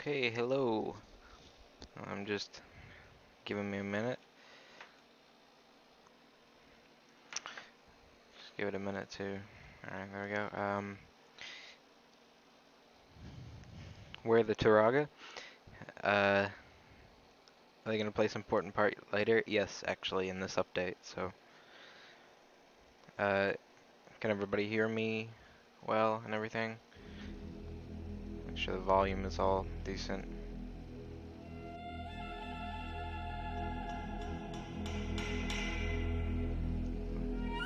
Okay, hello. I'm just giving me a minute. Just give it a minute to. Alright, there we go. We're the Turaga. Are they gonna play some important part later? Yes, actually, in this update. So, uh, can everybody hear me well and everything? Make sure the volume is all decent.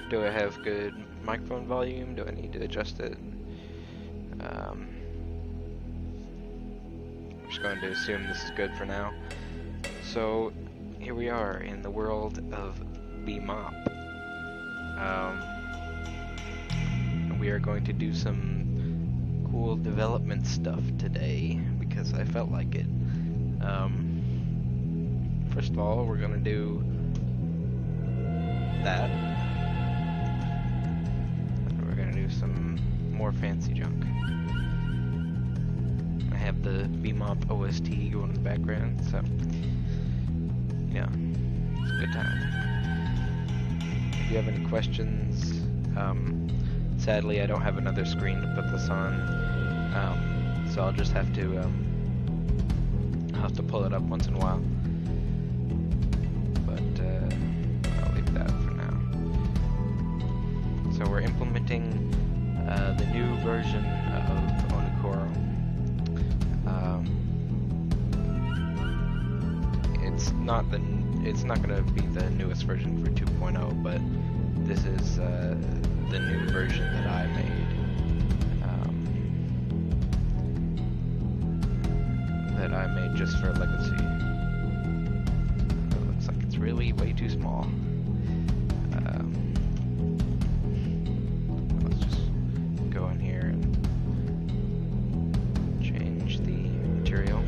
Do I have good microphone volume? Do I need to adjust it? I'm just going to assume this is good for now. So, here we are in the world of BMOP. We are going to do some cool development stuff today because I felt like it. First of all, we're gonna do that. We're gonna do some more fancy junk. I have the BMOP OST going in the background, so yeah, it's a good time. If you have any questions, sadly I don't have another screen to put this on, so I'll just have to pull it up once in a while. But I'll leave that for now. So we're implementing the new version of Onokoro. It's not going to be the newest version for 2.0, but this is the new version that I made. Just for Legacy. Looks like it's really way too small. Let's just go in here and change the material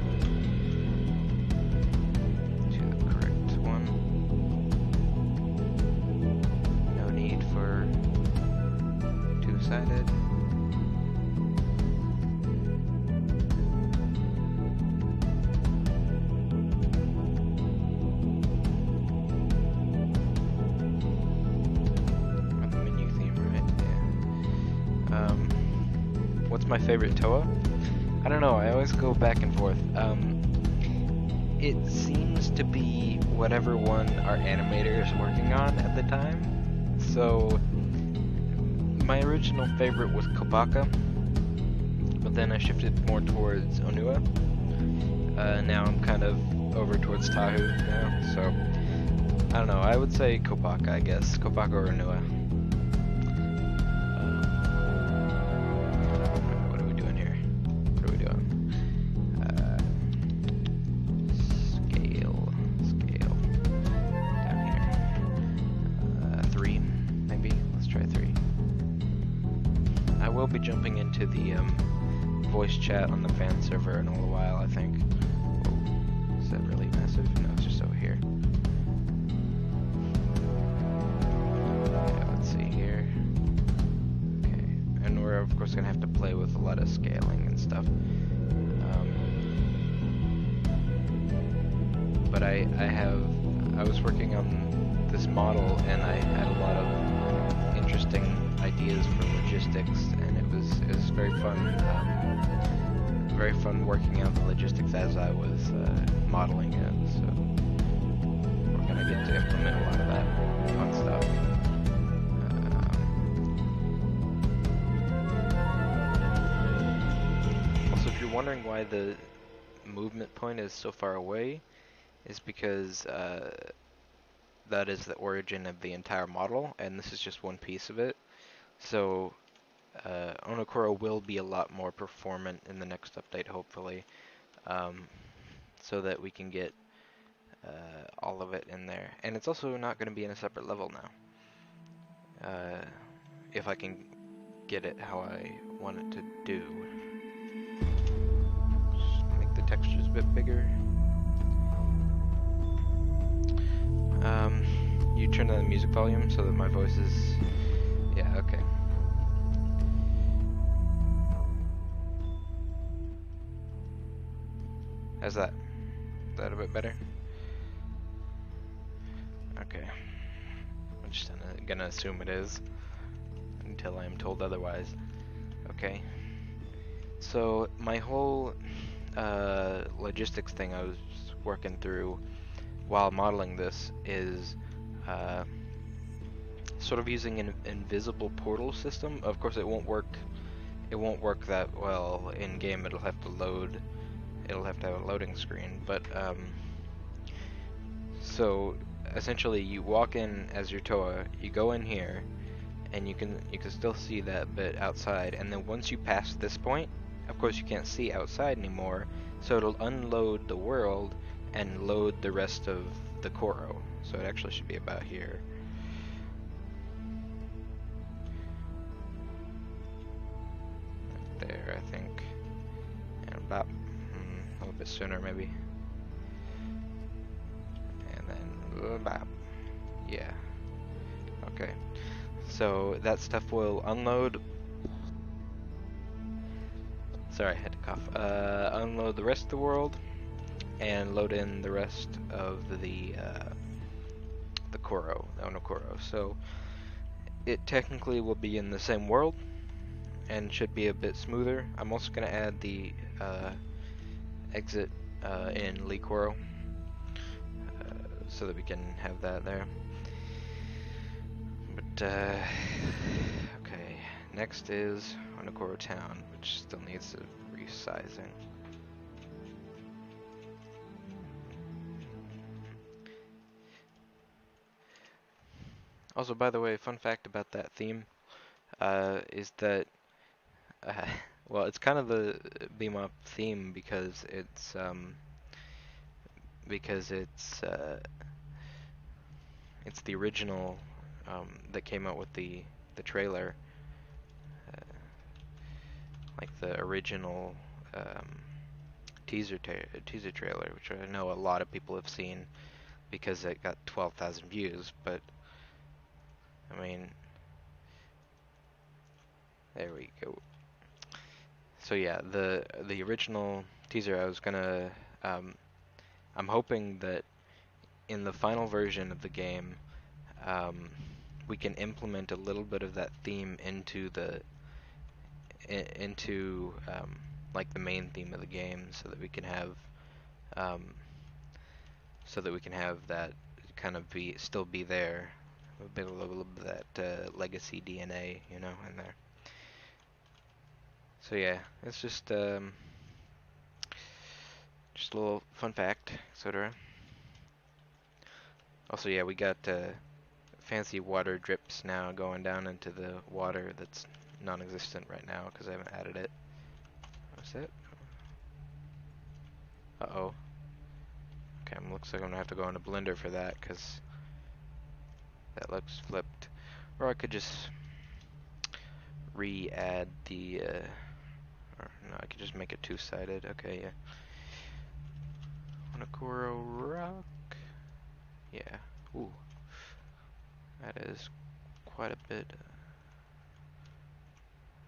to the correct one. No need for two-sided. My favorite Toa? I don't know, I always go back and forth. It seems to be whatever one our animator is working on at the time. So, my original favorite was Kobaka, but then I shifted more towards Onua. Now I'm kind of over towards Tahu now, so I don't know, I would say Kobaka, I guess. Kobaka or Onua. We'll be jumping into the voice chat on the fan server in a little while, I think. Whoa. Is that really massive? No, it's just over here. Yeah, let's see here. Okay, and we're of course gonna have to play with a lot of scaling and stuff. But I was working on this model and I had a lot of interesting ideas for logistics, and it was very fun working out the logistics as I was modeling it. So we're gonna get to implement a lot of that fun stuff. Also, if you're wondering why the movement point is so far away, is because that is the origin of the entire model, and this is just one piece of it. So Onokoro will be a lot more performant in the next update, hopefully, so that we can get all of it in there. And it's also not going to be in a separate level now, if I can get it how I want it to do. Just make the textures a bit bigger. You turn down the music volume so that my voice is... Yeah, okay. How's that? Is that a bit better? Okay. I'm just gonna assume it is until I'm told otherwise. Okay. So my whole logistics thing I was working through while modeling this is sort of using an invisible portal system. Of course, it won't work. It won't work that well in game. It'll have to load. It'll have to have a loading screen. But so essentially, you walk in as your Toa. You go in here, and you can still see that bit outside. And then once you pass this point, of course, you can't see outside anymore. So it'll unload the world and load the rest of the Koro. So it actually should be about here. There, I think, and about a little bit sooner maybe, and then about, yeah, okay. So that stuff will unload. Sorry, I had to cough. Unload the rest of the world and load in the rest of the Koro, the Onokoro. So it technically will be in the same world and should be a bit smoother. I'm also going to add the exit in Lee Koro so that we can have that there. But okay, next is Onokoro Town, which still needs a resizing. Also, by the way, fun fact about that theme is that well, it's kind of the beam up theme because it's it's the original that came out with the trailer, uh, like the original teaser trailer, which I know a lot of people have seen because it got 12,000 views. But I mean, there we go. So yeah, the original teaser, I was gonna I'm hoping that in the final version of the game, we can implement a little bit of that theme into like the main theme of the game, so that we can have um, that kind of still be there, a little bit of that legacy DNA, in there. So yeah, it's just a little fun fact, etc. Also, yeah, we got fancy water drips now going down into the water that's non-existent right now because I haven't added it. What's it? Uh-oh. Okay, looks like I'm gonna have to go into Blender for that because that looks flipped. Or I could just re-add the, or no, I could just make it two-sided. Okay, yeah. Onokoro Rock. Yeah. Ooh. That is quite a bit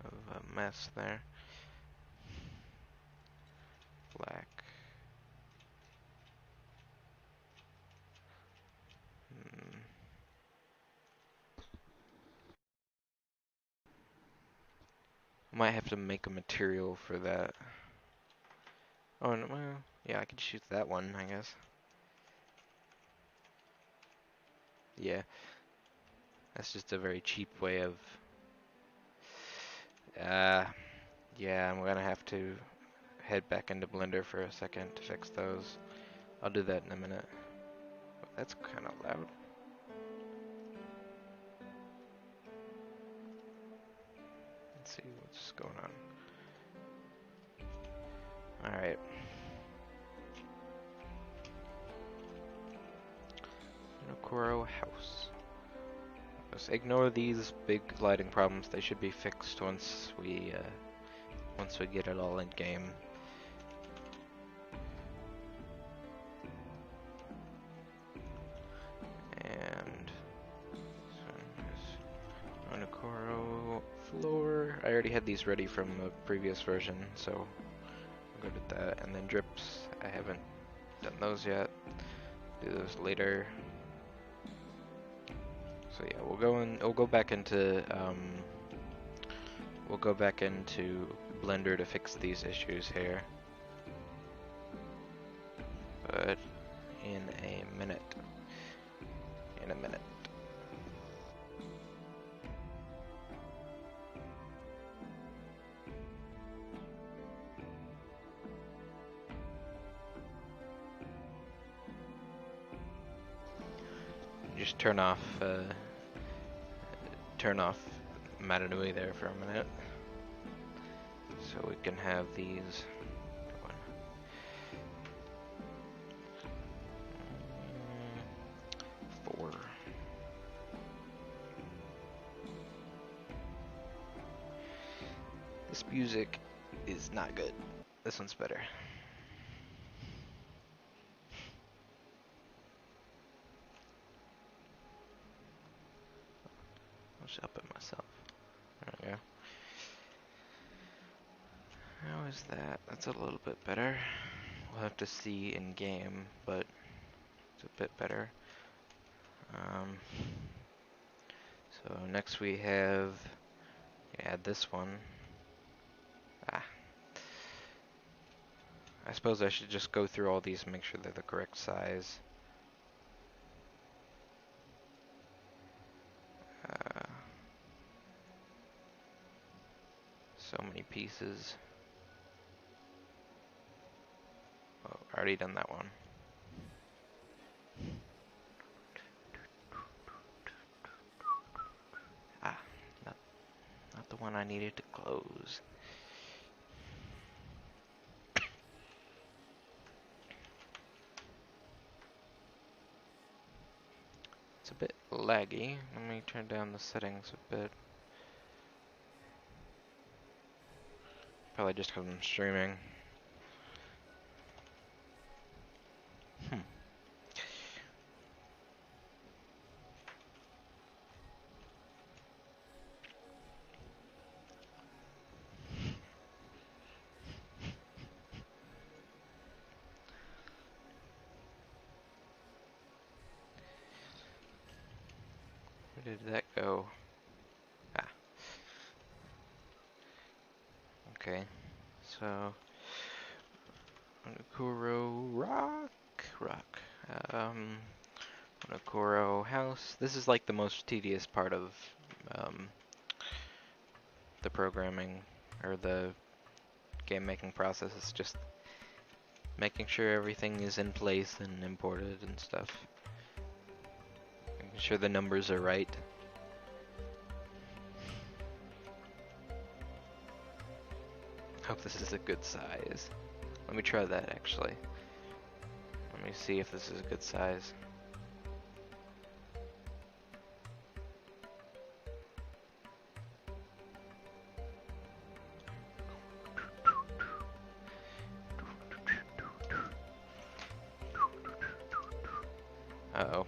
of a mess there. Black. I might have to make a material for that. Oh, no, well, yeah, I could shoot that one, I guess. Yeah, that's just a very cheap way of... yeah, I'm gonna have to head back into Blender for a second to fix those. I'll do that in a minute. Oh, that's kind of loud. Let's see what's going on. Alright. Onokoro House. Just ignore these big lighting problems. They should be fixed once we get it all in game. And so Onokoro floor. I already had these ready from the previous version, so I'm good at that. And then drips I haven't done those yet. Do those later. So yeah, we'll go back into Blender to fix these issues here. But in a minute. In a minute. Just turn off Matanui there for a minute, so we can have these. Four. This music is not good. This one's better. I'll just up it myself. There we go. How is that? That's a little bit better. We'll have to see in game, but it's a bit better. So next we have, add this one. I suppose I should just go through all these and make sure they're the correct size. So many pieces. Oh, already done that one. Not the one I needed to close. It's a bit laggy. Let me turn down the settings a bit. Probably just because I'm streaming. Where did that go? Okay, so Onokuro Rock. Onokuro House. This is like the most tedious part of the programming or the game making process. It's just making sure everything is in place and imported and stuff. Making sure the numbers are right. Hope this is a good size. Let me try that actually. Let me see if this is a good size. Uh-oh.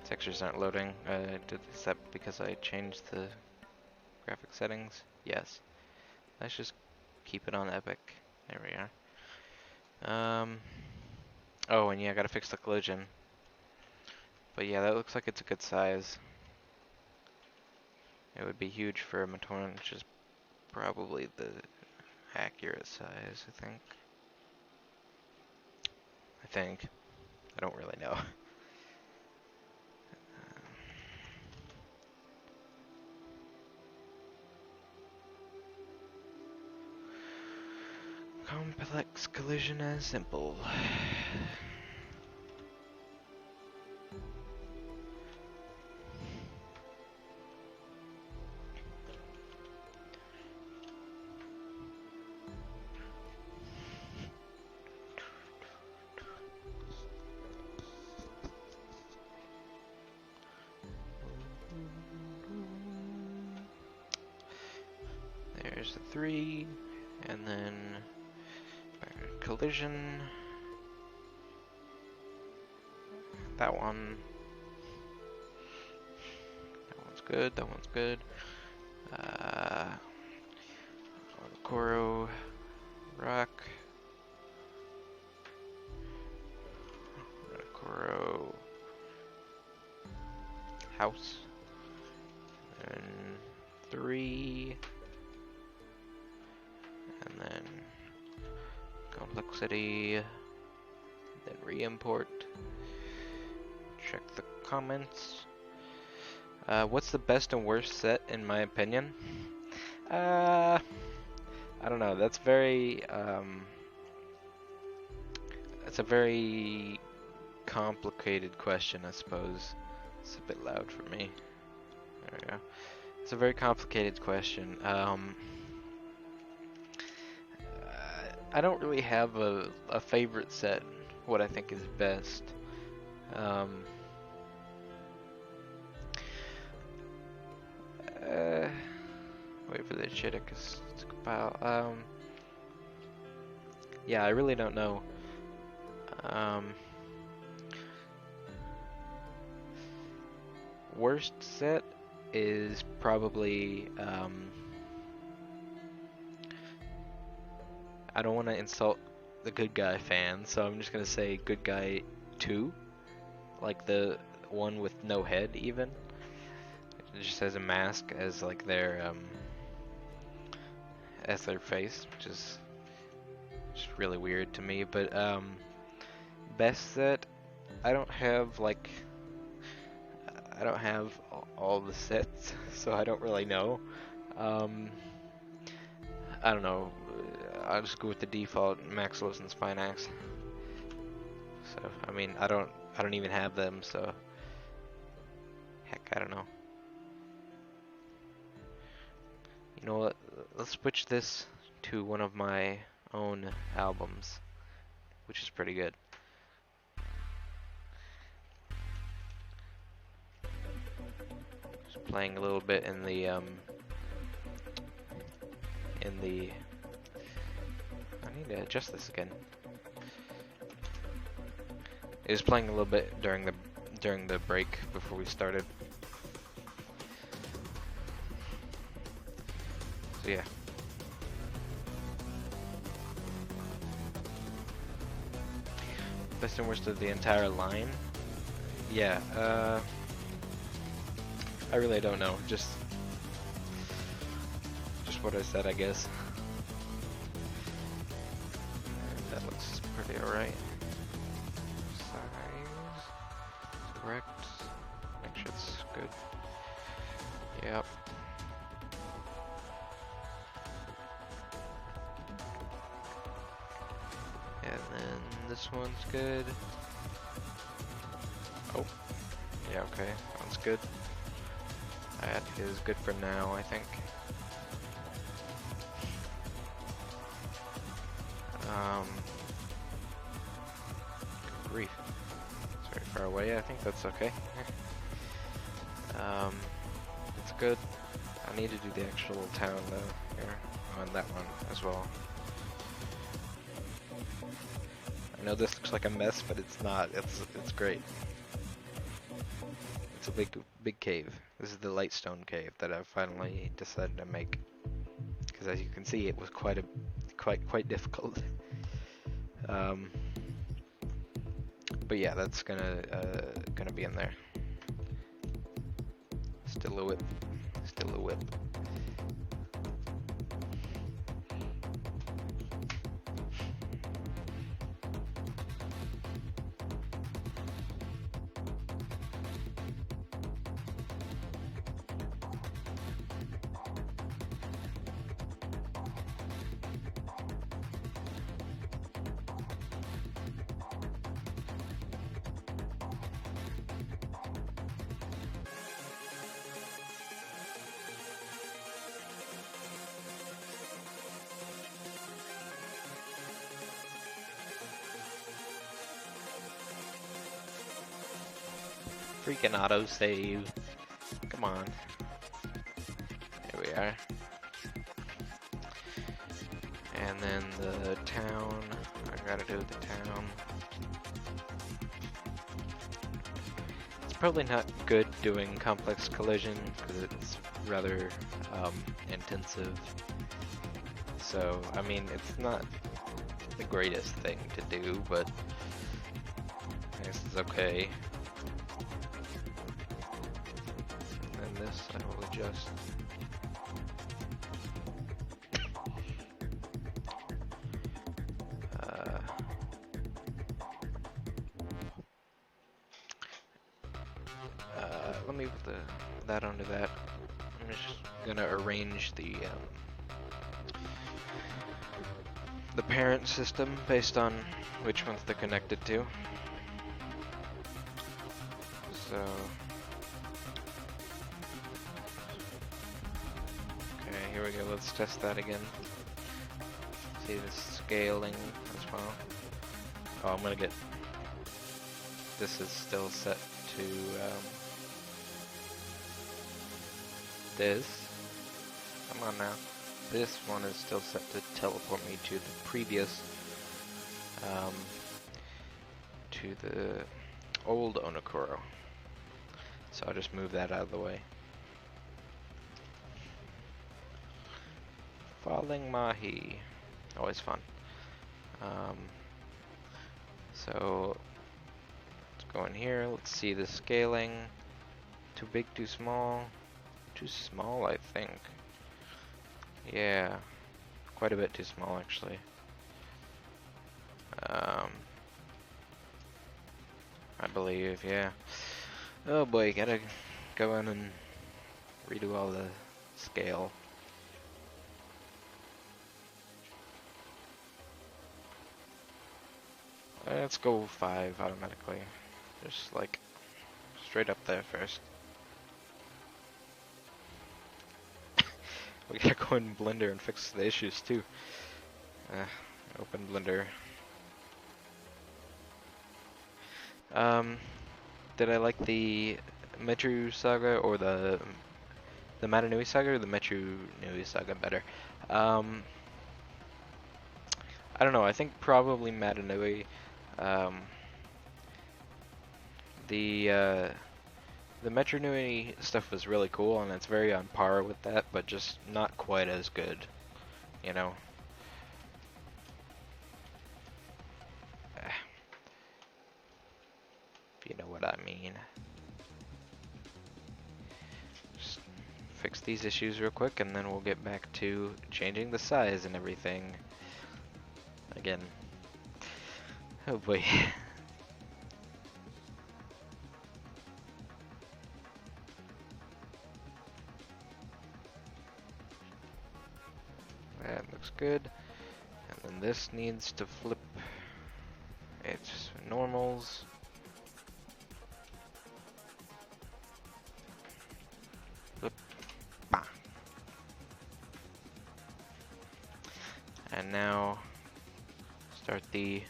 Textures aren't loading. Is that because I changed the graphic settings? Yes. Let's just keep it on Epic. There we are. Oh, and yeah, I gotta fix the collision. But yeah, that looks like it's a good size. It would be huge for a Matoran, which is probably the accurate size, I think. I don't really know. Complex collision as simple. There's the 3, and then collision. That one. That one's good. That one's good. Koro Rock. house. And 3. And then complexity. Then re-import. Check the comments. What's the best and worst set in my opinion? I don't know. That's very it's a very complicated question, I suppose. It's a bit loud for me. There we go. It's a very complicated question. I don't really have a favorite set. What I think is best. Wait for the Chiticus to compile. Yeah, I really don't know. Worst set is probably, I don't want to insult the Good Guy fans, so I'm just gonna say Good Guy 2, like the one with no head even. It just has a mask as like their face, which is just really weird to me. But best set, I don't have like all the sets, so I don't really know. I don't know. I'll just go with the default Maximus and Spinax. So I mean, I don't even have them, so heck, I don't know. You know what? Let's switch this to one of my own albums, which is pretty good. Just playing a little bit in the I need to adjust this again. It was playing a little bit during the break before we started. So yeah. Best and worst of the entire line? Yeah, I really don't know. Just what I said, I guess. And that looks pretty alright. Size correct. Make sure it's good. Yep. And then this one's good. Oh, yeah, okay, that one's good. That is good for now, I think. Good grief. It's very far away, I think that's okay. It's good. I need to do the actual town though, here, on that one as well. I know this looks like a mess, but it's not. It's great. It's a big cave. This is the Lightstone cave that I finally decided to make, because as you can see, it was quite difficult. But yeah, that's gonna be in there. Still a whip. Still a whip. Freaking autosave. Come on. Here we are. And then the town. I gotta do the town. It's probably not good doing complex collision because it's rather intensive. So, I mean, it's not the greatest thing to do, but I guess it's okay. I will adjust. Let me put that onto that. I'm just gonna arrange the parent system based on which ones they're connected to. So, okay, here we go. Let's test that again. See the scaling as well. Oh, I'm gonna get. This is still set to this. Come on now. This one is still set to teleport me to the previous, to the old Onokoro. So I'll just move that out of the way. Falling Mahi. Always fun. So let's go in here. Let's see the scaling. Too big, too small? Too small, I think. Yeah, quite a bit too small, actually. I believe, yeah. Oh boy, gotta go in and redo all the scale. Let's go 5 automatically. Just like straight up there first. We gotta go in Blender and fix the issues too. Open Blender. Did I like the Metru Saga or the Matanui Saga or the Metru Nui Saga better? I don't know. I think probably Matanui. The Metru Nui stuff was really cool, and it's very on par with that, but just not quite as good, you know. If you know what I mean. Just fix these issues real quick, and then we'll get back to changing the size and everything again. Oh boy. That looks good. And then this needs to flip its normals. Flip. Bah. And now start the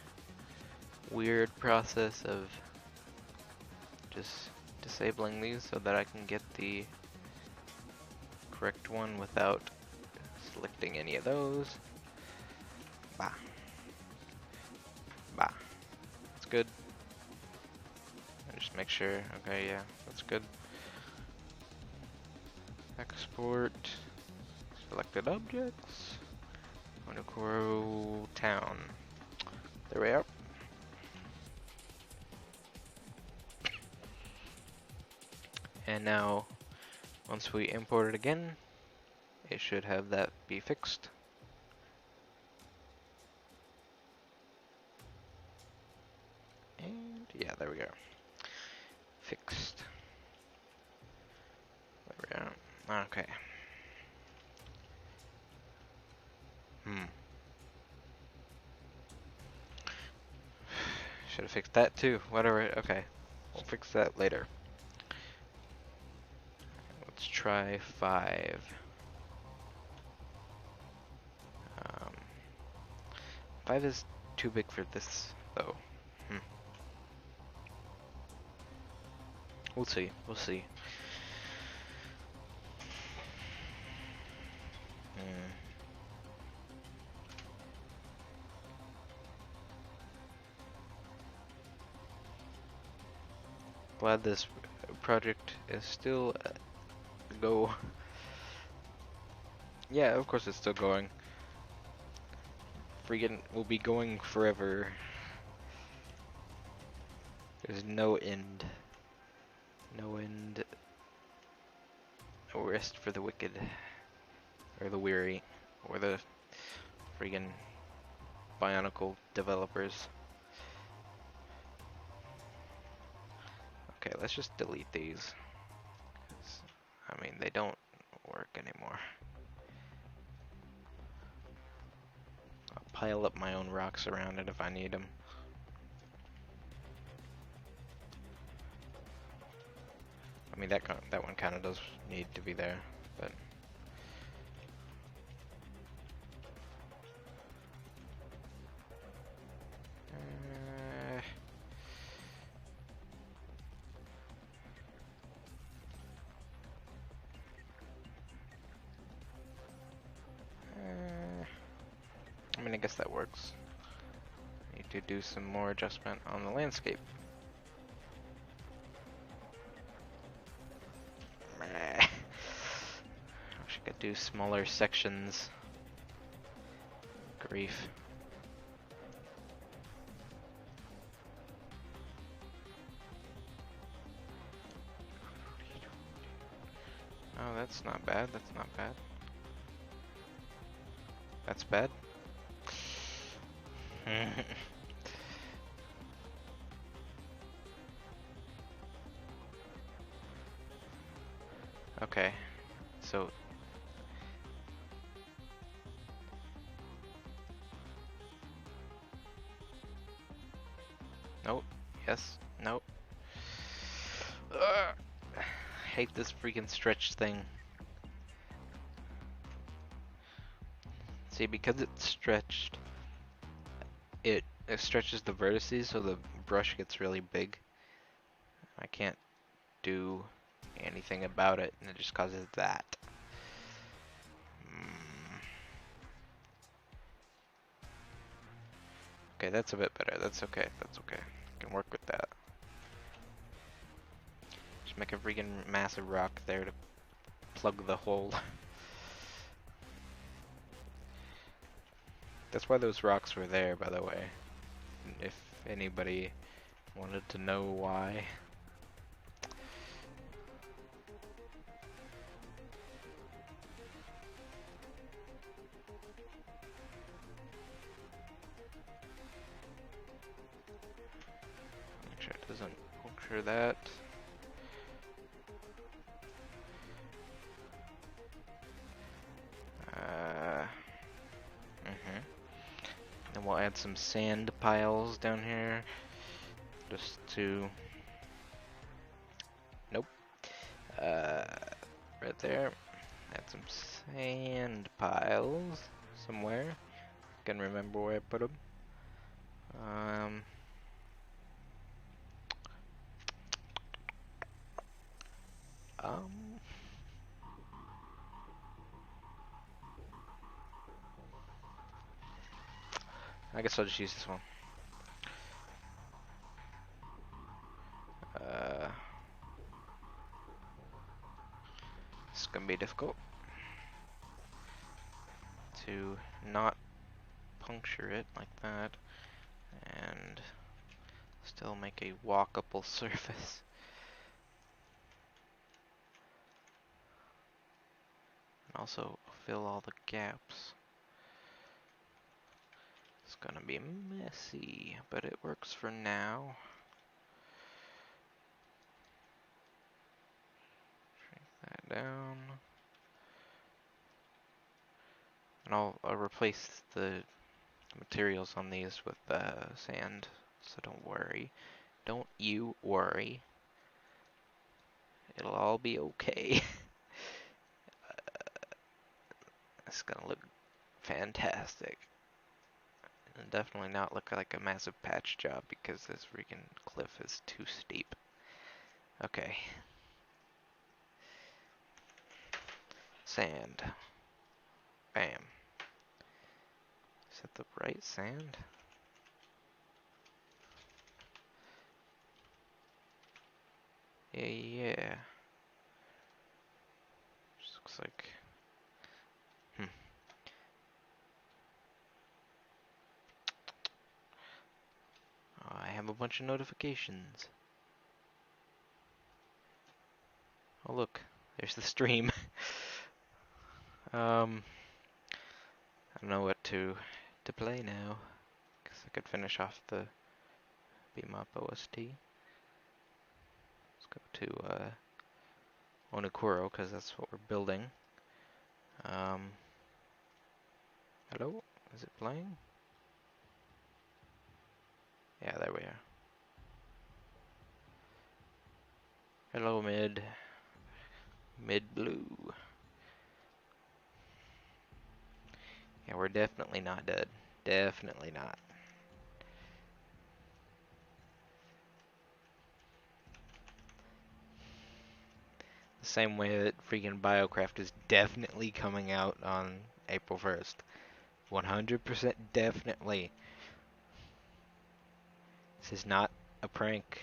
weird process of just disabling these so that I can get the correct one without selecting any of those. Bah. Bah. That's good. Just make sure. Okay, yeah, that's good. Export selected objects. Onokoro Town. There we are. And now, once we import it again, it should have that be fixed. And yeah, there we go. Fixed. There we are. Okay. Should have fixed that too. Whatever. Okay. We'll fix that later. Let's try 5. 5 is too big for this, though. We'll see. We'll see. Glad this project is still go. Yeah, of course it's still going. Freaking will be going forever. There's no end. No end No rest for the wicked, or the weary, or the friggin' Bionicle developers. Okay, let's just delete these. I mean, they don't work anymore. I'll pile up my own rocks around it if I need them. I mean, that one kind of does need to be there, but I mean, I guess that works. Need to do some more adjustment on the landscape. I wish I could do smaller sections. Grief. Oh, that's not bad. That's not bad. That's bad. Okay, so nope. Yes. Nope. Ugh. Hate this freaking stretch thing. See, because it's stretched, it stretches the vertices, so the brush gets really big. I can't do anything about it, and it just causes that. Okay, that's a bit better. That's okay. That's okay. I can work with that. Just make a freaking massive rock there to plug the hole. That's why those rocks were there, by the way. If anybody wanted to know why. Make sure it doesn't puncture that. Then we'll add some sand piles down here. Just to... Nope. Right there. Add some sand piles somewhere. Can remember where I put them. I guess I'll just use this one. It's gonna be difficult to not puncture it like that and still make a walkable surface. And also fill all the gaps. It's gonna be messy, but it works for now. Shrink that down. And I'll replace the materials on these with sand, so don't worry. Don't you worry. It'll all be okay. It's gonna look fantastic. And definitely not look like a massive patch job because this freaking cliff is too steep. Okay. Sand. Bam. Is that the right sand? Yeah. Just looks like... Oh, I have a bunch of notifications. Oh look, There's the stream. I don't know what to play now. Guess I could finish off the Beam Up OST. Let's go to Onokuro, because that's what we're building. Hello? Is it playing? Yeah, there we are. Hello, mid. Mid blue. Yeah, we're definitely not dead. Definitely not. The same way that freaking Biocraft is definitely coming out on April 1st. 100% definitely. This is not a prank.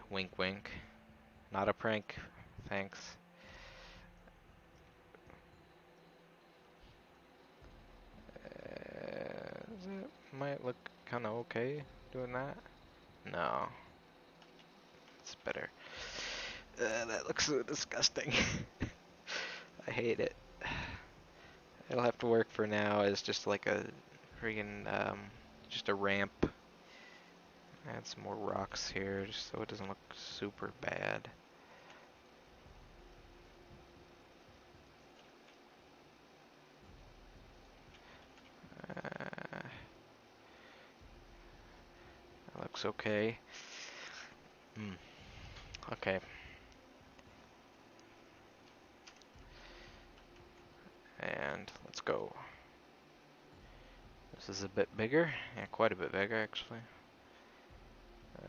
Wink wink. Not a prank. Thanks. It might look kind of okay doing that. No. It's better. That looks so disgusting. I hate it. It'll have to work for now as just like a freaking, just a ramp. Add some more rocks here just so it doesn't look super bad. That looks okay. Okay. And let's go. This is a bit bigger. Yeah, quite a bit bigger actually.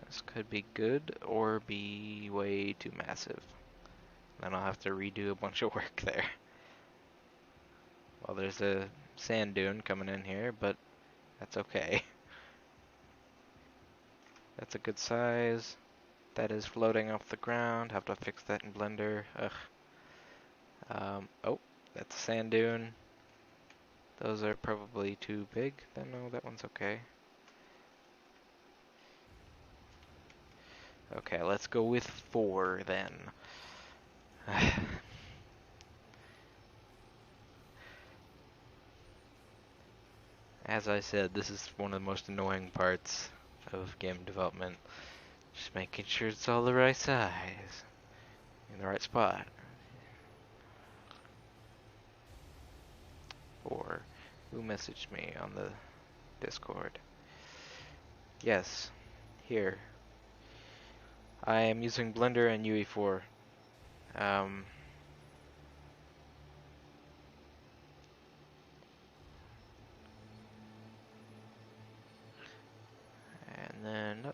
This could be good or be way too massive. Then I'll have to redo a bunch of work there. Well, there's a sand dune coming in here, but that's okay. That's a good size. That is floating off the ground. Have to fix that in Blender. Ugh. Oh, that's a sand dune. Those are probably too big. No, that one's okay. Okay, let's go with 4 then. As I said, this is one of the most annoying parts of game development. Just making sure it's all the right size. In the right spot. Or who messaged me on the Discord? Yes, here. I am using Blender and UE4. And then,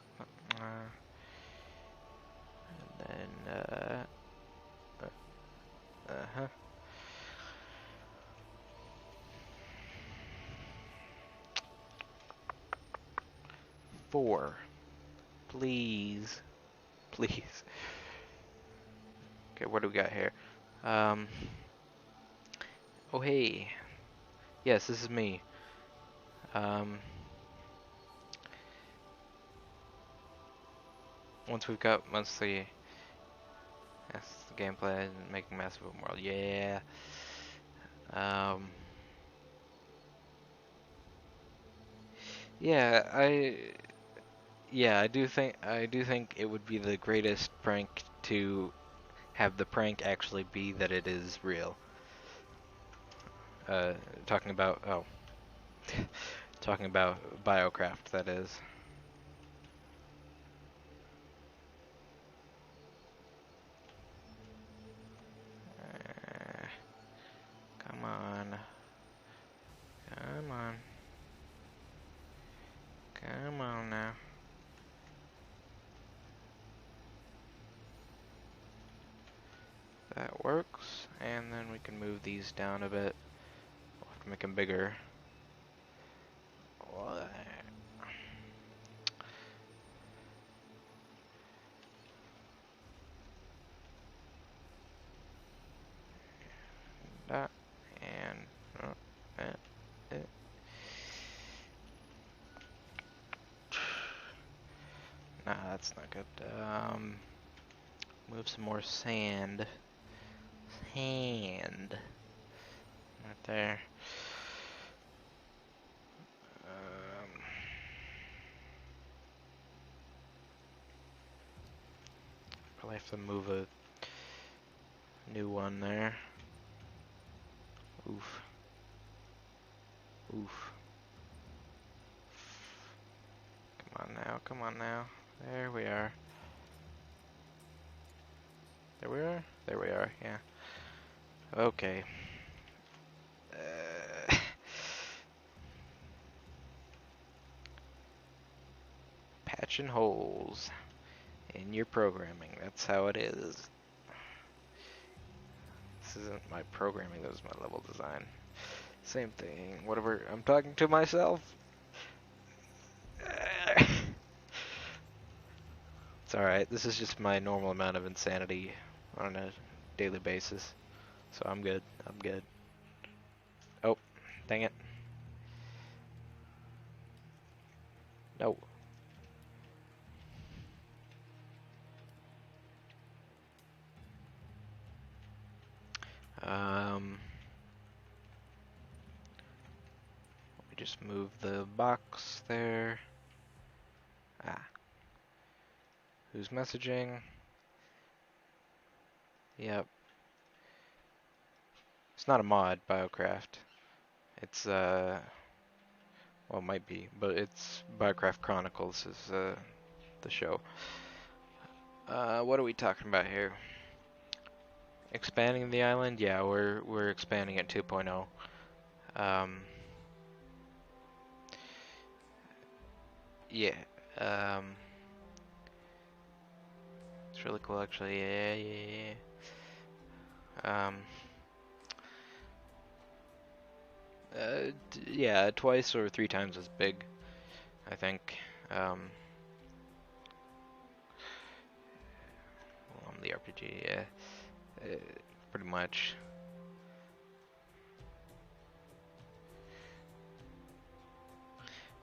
uh-huh. 4. Please. Please. Okay, what do we got here? Oh hey. Yes, this is me. Once we've got mostly, that's the gameplay and making massive open world. Yeah. Yeah, I do think it would be the greatest prank to have the prank actually be that it is real. Talking about talking about Biocraft, that is. Come on. Come on. Come on now. That works, and then we can move these down a bit. We'll have to make them bigger. That, and nah, that's not good. Move some more sand. Sand. Right there. Probably have to move a new one there. Oof. Oof. Come on now, come on now. There we are. There we are? There we are, yeah. Okay. Patching holes in your programming. That's how it is. This isn't my programming, that was my level design. Same thing. Whatever. I'm talking to myself. It's alright. This is just my normal amount of insanity on a daily basis. So I'm good. I'm good. Oh, dang it. No. We just move the box there. Ah. Who's messaging? Yep. It's not a mod, Biocraft. It's, well, it might be, but it's Biocraft Chronicles is, the show. What are we talking about here? Expanding the island? Yeah, we're expanding at 2.0. Yeah. It's really cool actually. Yeah. Yeah, twice or 3 times as big, I think. The RPG, yeah. Pretty much.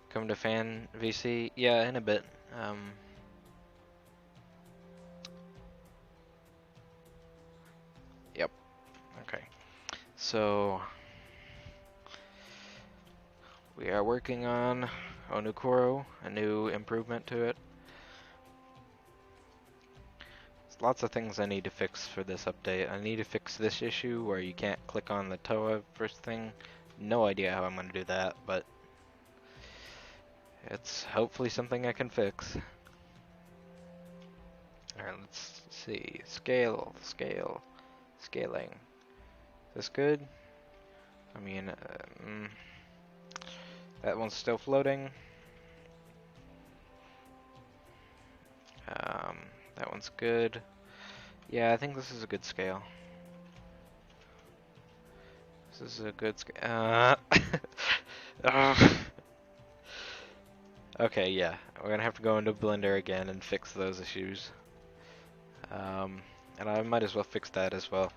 Come to fan VC? Yeah, in a bit. Yep. Okay. So we are working on Onukuro, a new improvement to it. There's lots of things I need to fix for this update. I need to fix this issue where you can't click on the Toa first thing. No idea how I'm going to do that, but it's hopefully something I can fix. Alright, let's see. Scaling. Is this good? I mean, that one's still floating. That one's good. Yeah, I think this is a good scale. This is a good scale. Okay, yeah. We're gonna have to go into Blender again and fix those issues. And I might as well fix that as well.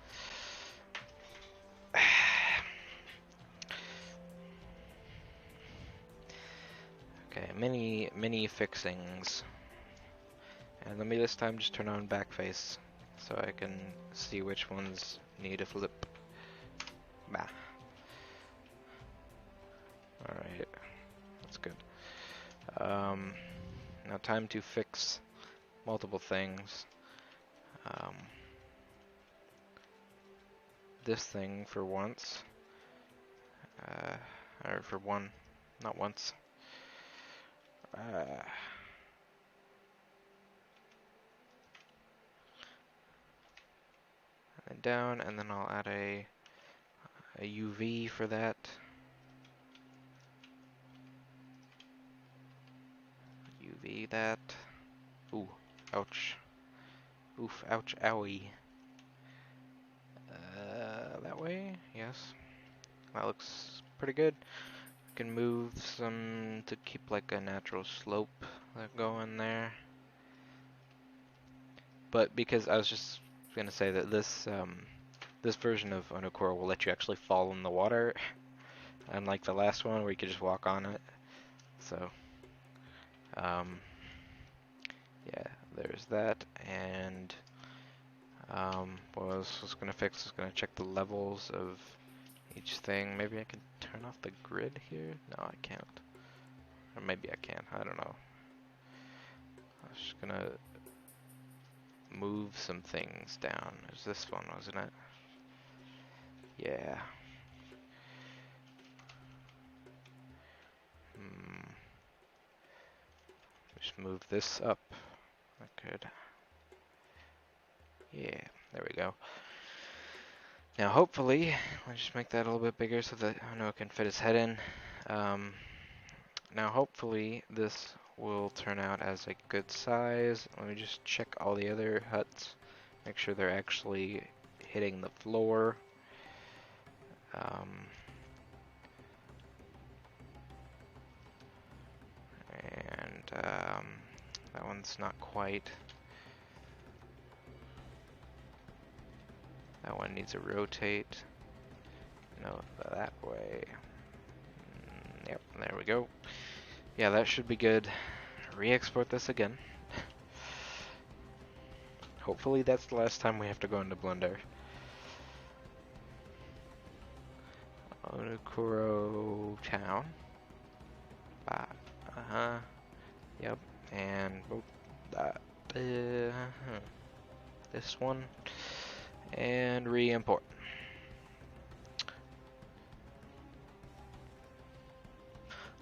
Okay, many fixings. And let me this time just turn on backface so I can see which ones need a flip. Bah. Alright, that's good. Now time to fix multiple things. This thing for once. Or for one, not once. And down, and then I'll add a UV for that. UV that. Ooh, ouch. Oof, ouch, owie. That way, yes. That looks pretty good. Can move some to keep like a natural slope going there. But because I was just gonna say that this this version of Onokoro will let you actually fall in the water, unlike the last one where you could just walk on it. So, yeah, there's that, and What I was gonna fix is gonna check the levels of each thing. Maybe I can turn off the grid here? No, I can't. Or maybe I can, I don't know. I was just gonna move some things down. It was this one, wasn't it? Yeah. Just move this up. I could. Yeah, there we go. Now hopefully, I'll just make that a little bit bigger so that Noah can fit his head in. Now hopefully this will turn out as a good size. Let me just check all the other huts. Make sure they're actually hitting the floor. That one's not quite. That one needs a rotate. No, that way. Yep, there we go. Yeah, that should be good. Re-export this again. Hopefully that's the last time we have to go into Blender. Onokuro Town. Yep, and this one, and re-import.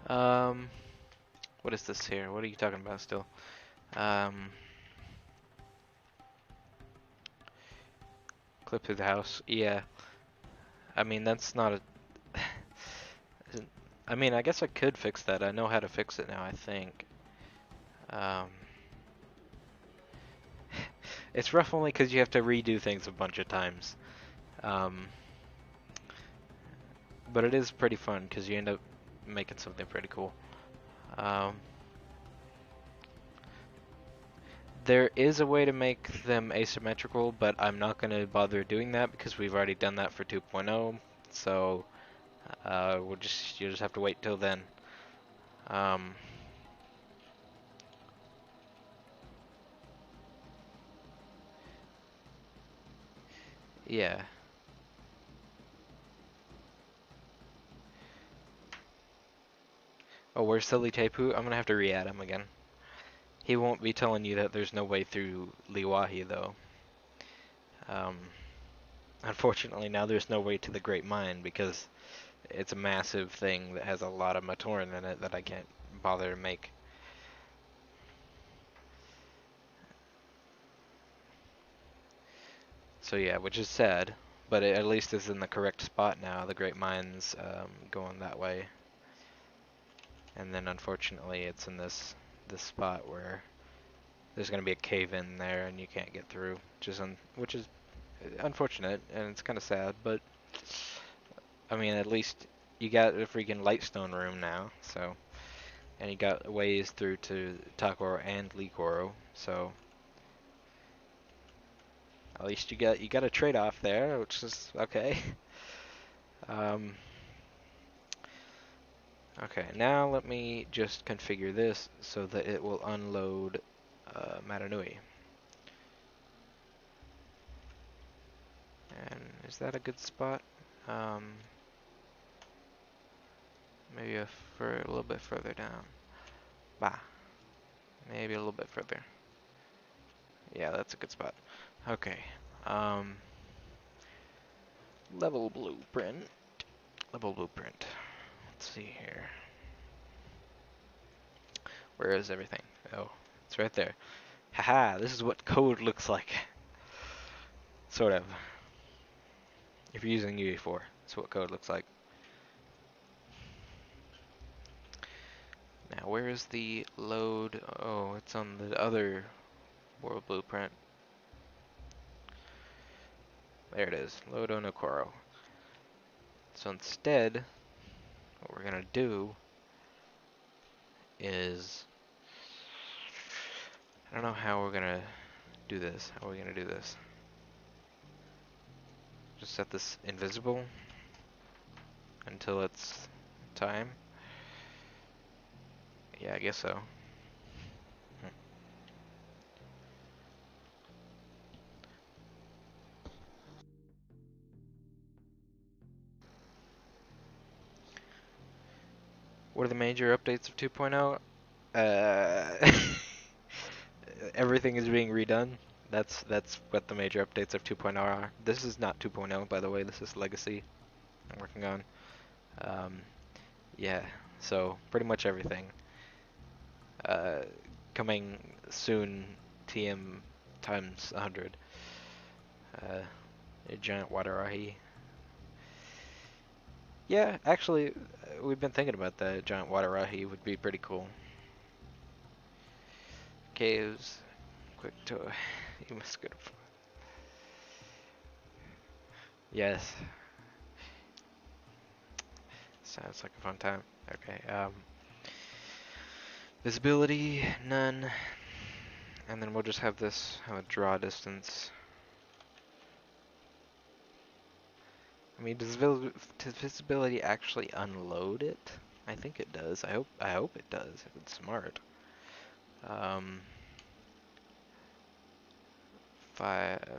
What is this here? What are you talking about still? Clip through the house. Yeah. I mean, that's not a... I mean, I guess I could fix that. I know how to fix it now, I think. It's rough only because you have to redo things a bunch of times. But it is pretty fun because you end up making something pretty cool. There is a way to make them asymmetrical, but I'm not going to bother doing that because we've already done that for 2.0. So you'll just have to wait till then. Yeah. Oh, where's Silly Tepu? I'm gonna have to re-add him again. He won't be telling you that there's no way through Liwahi though. Unfortunately, now there's no way to the Great Mine because it's a massive thing that has a lot of Matoran in it that I can't bother to make. So yeah, which is sad, but it at least is in the correct spot now. The Great Mine's going that way. And then unfortunately it's in this spot where there's going to be a cave in there and you can't get through, which is unfortunate and it's kind of sad, but I mean at least you got a freaking Lightstone room now, so, and you got ways through to Takoro and Likoro, so at least you got a trade-off there, which is okay. Okay, now let me just configure this so that it will unload Matanui. And is that a good spot? Maybe a little bit further down. Bah. Maybe a little bit further. Yeah, that's a good spot. Okay. Level blueprint. Level blueprint. Let's see here. Where is everything? Oh, it's right there. Haha, this is what code looks like. Sort of. If you're using UE4, that's what code looks like. Now, where is the load? Oh, it's on the other world blueprint. There it is. Load Onokoro. So instead, what we're going to do is... I don't know how we're going to do this. How are we going to do this? Just set this invisible until it's time? Yeah, I guess so. What are the major updates of 2.0? Uh, everything is being redone. That's what the major updates of 2.0 are. This is not 2.0, by the way. This is Legacy I'm working on. Um, yeah, so pretty much everything. Uh, coming soon, TM times 100. A giant water ahi. Yeah, actually, we've been thinking about that. Giant water ahi would be pretty cool. Caves, quick tour. You must go to. Yes. Sounds like a fun time. Okay. Visibility, none. And then we'll just have this have a draw distance. I mean, does visibility actually unload it? I think it does. I hope it does. If it's smart.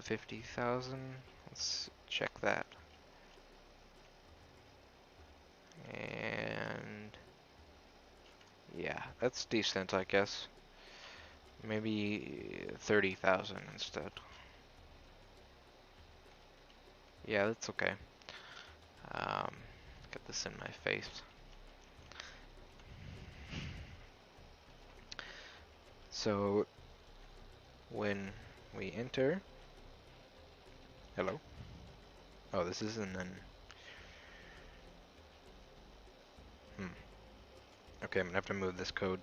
50,000. Let's check that. And yeah, that's decent, I guess. Maybe 30,000 instead. Yeah, that's okay. Get this in my face. So when we enter, hello. Oh, this isn't an. Okay, I'm gonna have to move this code.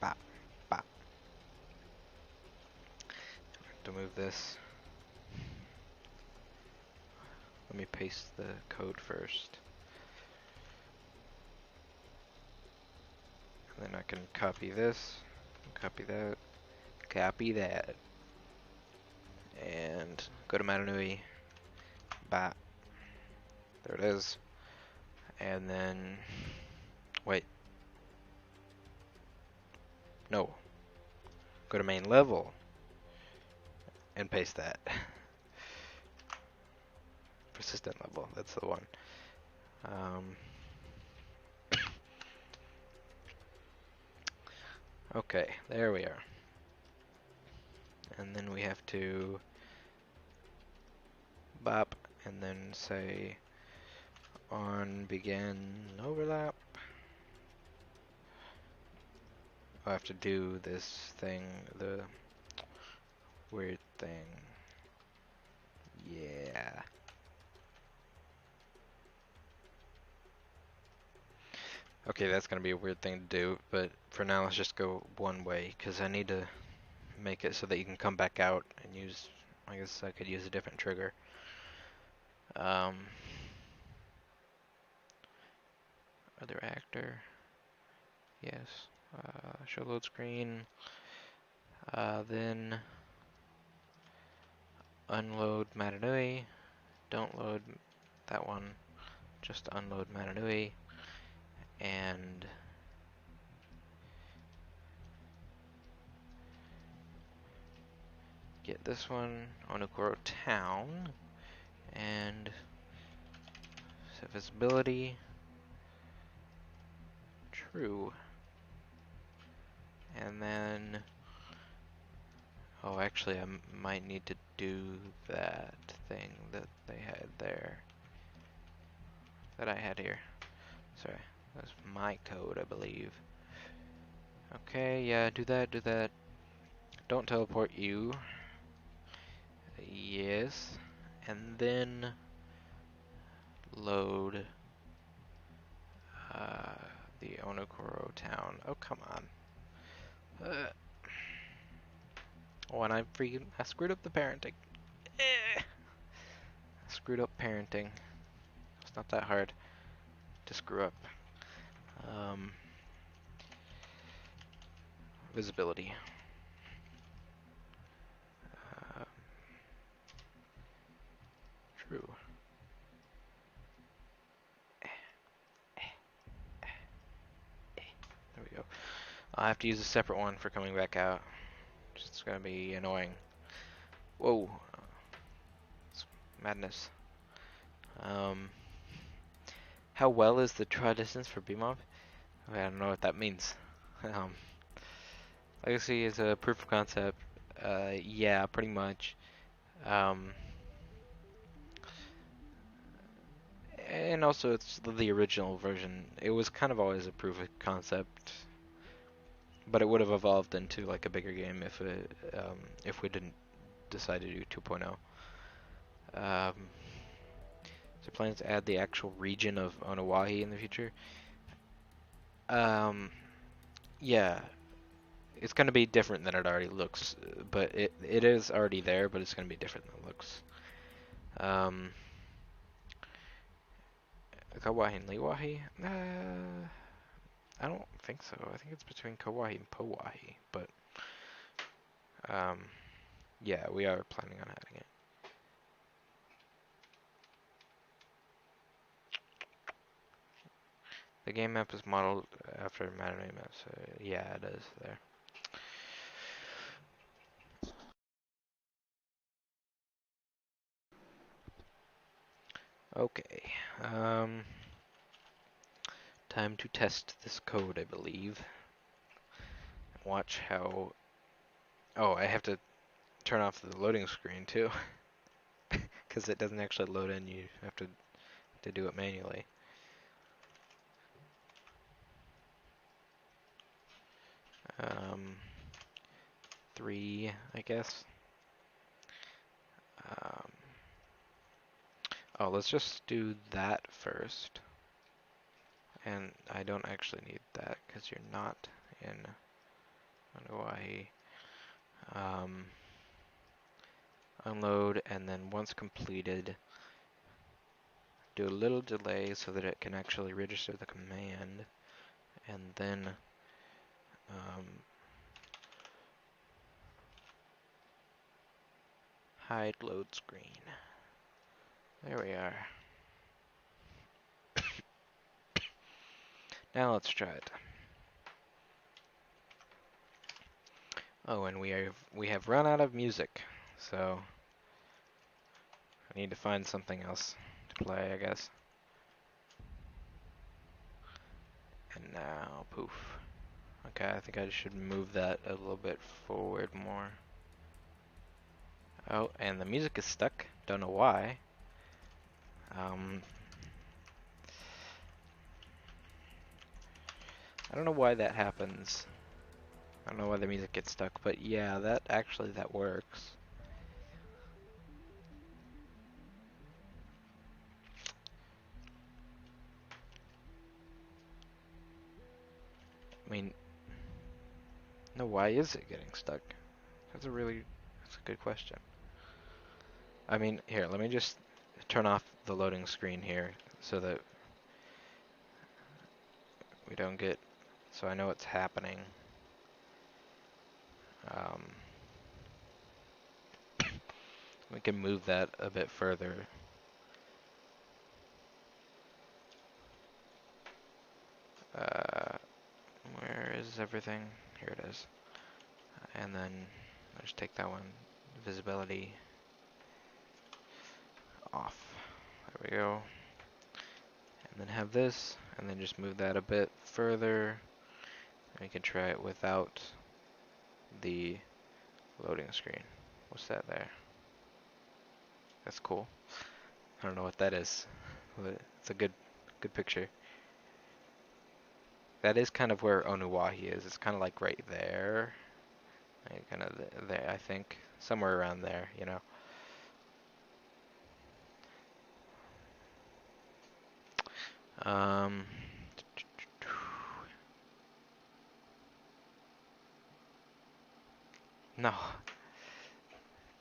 Bop, bop. To move this. Let me paste the code first. And then I can copy this, copy that, and go to Matanui. Bop. There it is. And then, wait. No. Go to main level and paste that. Persistent level, that's the one. Okay, there we are. And then we have to bop and then say on begin overlap. I have to do this thing, the weird thing. Yeah. Okay, that's gonna be a weird thing to do, but for now let's just go one way, because I need to make it so that you can come back out and use, I guess I could use a different trigger. Other actor, yes, show load screen, then unload Matanui, don't load that one, just unload Matanui, and get this one, Onokoro Town, and set visibility, true, and then, oh actually I might need to do that thing that they had there, that I had here, sorry, that's my code I believe. Okay, yeah, do that, don't teleport you, yes, and then load the Onokoro town. Oh, come on. Oh, and I screwed up the parenting. I screwed up parenting. It's not that hard to screw up. Visibility. True. There we go. I have to use a separate one for coming back out. It's gonna be annoying. Whoa. It's madness. How well is the draw distance for BMOB? I don't know what that means. Um, Legacy is a proof of concept. Yeah, pretty much. Um, and also, it's the original version. It was kind of always a proof of concept, but it would have evolved into like a bigger game if we didn't decide to do 2.0. So plans to add the actual region of Onawahi in the future. Um, yeah, it's going to be different than it already looks, but it is already there, but it's going to be different than it looks. Kauai and Lewahi? I don't think so. I think it's between Kauai and Pauahi, but um, yeah, we are planning on adding it. The game map is modeled after Matterday maps. Yeah, it is there. Okay. Time to test this code, I believe. Watch how... Oh, I have to turn off the loading screen too, because it doesn't actually load in. You have to do it manually. Um, 3, I guess. Um, oh, let's just do that first. And I don't actually need that because you're not in Hawaii. Unload, and then once completed, do a little delay so that it can actually register the command, and then hide load screen. There we are. Now let's try it. Oh, and we have run out of music, so I need to find something else to play, I guess. And now, poof. Okay, I think I should move that a little bit forward more. Oh, and the music is stuck. Don't know why. I don't know why that happens. I don't know why the music gets stuck, but yeah, that works. I mean, no, why is it getting stuck? That's a good question. I mean, here, let me just turn off the loading screen here so that we don't get, so I know what's happening. Um, we can move that a bit further. Where is everything? Here it is. And then I'll just take that one, visibility off. There we go. And then have this, and then just move that a bit further. And we can try it without the loading screen. What's that there? That's cool. I don't know what that is, but it's a good picture. That is kind of where Onuwahi is. It's kind of like right there. Like kind of there, I think. Somewhere around there, you know. Um, no.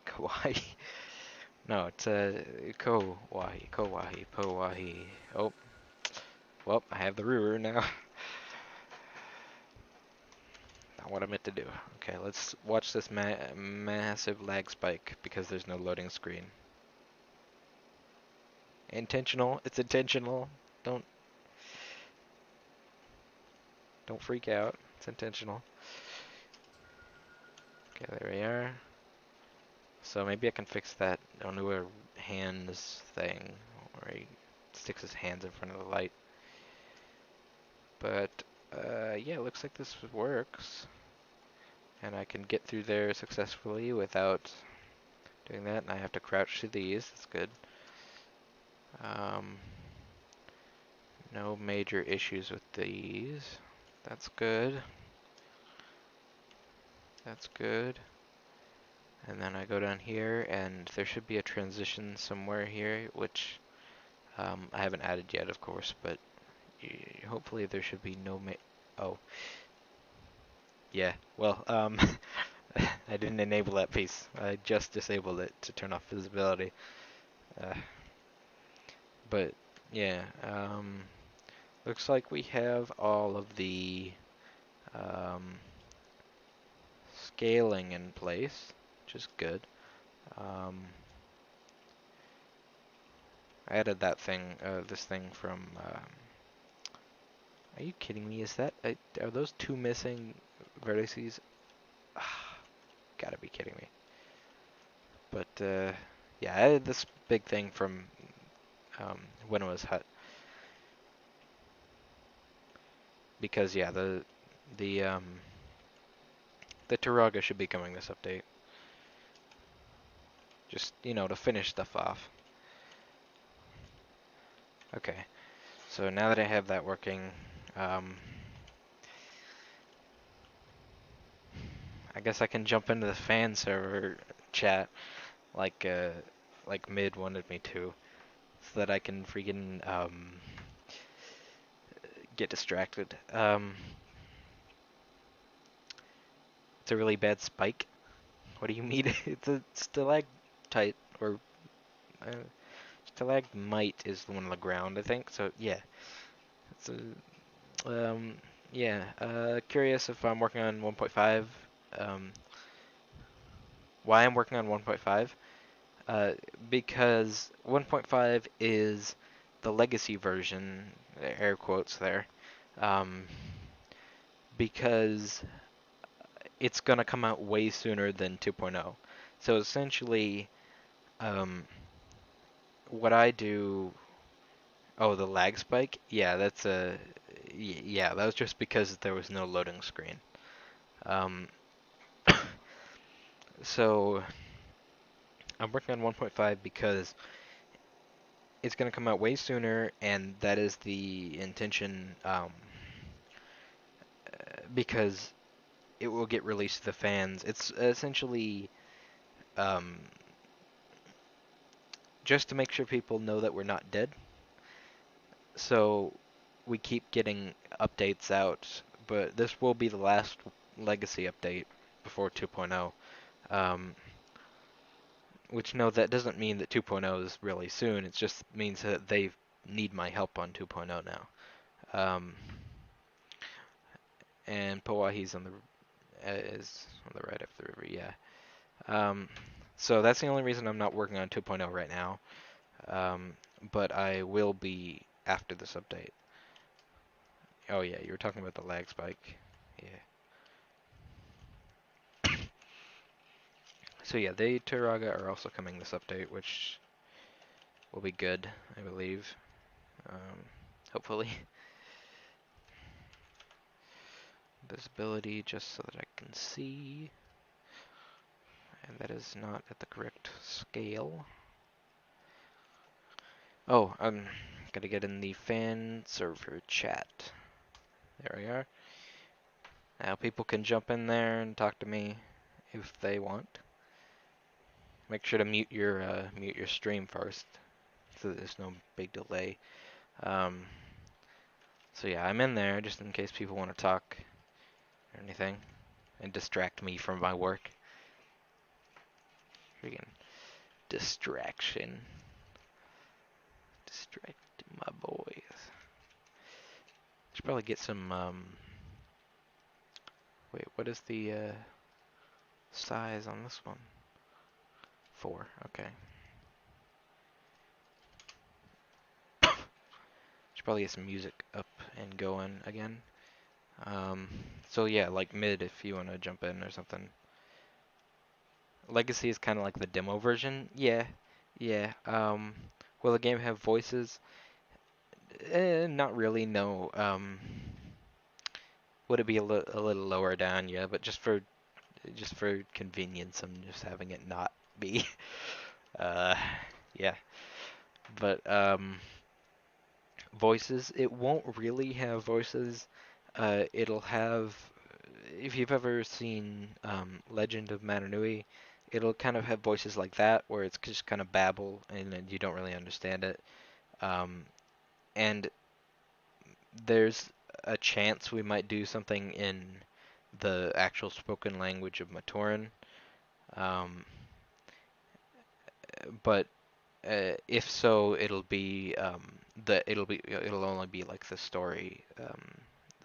Kauai. No, it's Kauai, Pauahi. Oh, well, I have the ruler now. Not what I meant to do. Okay, let's watch this massive lag spike because there's no loading screen. Intentional. It's intentional. Don't freak out. It's intentional. Okay, there we are. So maybe I can fix that Onua hands thing, where he sticks his hands in front of the light. But yeah, it looks like this works. And I can get through there successfully without doing that. And I have to crouch to these. That's good. Um, no major issues with these. That's good. That's good. And then I go down here, and there should be a transition somewhere here, which I haven't added yet, of course, but hopefully there should be no oh, yeah, well, I didn't enable that piece. I just disabled it to turn off visibility. Uh, but, yeah, looks like we have all of the um, scaling in place, which is good. Um, I added that thing, this thing from, are you kidding me? Is that, are those two missing vertices? Gotta be kidding me. But, yeah, I added this big thing from Winnowa's Hut. Because, yeah, the, the Turaga should be coming this update. Just, to finish stuff off. Okay, so now that I have that working, I guess I can jump into the fan server chat like Mid wanted me to, so that I can freaking get distracted. It's a really bad spike. What do you mean? It's a stalactite, or uh, stalagmite is the one on the ground, I think. So yeah, it's yeah. Curious if I'm working on 1.5. Um, why I'm working on 1.5? Uh, because 1.5 is the legacy version, air quotes there, um, because it's gonna come out way sooner than 2.0. So essentially, um, what I do. Oh, the lag spike? Yeah, that's a. Yeah, that was just because there was no loading screen. Um, so I'm working on 1.5 because it's going to come out way sooner, and that is the intention. Because it will get released to the fans. It's essentially um, just to make sure people know that we're not dead. So we keep getting updates out, but this will be the last legacy update before 2.0. Um, which no, that doesn't mean that 2.0 is really soon. It just means that they need my help on 2.0 now. And Pauahi's on the is on the right of the river. Yeah. Um, so that's the only reason I'm not working on 2.0 right now. Um, but I will be after this update. Oh yeah, you were talking about the lag spike. Yeah. So yeah, they Turaga are also coming this update, which will be good, I believe. Hopefully. Visibility just so that I can see. And that is not at the correct scale. Oh, I'm gonna get in the fan server chat. There we are. Now people can jump in there and talk to me if they want. Make sure to mute your stream first, so that there's no big delay. Um, so yeah, I'm in there just in case people want to talk or anything and distract me from my work. Freaking distraction. Distract my boys. Should probably get some, wait, what is the, size on this one? 4, okay. Should probably get some music up and going again. So yeah, like Mid if you want to jump in or something. Legacy is kind of like the demo version. Yeah, yeah. Will the game have voices? Not really, no. Would it be a little lower down? Yeah, but just for convenience, I'm just having it not be. Uh, yeah. But voices, it won't really have voices. It'll have, if you've ever seen Legend of Mananui, it'll kind of have voices like that, where it's just kind of babble and then you don't really understand it. Um, and there's a chance we might do something in the actual spoken language of Matoran. Um, but if so, it'll only be like the story,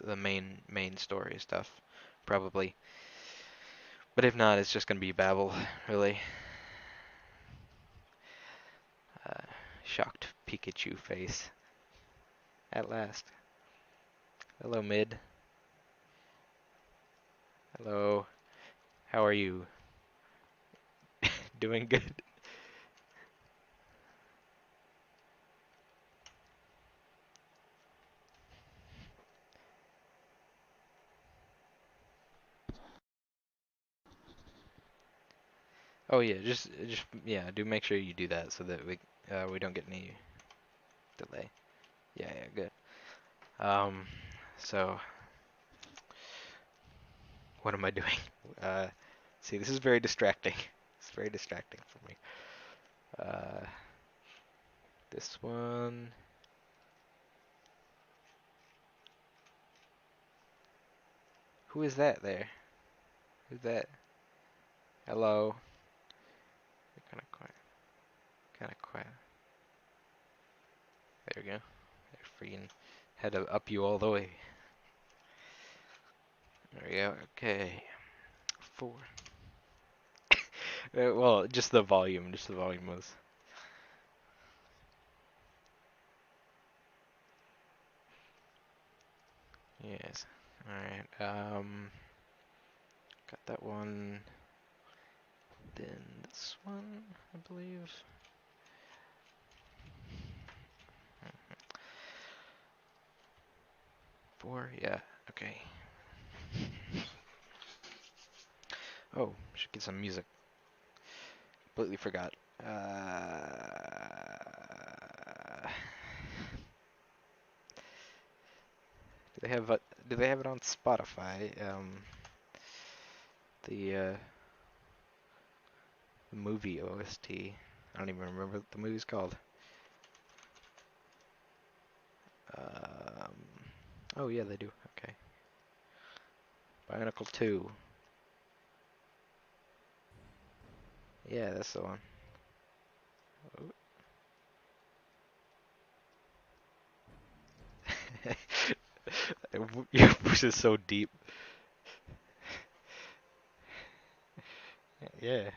the main story stuff, probably. But if not, it's just gonna be babble, really. Uh, Shocked Pikachu face. At last. Hello, mid. Hello. How are you? Doing good. Oh yeah, just yeah, do make sure you do that so that we don't get any delay. Yeah, yeah, good. Um, so what am I doing? Uh, see, this is very distracting. It's very distracting for me. Uh, this one. Who is that there? Who's that? Hello. You're kind of quiet. Kind of quiet. There we go. There, freaking had to up you all the way. There we go. Okay. 4. Well, just the volume. Just the volume was. Yes. All right. Got that one. Then this one, I believe. 4. Yeah. Okay. Oh, should get some music. Completely forgot. Do they have do they have it on Spotify? The the movie OST. I don't even remember what the movie's called. Um, oh yeah, they do. Okay. Bionicle 2. Yeah, that's the one. Your voice is so deep. Yeah.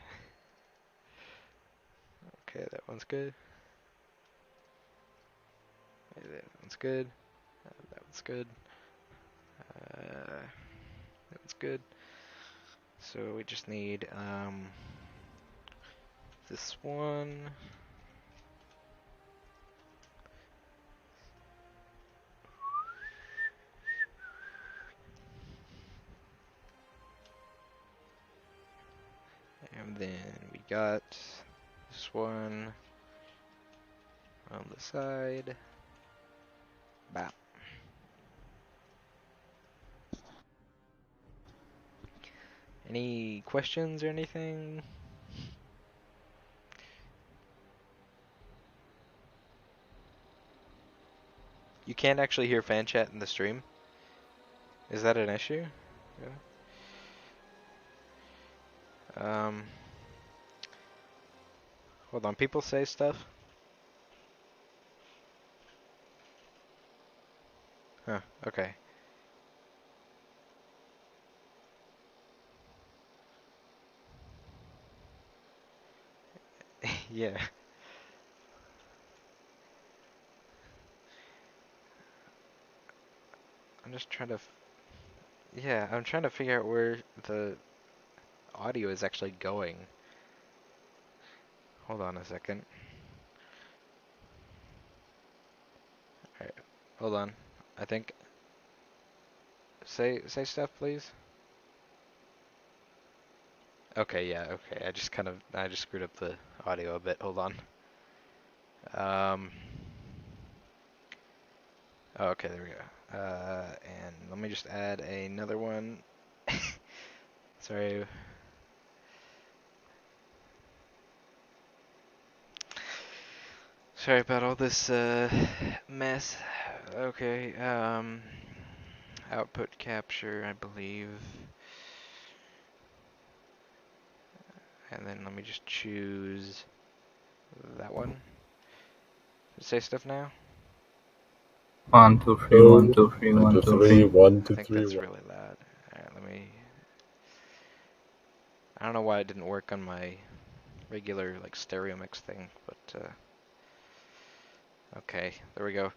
Okay, that one's good. That one's good. That one's good. That one's good. So we just need this one. And then we got this one on the side. Bop. Any questions or anything? You can't actually hear fan chat in the stream? Is that an issue? Yeah. Hold on, people say stuff? Huh, okay. Yeah. I'm just trying to yeah, I'm trying to figure out where the audio is actually going. Hold on a second. Alright, hold on. I think say stuff, please. Okay, yeah, okay. I just screwed up the audio a bit. Hold on. Um. Oh, okay, there we go. And let me just add another one. Sorry. Sorry about all this mess. Okay. Output capture, I believe. And then let me just choose that one. Say stuff now. 1, 2, 3, 1, 2, 3, 1, 2, 3. 1, I 2, think 3, that's 1. really loud. Alright, let me. I don't know why it didn't work on my regular like stereo mix thing, but okay, there we go.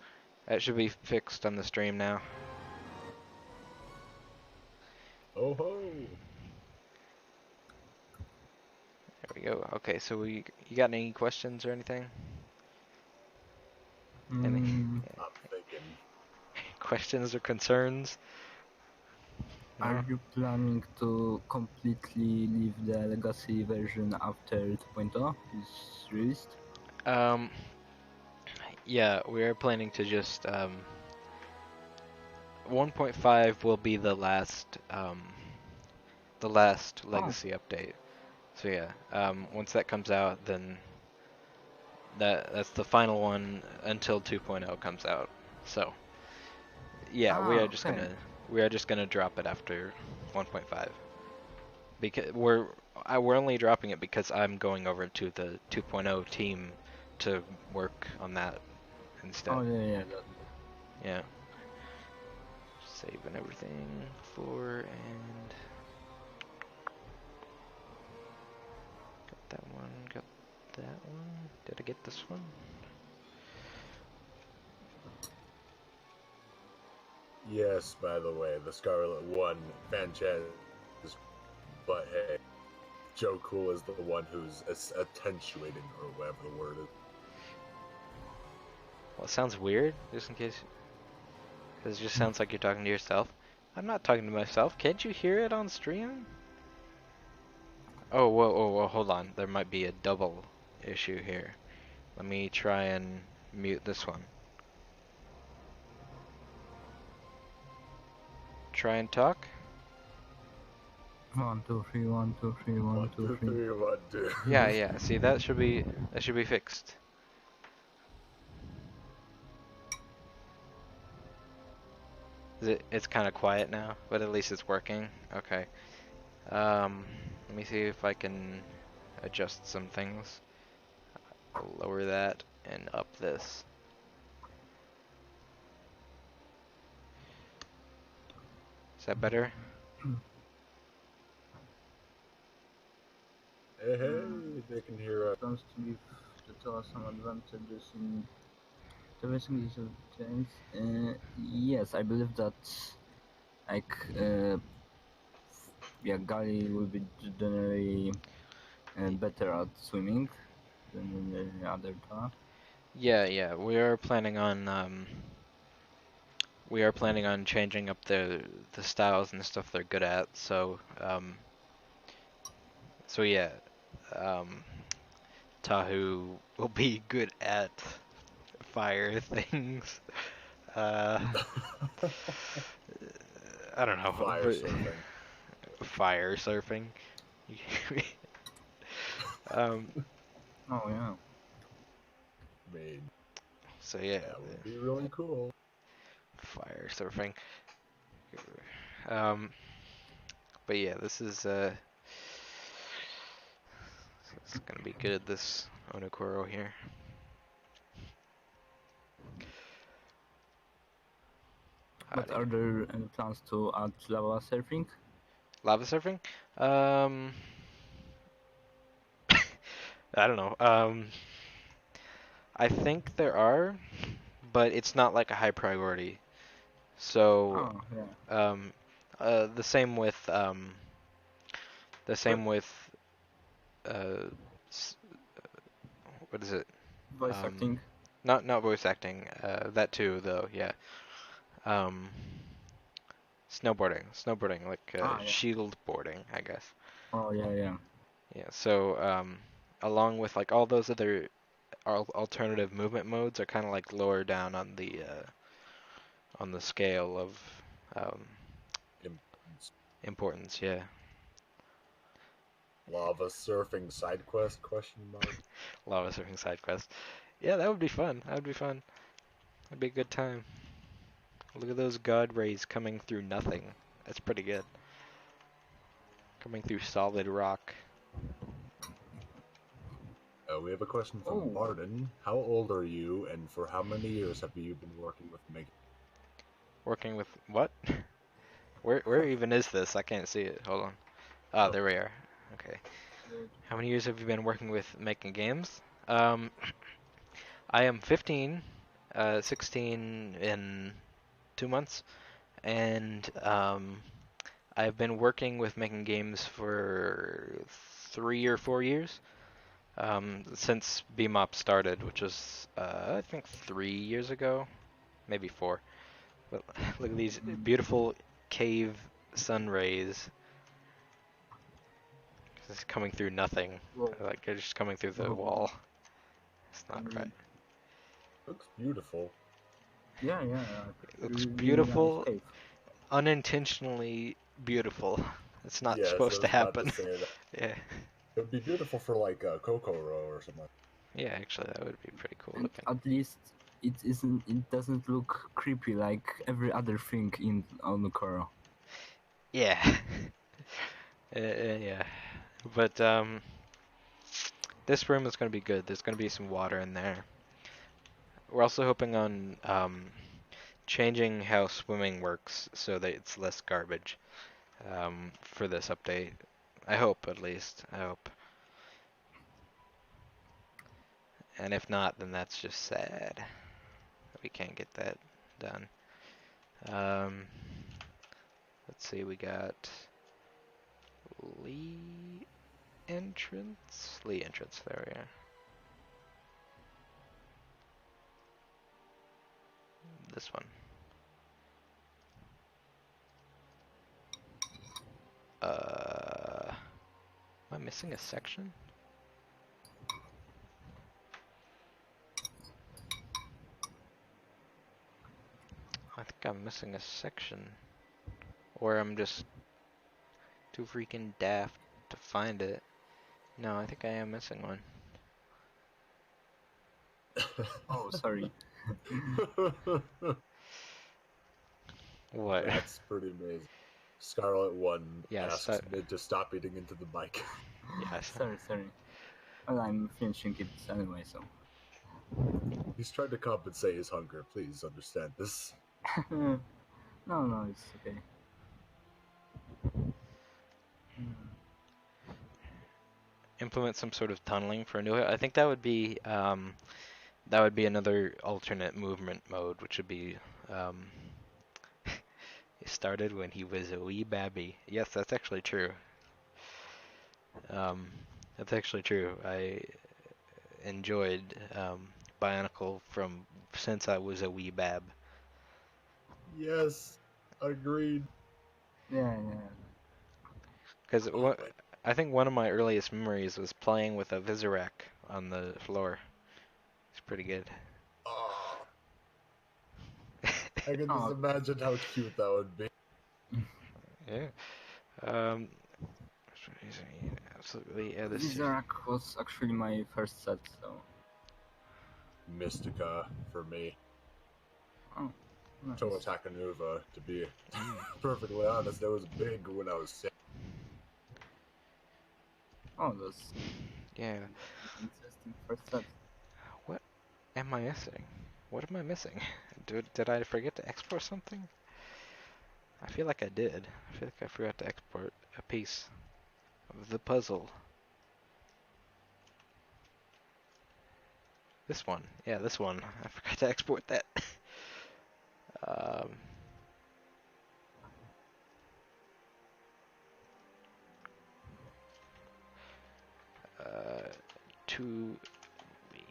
That should be fixed on the stream now. Oh ho! There we go. Okay, so you got any questions or anything? Any I'm thinking. questions or concerns? Are No? you planning to completely leave the legacy version after 2.0 is released? Um, yeah, we are planning to just 1.5 will be the last Oh, legacy update. So yeah, once that comes out, then that's the final one until 2.0 comes out. So yeah, okay. we are just gonna drop it after 1.5 because we're only dropping it because I'm going over to the 2.0 team to work on that instead. Oh, yeah. Yeah. Saving everything for and got that one, got that one. Did I get this one? Yes, by the way, the Scarlet One Fanchez, but hey, Jocool is the one who's attenuating, or whatever the word is. Well, it sounds weird, just in case. Because it just sounds like you're talking to yourself. I'm not talking to myself. Can't you hear it on stream? Oh, whoa, hold on. There might be a double issue here. Let me try and mute this one. Try and talk? 1, 2, 3, 1, 2, 3, 1, 1, 2, 2, 3. 3, 1, 2. Yeah, see that should be fixed. It's kind of quiet now, but at least it's working. Okay. Let me see if I can adjust some things. I'll lower that and up this. Is that better? Hey, they can hear us. Plans to give the tower some advantages in everything is changed. Yes, I believe that like Gally will be generally better at swimming than the other tower. Yeah, we are planning on changing up the styles and stuff they're good at. So yeah, um, Tahu will be good at fire things. Uh, I don't know, Fire but surfing. fire surfing. um, Oh yeah. I mean, so yeah, that would be really cool. fire surfing. Um, but yeah, it's gonna be good. This Onokoro here. But Howdy. are there any plans to add lava surfing? Lava surfing? Um, I don't know. I think there are, but it's not like a high priority. So, Oh yeah. um, the same with But uh, what is it? Voice acting. Not voice acting. That too, though. Yeah. Um, Snowboarding, like Ah, yeah. shield boarding, I guess. Oh, yeah, yeah. Yeah, so along with like all those other alternative movement modes are kind of like lower down on the scale of um, Importance. importance. Yeah, Lava surfing side quest? Question mark. lava surfing side quest. Yeah, that would be fun. That would be fun. That'd be a good time. Look at those god rays coming through nothing. That's pretty good. Coming through solid rock. We have a question from Oh, Barden. How old are you, and for how many years have you been working with making? Working with what? Where even is this? I can't see it. Hold on. Ah, Oh, there we are. Okay. good. How many years have you been working with making games? I am 15, 16 in 2 months, and I've been working with making games for 3 or 4 years, since BMOP started, which was I think 3 years ago, maybe 4. But look at these Mm, beautiful cave sun rays just coming through nothing. whoa, Like they're just coming through the whoa, wall. It's not right. agreed. looks beautiful. Yeah, yeah, It looks really nice beautiful, cave. unintentionally beautiful. It's not Yes, I supposed to was about to happen. say that. Yeah. It would be beautiful for like a Coco Row or something. Yeah, actually that would be pretty cool And looking. at least it isn't. It doesn't look creepy like every other thing in on the Coral. Yeah. Yeah. But this room is going to be good. There's going to be some water in there. We're also hoping on changing how swimming works so that it's less garbage for this update. I hope, at least. I hope. And if not, then that's just sad that we can't get that done. Um, let's see, we got Lee entrance? Lee entrance, there we are. This one. Am I missing a section? I think I'm missing a section. Or I'm just too freaking daft to find it. No, I think I am missing one. Oh, sorry. What? That's pretty amazing. Scarlet One Yeah, asks Mid to stop eating into the mic. yes. Sorry. Well, I'm finishing it anyway, so. He's trying to compensate his hunger. Please understand this. No, it's okay. Mm. Implement some sort of tunneling for a new. I think that would be another alternate movement mode, which would be it started when he was a wee babby. Yes, that's actually true. Um, that's actually true. I enjoyed Bionicle from since I was a wee bab. Yes, agreed. Yeah. Because Oh, wait. I think one of my earliest memories was playing with a Vizirac on the floor. It's pretty good. Oh, I can just Oh, imagine how cute that would be. Yeah. Um, absolutely. Yeah, this. Vizarak was actually my first set, so. Mystica for me. Oh, nice. Toa Takanuva, to be Mm. perfectly honest, that was big when I was 6. Oh, that's Yeah. interesting first set. What am I missing? What am I missing? Did I forget to export something? I feel like I did. I feel like I forgot to export a piece of the puzzle. This one. Yeah, this one. I forgot to export that. um, uh, to be.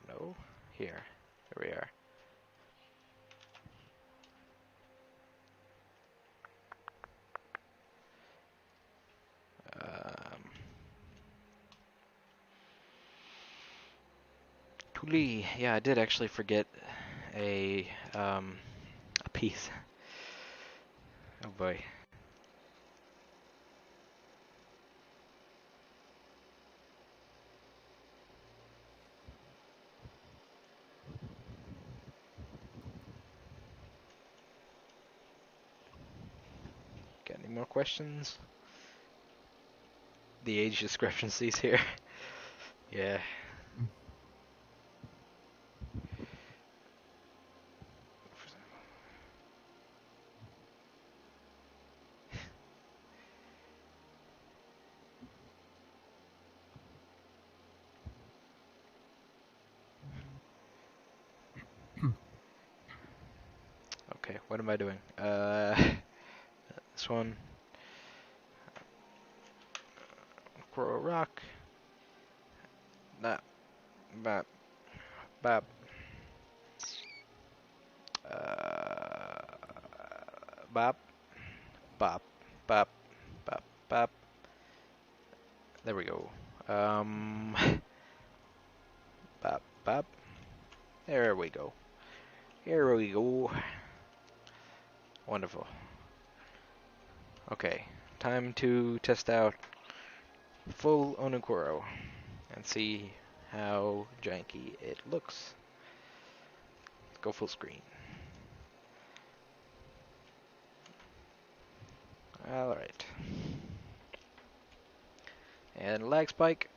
No. Here. Here we are. Hooly. Yeah, I did actually forget a piece. Oh boy. Got any more questions? The age discrepancies here. Yeah. Okay, what am I doing? This one. Coral Rock. Nah, bop, bop. Bop, bop, bop, bop, bop. There we go. Bop, bop. There we go. Here we go. Wonderful. Okay, time to test out full Onokoro and see how janky it looks. Go full screen. Alright. And lag spike.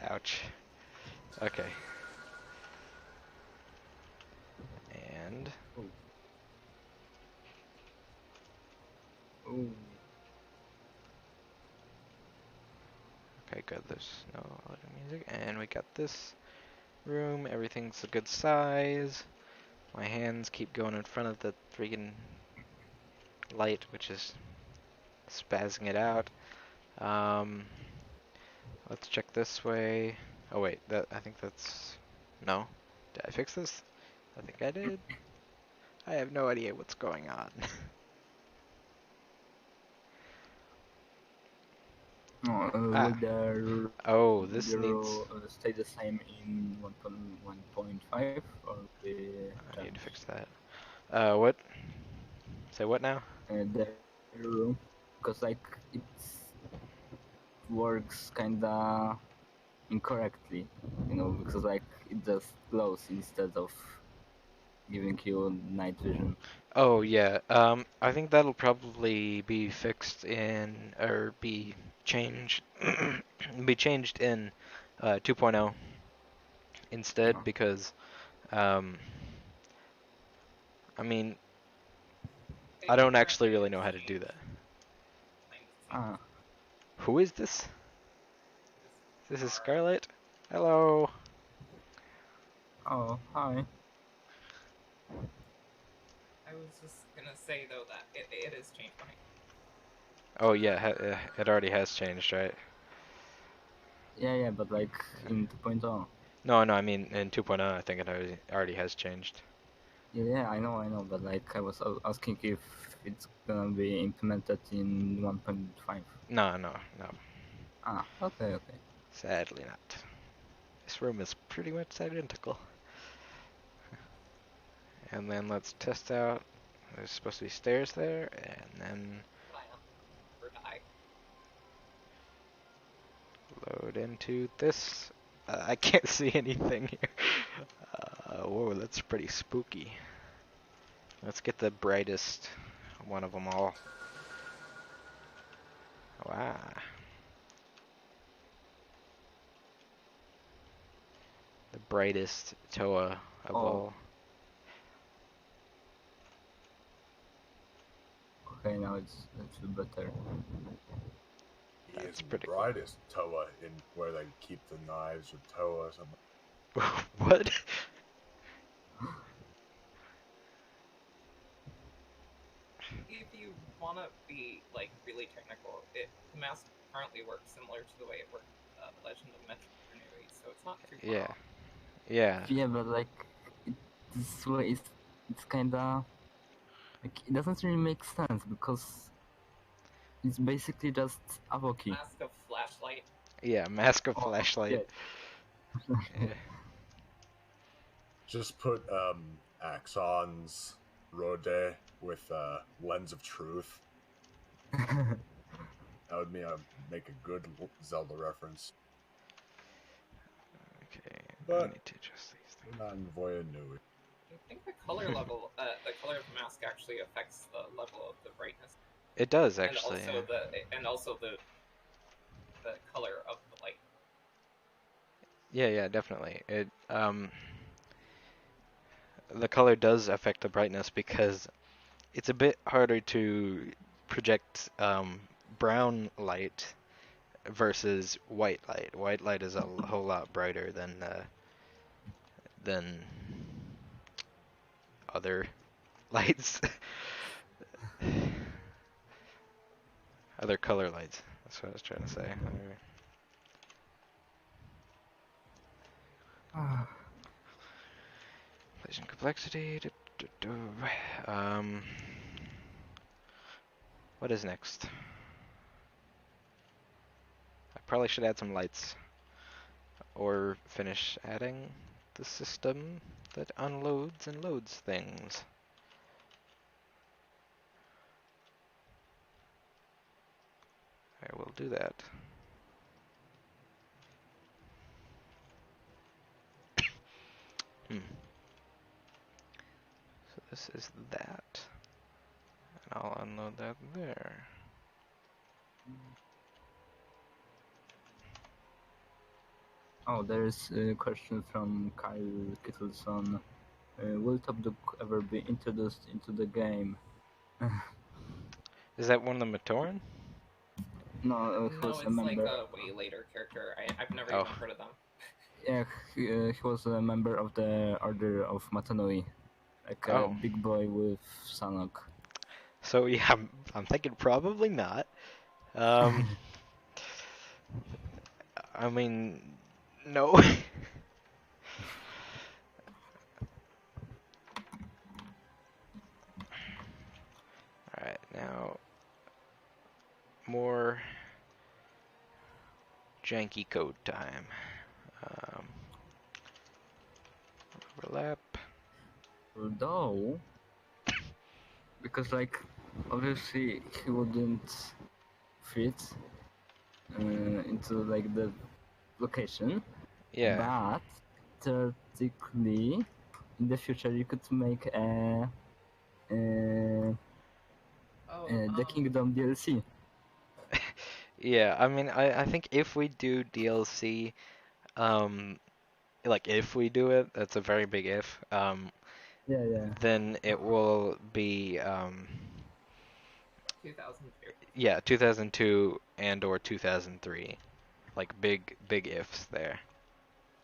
Ouch. Okay. And Oh. okay, good. There's no other music. And we got this room. Everything's a good size. My hands keep going in front of the freaking light, which is spazzing it out. Let's check this way. Oh wait, I think that's no. Did I fix this? I think I did. I have no idea what's going on. No, Ah. will the Oh, this zero needs. stay the same in 1.5 or be I need to changed? fix that. What? Say what now? The room, because like it works kinda incorrectly, because like it just glows instead of giving you night vision. Oh yeah. I think that'll probably be fixed in or be changed be changed in 2.0 instead Oh. because um I mean I don't actually really know how to do that. Ah, Who is this? This is Scarlet? Hello. oh, hi. I was just gonna say though that it is changed behind. Oh yeah, it already has changed, right? Yeah, but like in 2.0. No, I mean in 2.0 I think it already has changed. Yeah, I know, but like I was asking if it's gonna be implemented in 1.5. No. Ah, okay. Sadly not. This room is pretty much identical. And then let's test out. There's supposed to be stairs there, and then But I am or die. load into this. I can't see anything here. Whoa, that's pretty spooky. Let's get the brightest one of them all. Wow. The brightest Toa of Oh. all. Okay, now it's better. He That's is the pretty brightest Toa in where they keep the knives or Toa or something. cool. What? If you wanna be like really technical, the mask currently works similar to the way it worked the Legend of Metro Nui, so it's not too far Yeah. off. Yeah. Yeah, but like this way it's kinda like it doesn't really make sense because It's basically just Avoki. Mask of flashlight. Yeah, mask of Oh, flashlight. Yeah. Just put Axon's Rode with Lens of Truth. That would make a good Zelda reference. Okay, I But need to adjust these things. we're not in Voya Nui. I think the color level, the color of the mask actually affects the level of the brightness, It does actually. and also the color of the light. Yeah, definitely. The color does affect the brightness because it's a bit harder to project brown light versus white light. White light is a whole lot brighter than other lights, other color lights. That's what I was trying to say. Collision complexity. What is next? I probably should add some lights, or finish adding the system that unloads and loads things. I will do that. So this is that. And I'll unload that there. Oh, there's a question from Kyle Kittleson. Will Top Duke ever be introduced into the game? Is that one of the Matoran? No, he No, was a it's like member. a way later character. I've never Oh. even heard of them. Yeah, he was a member of the Order of Matanui, like a Oh. big boy with Sanok. So yeah, I'm thinking probably not. I mean, no. Alright, now more janky code time. Overlap. Though, because like obviously he wouldn't fit into like the location, Yeah. but theoretically in the future you could make the Kingdom DLC. Yeah, I mean, I think if we do DLC, like if we do it, that's a very big if, Yeah. then it will be, 2002. yeah, 2002 and or 2003. Like big ifs there.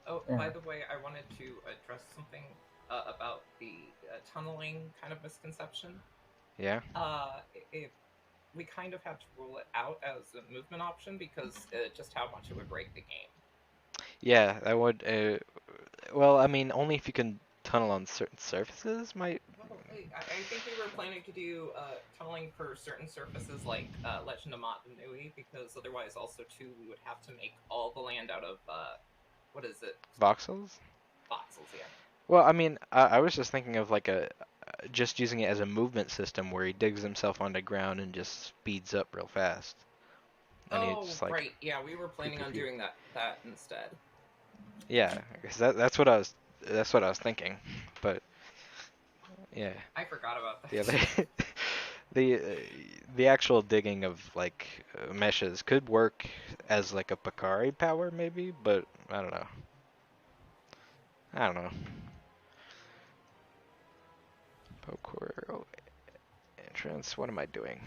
Oh, Yeah. by the way, I wanted to address something about the tunneling kind of misconception. Yeah? We kind of had to rule it out as a movement option because just how much it would break the game. Yeah, that would, well, I mean, only if you can tunnel on certain surfaces might. Well, I think we were planning to do tunneling for certain surfaces like Legend of Mata Nui, because otherwise, also too, we would have to make all the land out of what is it? Voxels? Voxels, yeah. Well, I mean, I was just thinking of like just using it as a movement system where he digs himself on the ground and just speeds up real fast. And he Oh, just like, right. Yeah, we were planning on doing that instead. yeah, I guess that's what I was thinking. But yeah, I forgot about that. the other, the actual digging of like meshes could work as like a Picari power maybe, but I don't know. Poker entrance. What am I doing?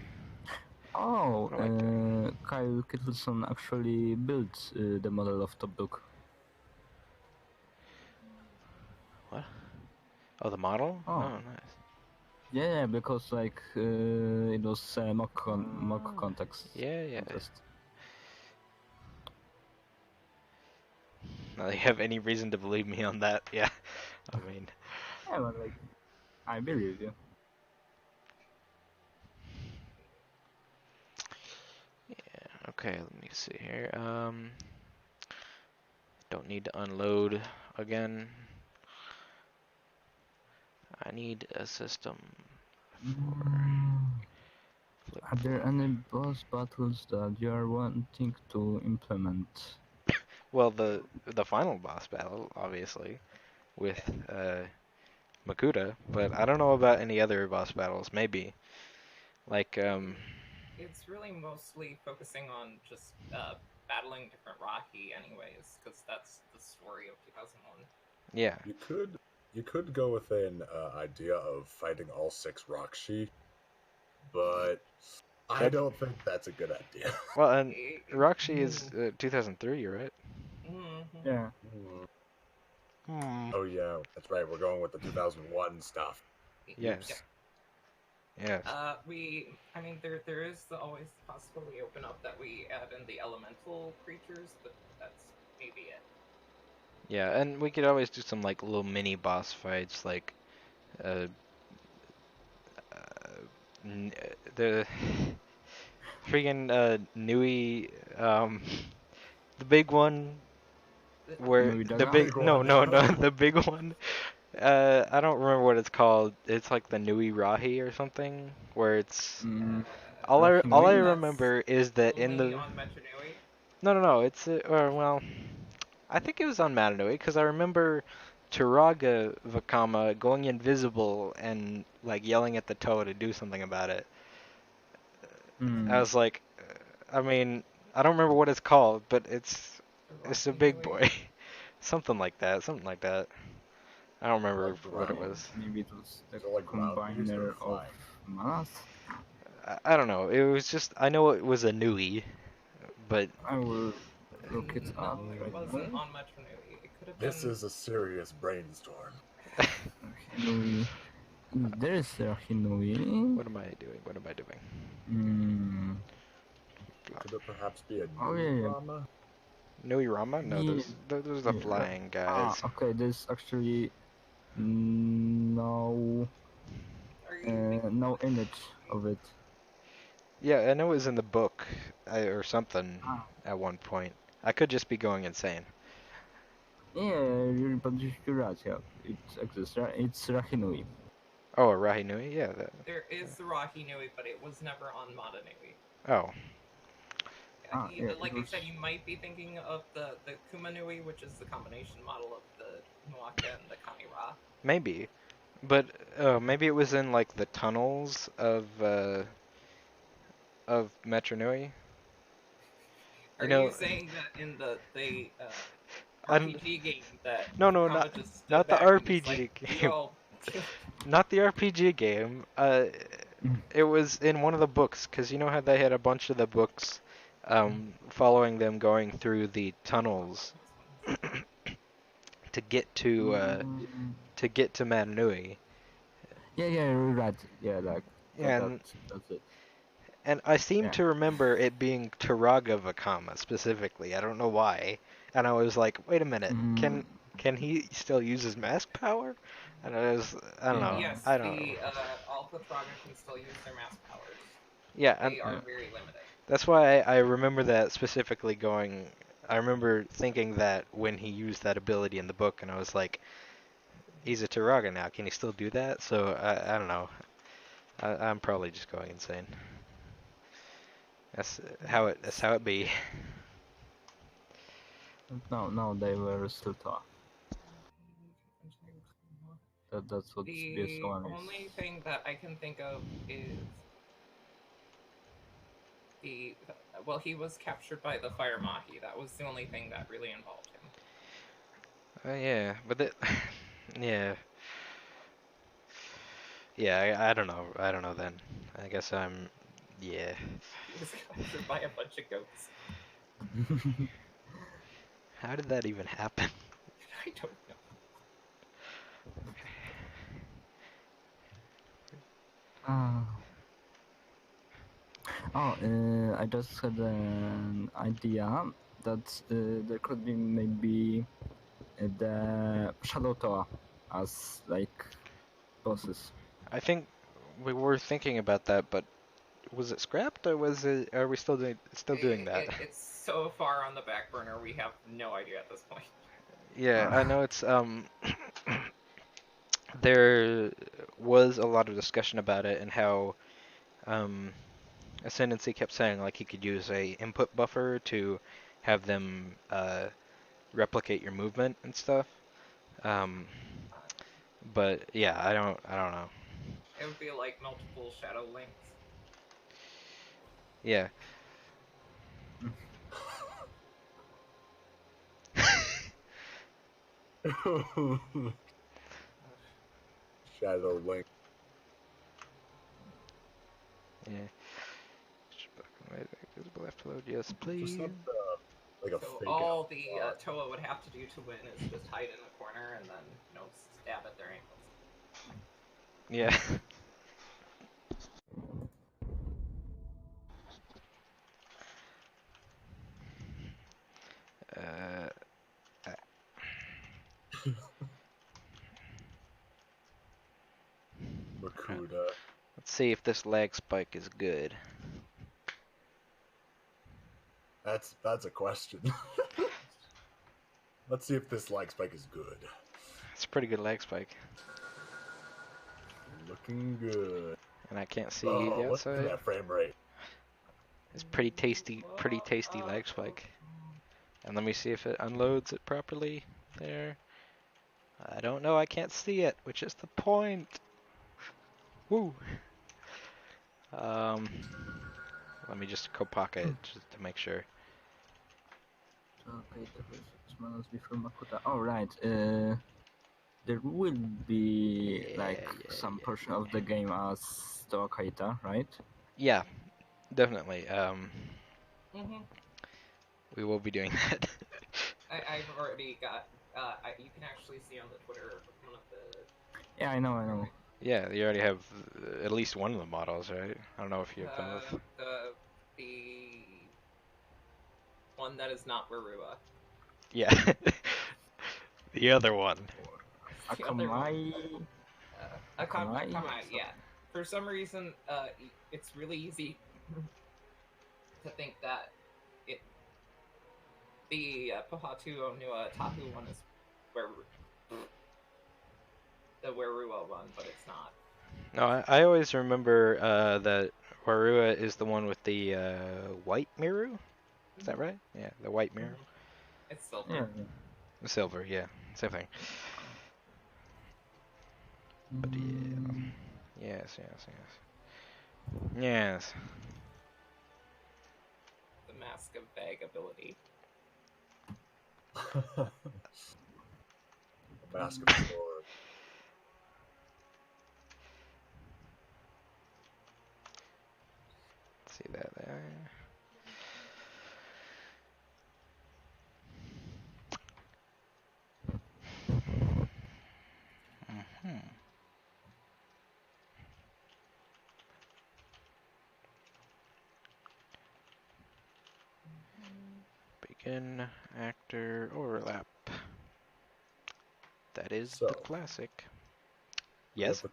Oh, What am I doing? Kyle Kittleson actually built the model of Top Duke. What? Oh, the model? Oh. Oh, nice. Yeah, because like it was mock context. Yeah. Contest. Now you have any reason to believe me on that? Yeah. I mean, Yeah, but like I believe you. Okay, let me see here. Don't need to unload again. I need a system for Are there flip-flop. any boss battles that you are wanting to implement? Well, the final boss battle, obviously, with Makuta, but I don't know about any other boss battles. Maybe like It's really mostly focusing on just battling different Rahi, anyways, because that's the story of 2001. yeah. You could go with an idea of fighting all 6 Rakshi, but I That don't think that's a good idea. well, and It- Roxy is 2003, right? Mhm. Yeah. Hmm. Hmm. Oh yeah, that's right. We're going with the 2001 stuff. Yes. Yep. Yes. I mean, there is always the possibility open up that we add in the elemental creatures, but that's maybe it. Yeah, and we could always do some like little mini boss fights, like uh, the freaking Nui, the big one where Nui the Daga? big Big no one. no no the big one. I don't remember what it's called. It's like the Nui Rahi or something, where it's all I Rahinui? That's remember is that in only the on Metro Nui. no it's or well I think it was on Matanui because I remember Turaga Vakama going invisible and like yelling at the toe to do something about it. I Hmm. was like, I mean, I don't remember what it's called, but The it's a Rahi big Nui. boy, something like that, something like that. I don't remember Like what it ground. was. Maybe it was the So like ground beast or combiner of flying? manas? I don't know. It was just I know it was a Nui, but I will look it up No, it right wasn't now. on Metro Nui. It could have This been. is a serious brainstorm. Rahinui. There is Rahinui. what am I doing? What am I doing? Hmm. Could it perhaps be a Oh Nui yeah, Rama? Nui Rama? No, yeah. those are the Yeah, flying guys. okay. There's actually no Are you thinking no of the image of it. Yeah, I know it was in the book or something Ah. at one point. I could just be going insane. Yeah, but you're right. Yeah, it exists. It's Rahinui. Oh, a Rahi Nui? Yeah. There is the Rahi Nui, but it was never on Mata Nui. Oh, Yeah, Yeah, it like I was. said, you might be thinking of the Kuma Nui, which is the combination model of the Nuaka and the Kamira. maybe. But maybe it was in like the tunnels of Metro Nui. You Are know, you saying that in the I'm, RPG game that no, Vakama just stood not the back and he's like, RPG "You game. all kill." Not the RPG game. It was in one of the books, because you know how they had a bunch of the books following them going through the tunnels to get to Manui. Yeah, you're right. Yeah, like And that's it. I seem Yeah. to remember it being Turaga Vakama specifically. I don't know why. And I was like, wait a minute, Mm, can he still use his mask power? And I don't know. yeah. Yes, I don't know. the all the Traga can still use their mass powers. Yeah, and They Yeah. are very limited. that's why I remember that specifically going. I remember thinking that when he used that ability in the book, and I was like, he's a Turaga now. Can he still do that? So I don't know. I'm probably just going insane. That's how it be. No, they were still tough. That's what The BS1 is. only thing that I can think of is the well, he was captured by the fire mahi. That was the only thing that really involved him. Yeah, but yeah, yeah. I don't know. I don't know. Then I guess yeah. He was captured by a bunch of goats. How did that even happen? I don't know. Ah. I just had an idea that there could be maybe the Shadow Tower as like bosses. I think we were thinking about that, but was it scrapped or was it? Are we still doing that? It's so far on the back burner, we have no idea at this point. Yeah, I know it's there was a lot of discussion about it and how Ascendancy kept saying like he could use a input buffer to have them replicate your movement and stuff. Um, but yeah, I don't know. It would be like multiple shadow links. Yeah. Shadow Link. Yeah. Visible left load, yes, please. Just not like a So fake all out. the Toa would have to do to win is just hide in the corner and then, stab at their ankles. Yeah. uh, Makuda. let's see if this lag spike is good. That's a question. Let's see if this lag spike is good. It's a pretty good lag spike. Looking good. And I can't see Oh, the look at outside. that frame rate. It's pretty tasty lag spike. And let me see if it unloads it properly there. I don't know, I can't see it, which is the point. Woo! Let me just co-pocket it just to make sure. Okay, the first months before Makuta. Oh, right. There will be some portion of the game as Toa Kaita, right? Yeah, definitely. Mm-hmm. We will be doing that. I've already got. You can actually see on the Twitter one of the. Yeah, I know. Yeah, you already have at least one of the models, right? I don't know if you have both. The one that is not Warua. Yeah. The other one. The other one. Akamai. Akamai, yeah. For some reason, it's really easy to think that the Pohatu Onua Tahu one is the Warua one, but it's not. No, I always remember that Warua is the one with the white Miru. Is that right? Yeah, the white Miru. It's silver. Yeah. The silver, yeah, same thing. But yeah, yes. The Mask of Bag ability. Mask of Sword. See that there. Begin actor overlap. That is the classic. Yes?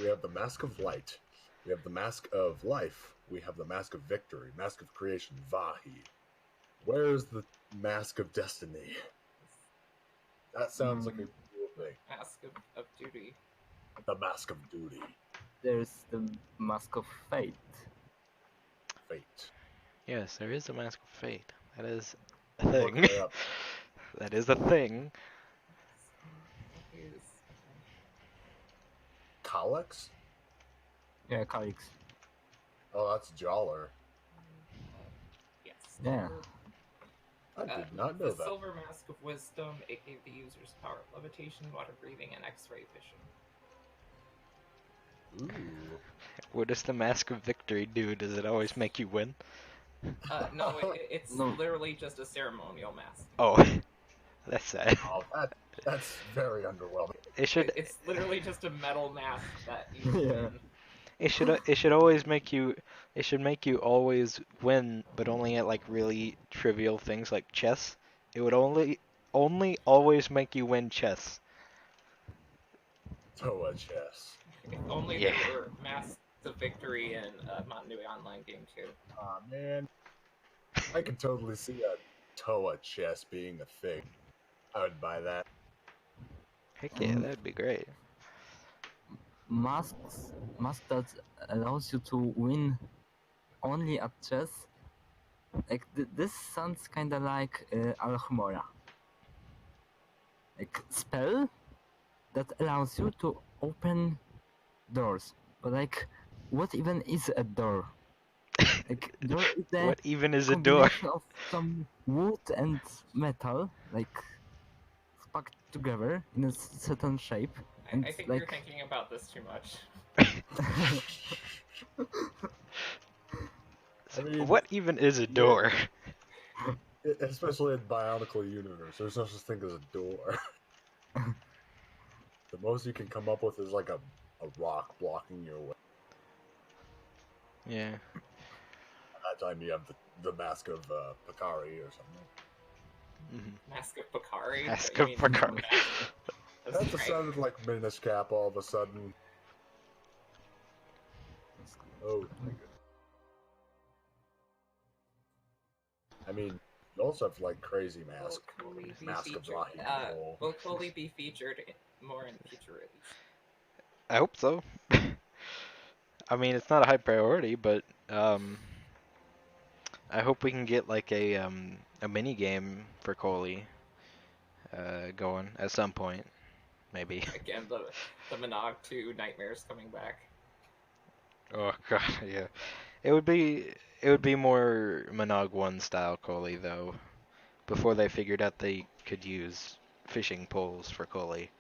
We have the Mask of Light. We have the Mask of Life. We have the Mask of Victory. Mask of Creation, Vahi. Where's the Mask of Destiny? That sounds like a cool thing. Mask of Duty. The Mask of Duty. There's the Mask of Fate. Fate. Yes, there is a Mask of Fate. That is a thing. That is a thing. Kalex? Yeah, Calix. Oh, that's Joller. Yes. Yeah. I did not know the that. Silver Mask of Wisdom, it gave the user's power of levitation, water breathing, and X-ray vision. Ooh. What does the Mask of Victory do? Does it always make you win? No, it's literally just a ceremonial mask. Oh, that's sad. Oh, that's very underwhelming. It's literally just a metal mask that you win. It should always make you. It should make you always win, but only at like really trivial things like chess. It would only always make you win chess. Toa chess. If only there were masks of Victory and Montanui Online game too. Aw, man. I could totally see a Toa chest being a thing. I would buy that. Heck yeah, that'd be great. Mask that allows you to win only at chess. Like this sounds kind of like Alchemora. Like spell that allows you to open doors. But like, what even is a door? Like door is the What even is a door? combination of some wood and metal, like packed together in a certain shape. And I think like, you're thinking about this too much. I mean, What even is a door? especially in Bionicle universe, there's no such thing as a door. The most you can come up with is like a rock blocking your way. Yeah. At that time, you have the mask of Picari or something. Mm-hmm. Mask of Picari? Mask You of mean Picari. That's That just right. sounded like Minish Cap all of a sudden. Oh, my goodness. I mean, you also have like crazy mask. Will Coley be Mask of featured? Rahi. Will Coley be featured more in future release? I hope so. I mean, it's not a high priority, but I hope we can get like a mini game for Coley going at some point, maybe. Again, the Monog 2 Nightmares coming back. Oh god, yeah. It would be more Monog 1 style Coley though, before they figured out they could use fishing poles for Coley.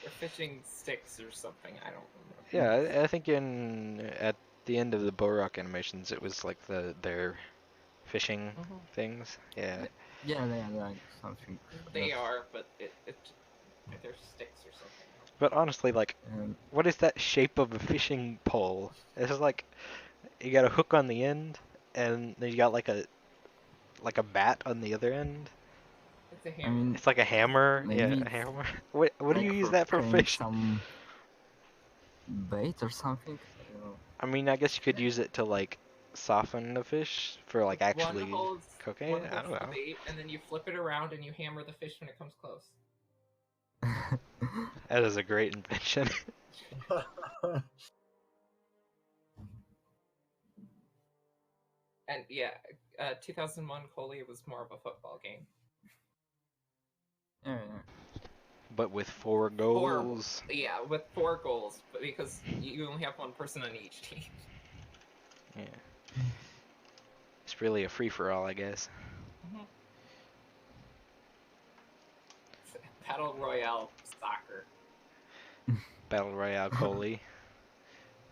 Or fishing sticks or something, I don't remember. Yeah, I think at the end of the Borak animations, it was like their fishing things. Yeah. yeah, like something. They that, are, but they're sticks or something. But honestly, like, Um, what is that shape of a fishing pole? It's just like you got a hook on the end, and then you got like a bat on the other end. It's a I hammer. mean, It's like a hammer. maybe Yeah, a it's hammer. What do like you use for that for carrying fish? some bait or something. I don't know. I mean, I guess you could use it to like soften the fish for like actually one holds cooking it. I don't the know. bait, and then you flip it around and you hammer the fish when it comes close. That is a great invention. And yeah, 2001 Coley was more of a football game. Yeah. But with 4 goals. Yeah, with 4 goals, but because you only have one person on each team. Yeah. It's really a free-for-all, I guess. Mm-hmm. Battle Royale soccer. Battle Royale Coley.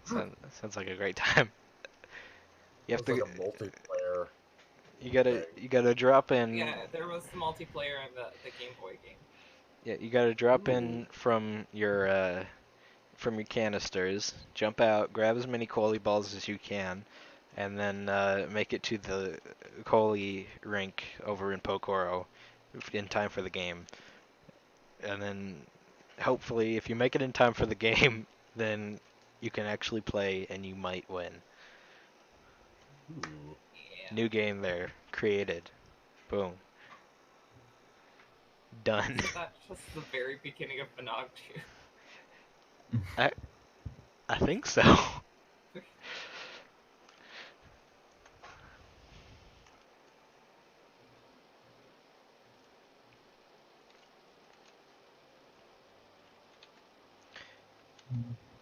Sounds like a great time. You have to. Like a multiplayer. You gotta drop in. Yeah, there was the multiplayer in the Game Boy game. Yeah, you gotta drop in from your canisters, jump out, grab as many Coley balls as you can, and then make it to the Coley rink over in Pokoro in time for the game. And then, hopefully, if you make it in time for the game, then you can actually play and you might win. Ooh. Yeah. New game there, created. Boom. Done. So that's just the very beginning of Monog 2. I think so.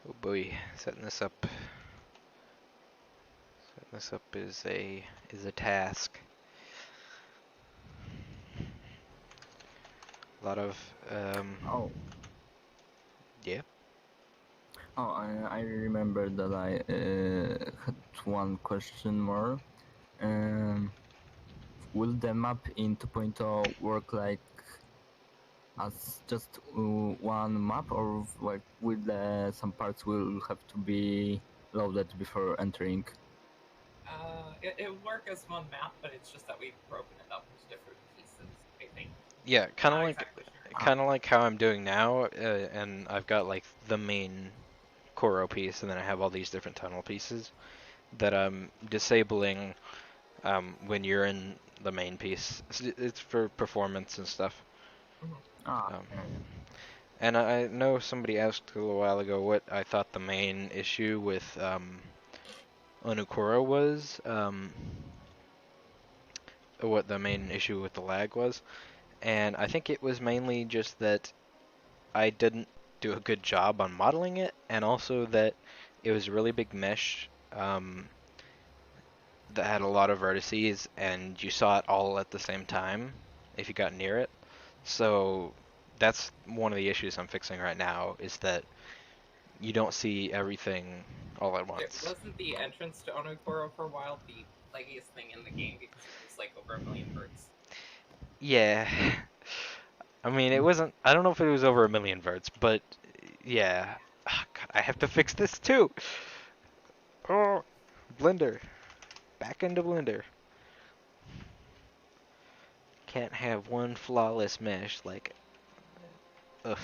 Oh boy, setting this up. Setting this up is a task. A lot of Oh. Yeah. Oh, I remember that I had one question more. Will the map in 2.0 work like as just one map, or like will some parts will have to be loaded before entering? It would work as one map, but it's just that we've broken it up into different pieces, I think. Yeah, Not exactly sure. kind of like how I'm doing now, and I've got like the main Koro piece, and then I have all these different tunnel pieces that I'm disabling when you're in the main piece. It's for performance and stuff. Ah, Um, yeah, yeah. and I know somebody asked a little while ago what I thought the main issue with Onukoro was, what the main issue with the lag was, and I think it was mainly just that I didn't do a good job on modeling it, and also that it was a really big mesh that had a lot of vertices, and you saw it all at the same time if you got near it. So that's one of the issues I'm fixing right now, is that you don't see everything all at It once. wasn't the entrance to Onokoro for a while the laggiest thing in the game because it was like over 1,000,000 verts. Yeah. I mean, it wasn't. I don't know if it was over 1,000,000 verts, but yeah. Ah, God, I have to fix this too. Oh, Blender. Back into Blender. Can't have one flawless mesh. Like, ugh.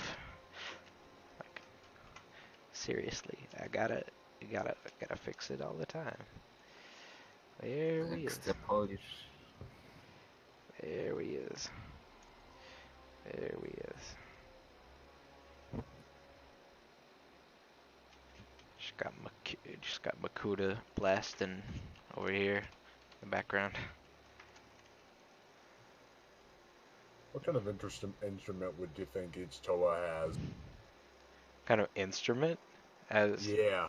Like, seriously, I gotta fix it all the time. There we is. Extra polish. There we is. There we is. Just got Makuta blasting over here in the background. What kind of instrument would you think each Toa has? Kind of instrument, as Yeah,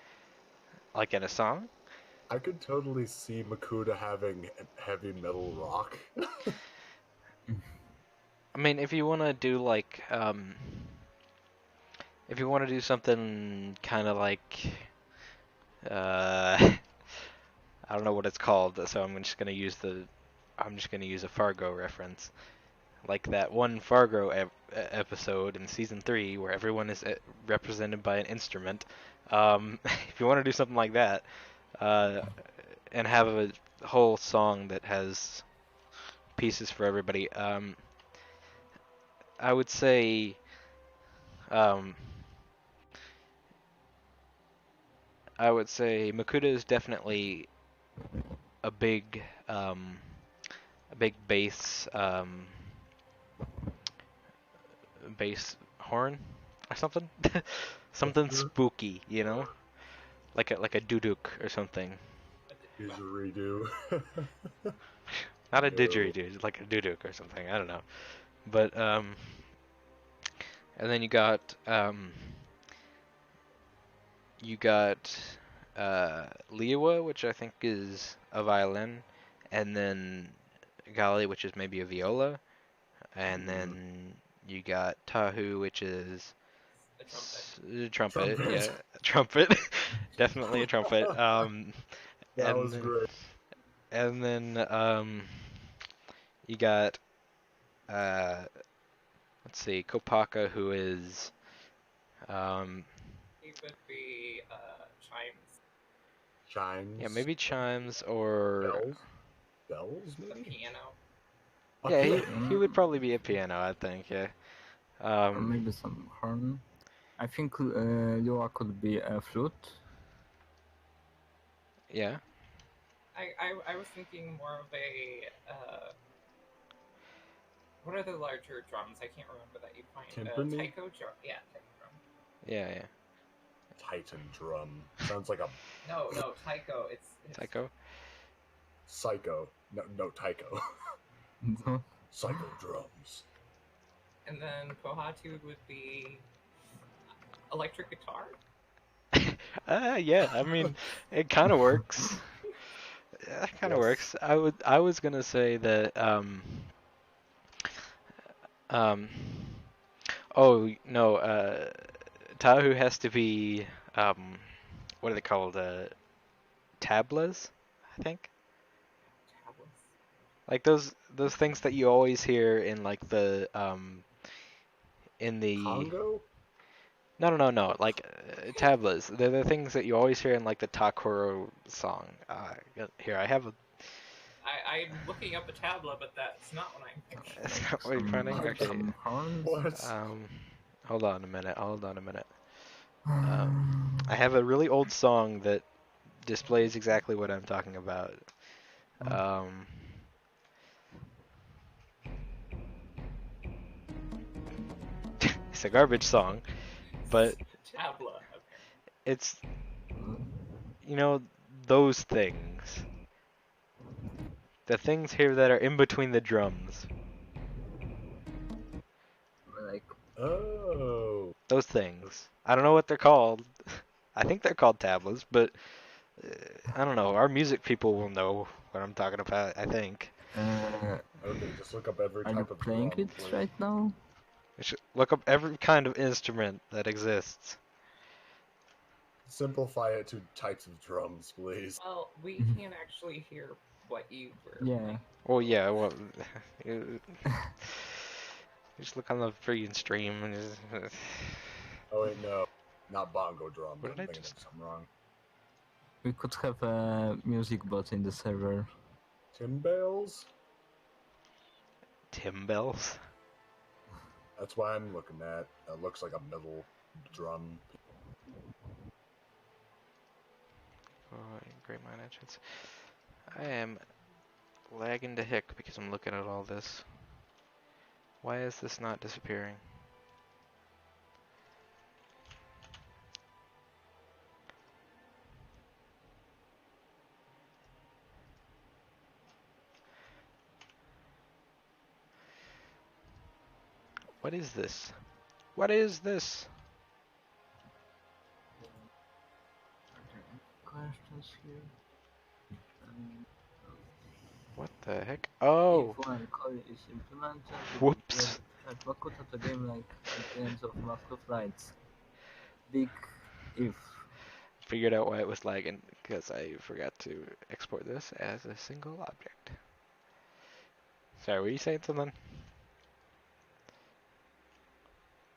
like in a song. I could totally see Makuta having heavy metal rock. I mean, if you want to do like, if you want to do something kind of like, I don't know what it's called, so I'm just gonna use a Fargo reference, like that one Fargo episode in season 3 where everyone is represented by an instrument. If you want to do something like that, uh, and have a whole song that has pieces for everybody, I would say, um, Makuta is definitely a big, a big bass horn or something, something Sure. spooky, you know, like a duduk or something. Didgeridoo. Not a No. didgeridoo, like a duduk or something. I don't know, but and then you got Liwa, which I think is a violin, and then Gali, which is maybe a viola, and then you got Tahu, which is A trumpet. trumpet, Trumpet. yeah, trumpet, definitely a trumpet. That And was then great. you got uh, let's see, Kopaka, who is um, He would be chimes, Chimes. yeah, maybe chimes or Bells. Bells, the maybe? piano. yeah, he Okay. would probably be a piano, I think. Yeah. Or maybe some horn. I think Lua could be a flute. Yeah. I was thinking more of a what are the larger drums? I can't remember that you find. Timpani? Taiko drum. Yeah, taiko drum. Yeah, yeah. Titan drum. Sounds like a No, taiko. It's Psycho. psycho. No, Taiko. Psycho drums. and then Kohatu would be electric guitar. Yeah, I mean, it kind of works. Yeah, it kind of Yes. works. I was gonna say that um oh no, Tahu has to be what are they called? Tablas, I think. Tablets. Like those things that you always hear in like the in the Congo? no, like tablas. They're the things that you always hear in like the Takoro song. Here I have a. I'm looking up a tabla, but that's not what I'm thinking. That's not what you're finding. Okay. Some horns. What? Hold on a minute. Hold on a minute. I have a really old song that displays exactly what I'm talking about. Um, it's a garbage song, but Tabla. Okay. it's, you know, those things. The things here that are in between the drums. Like, Oh, Those things. I don't know what they're called. I think they're called tablas, but I don't know. Our music people will know what I'm talking about, I think. okay. Just look up every are you type of playing drum, it please. right now? We should look up every kind of instrument that exists. Simplify it to types of drums, please. Well, we can't actually hear what you were Yeah. playing. Well, yeah, well, you just look on the freaking stream and just, Oh wait, no, not bongo drums. what I'm did I thinking just... of something wrong. We could have a music bot in the server. Timbales? Timbales? That's why I'm looking at. It looks like a middle drum. Oh, great mind entrance. I am lagging to hick because I'm looking at all this. Why is this not disappearing? What is this? What is this? Are there any questions here? What the heck? Oh! If one call is implemented, it will Whoops. create Makuta to game like at the end of Mask of Lights. Big if. Figured out why it was lagging, because I forgot to export this as a single object. Sorry, were you saying something?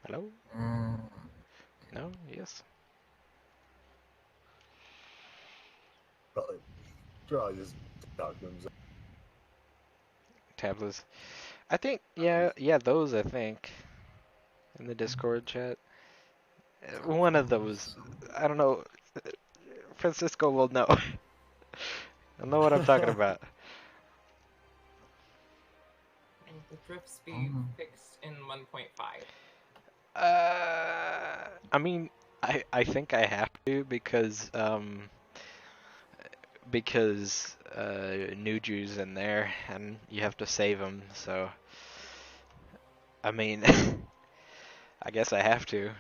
Hello? No? Yes? Probably just talking to himself. Tablas. I think, yeah, those I think. In the Discord chat. One of those. I don't know. Francisco will know. I'll know what I'm talking about. And the drift speed fixed in 1.5. I mean, I think I have to because Nuju's in there and you have to save him. So I mean, I guess I have to.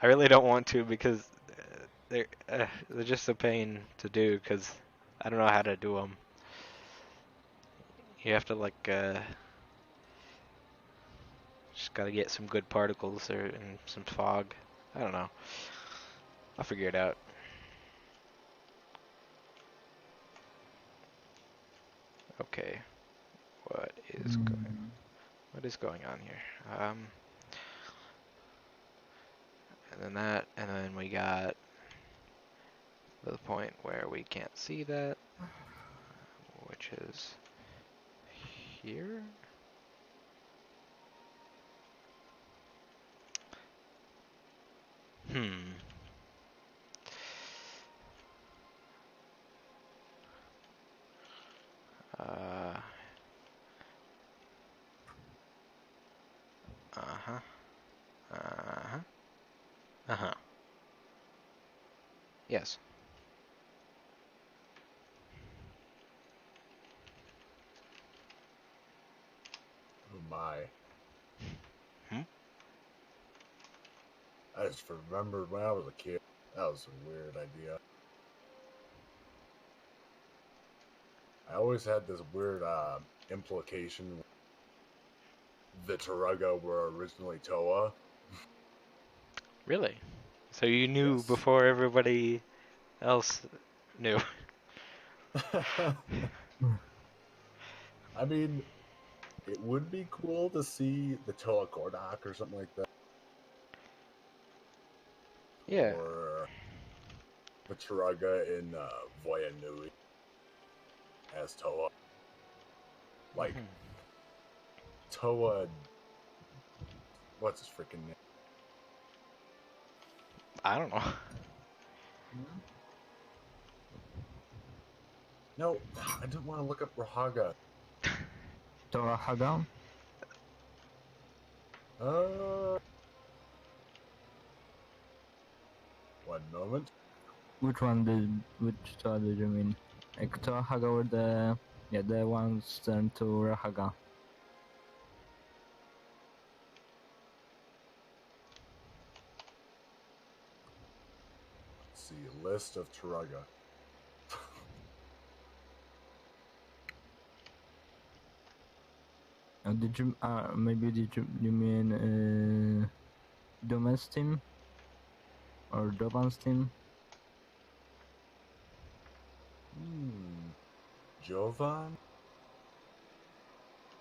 I really don't want to because they're just a pain to do because I don't know how to do them. You have to like just gotta get some good particles or and some fog. I don't know. I'll figure it out. Okay. What is going on here? And then that, and then we got the point where we can't see that, which is here. Hmm. Uh. Uh-huh. Uh-huh. Uh-huh. Yes. Oh my. Hmm? I just remembered when I was a kid. That was a weird idea. I always had this weird implication the Taruga were originally Toa. Really? So you knew Yes. before everybody else knew? I mean, it would be cool to see the Toa Gordok or something like that. Yeah. Or the Taruga in Voya Nui as Toa. Like, Toa. What's his freaking name? I don't know. No, I didn't want to look up Rahaga. Torahaga? One moment. Which Tora did you mean? Like Torahaga were the ones turned to Rahaga. Let's see, list of Turaga. Did you you mean Doma's team or Doban's team? Jovan?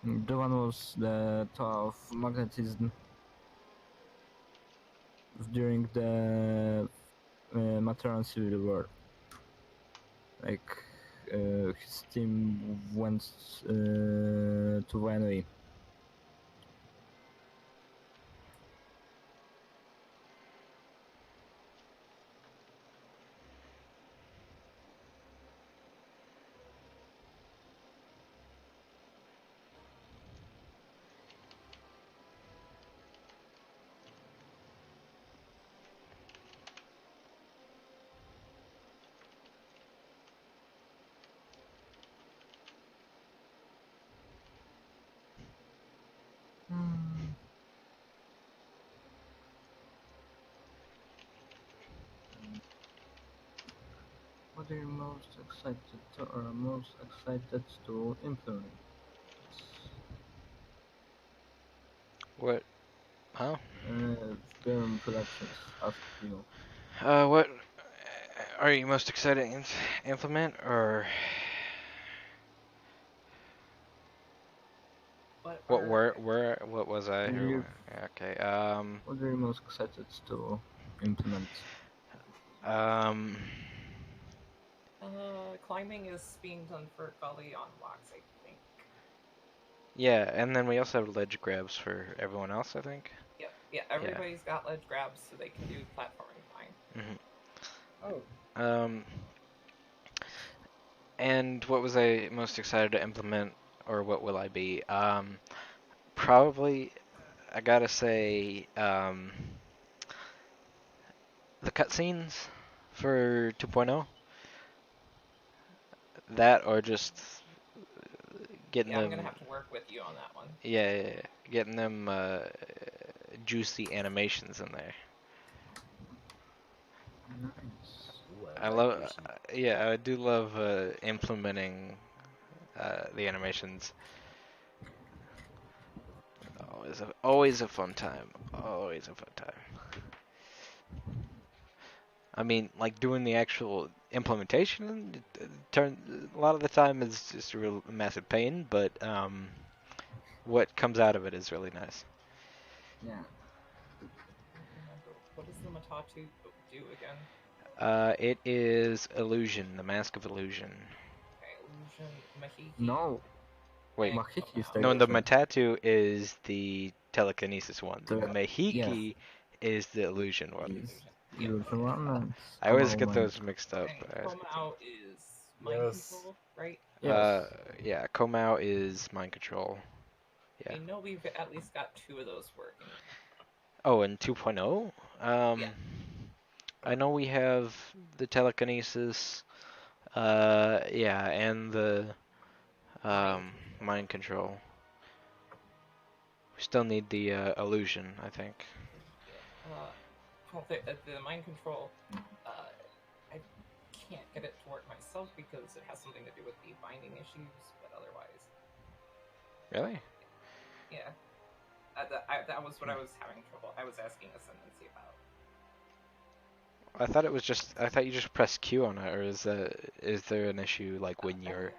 Doban was the Tor of magnetism during the Materan Civil War. Like his team went to Vanui. What are you most excited to implement? What? Huh? Film Productions asked you. What are you most excited to implement, or what what was I? Okay. What are you most excited to implement? Um. Climbing is being done for Gully on Wax, I think. Yeah, and then we also have ledge grabs for everyone else, I think. Yep. Yeah, everybody's got ledge grabs, so they can do platforming fine. Um. And what was I most excited to implement, or what will I be? Probably, I gotta say, the cutscenes for 2.0. That, or just getting Yeah, I'm them. gonna have to work with you on that one. Yeah, getting them juicy animations in there. Nice. Ooh, I like love, juicy. yeah, I do love implementing the animations. Always a fun time. Always a fun time. I mean, like doing the actual implementation, a lot of the time is just a real massive pain, but what comes out of it is really nice. Yeah. I don't remember. What does the Matatu do again? It is Illusion, the Mask of Illusion. Okay, Illusion, Mahiki. No. Wait, and Mahiki is Komao. the no, the illusion. Matatu is the telekinesis one. The The- Mahiki is the illusion one. Is Yep. illusion one and I always Komao get one. those mixed up. And Komao is mind Yes. control, right? Yes. Yeah, Komao is mind control. Yeah. I know we've at least got two of those working. Oh, and 2.0? Yeah. I know we have the telekinesis, yeah, and the mind control. We still need the illusion, I think. Yeah. Well, the mind control, I can't get it to work myself because it has something to do with the binding issues, but otherwise, Really? yeah. That was what I was having trouble. I was asking Ascendancy about. I thought you just press Q on it, or is there an issue like when you're?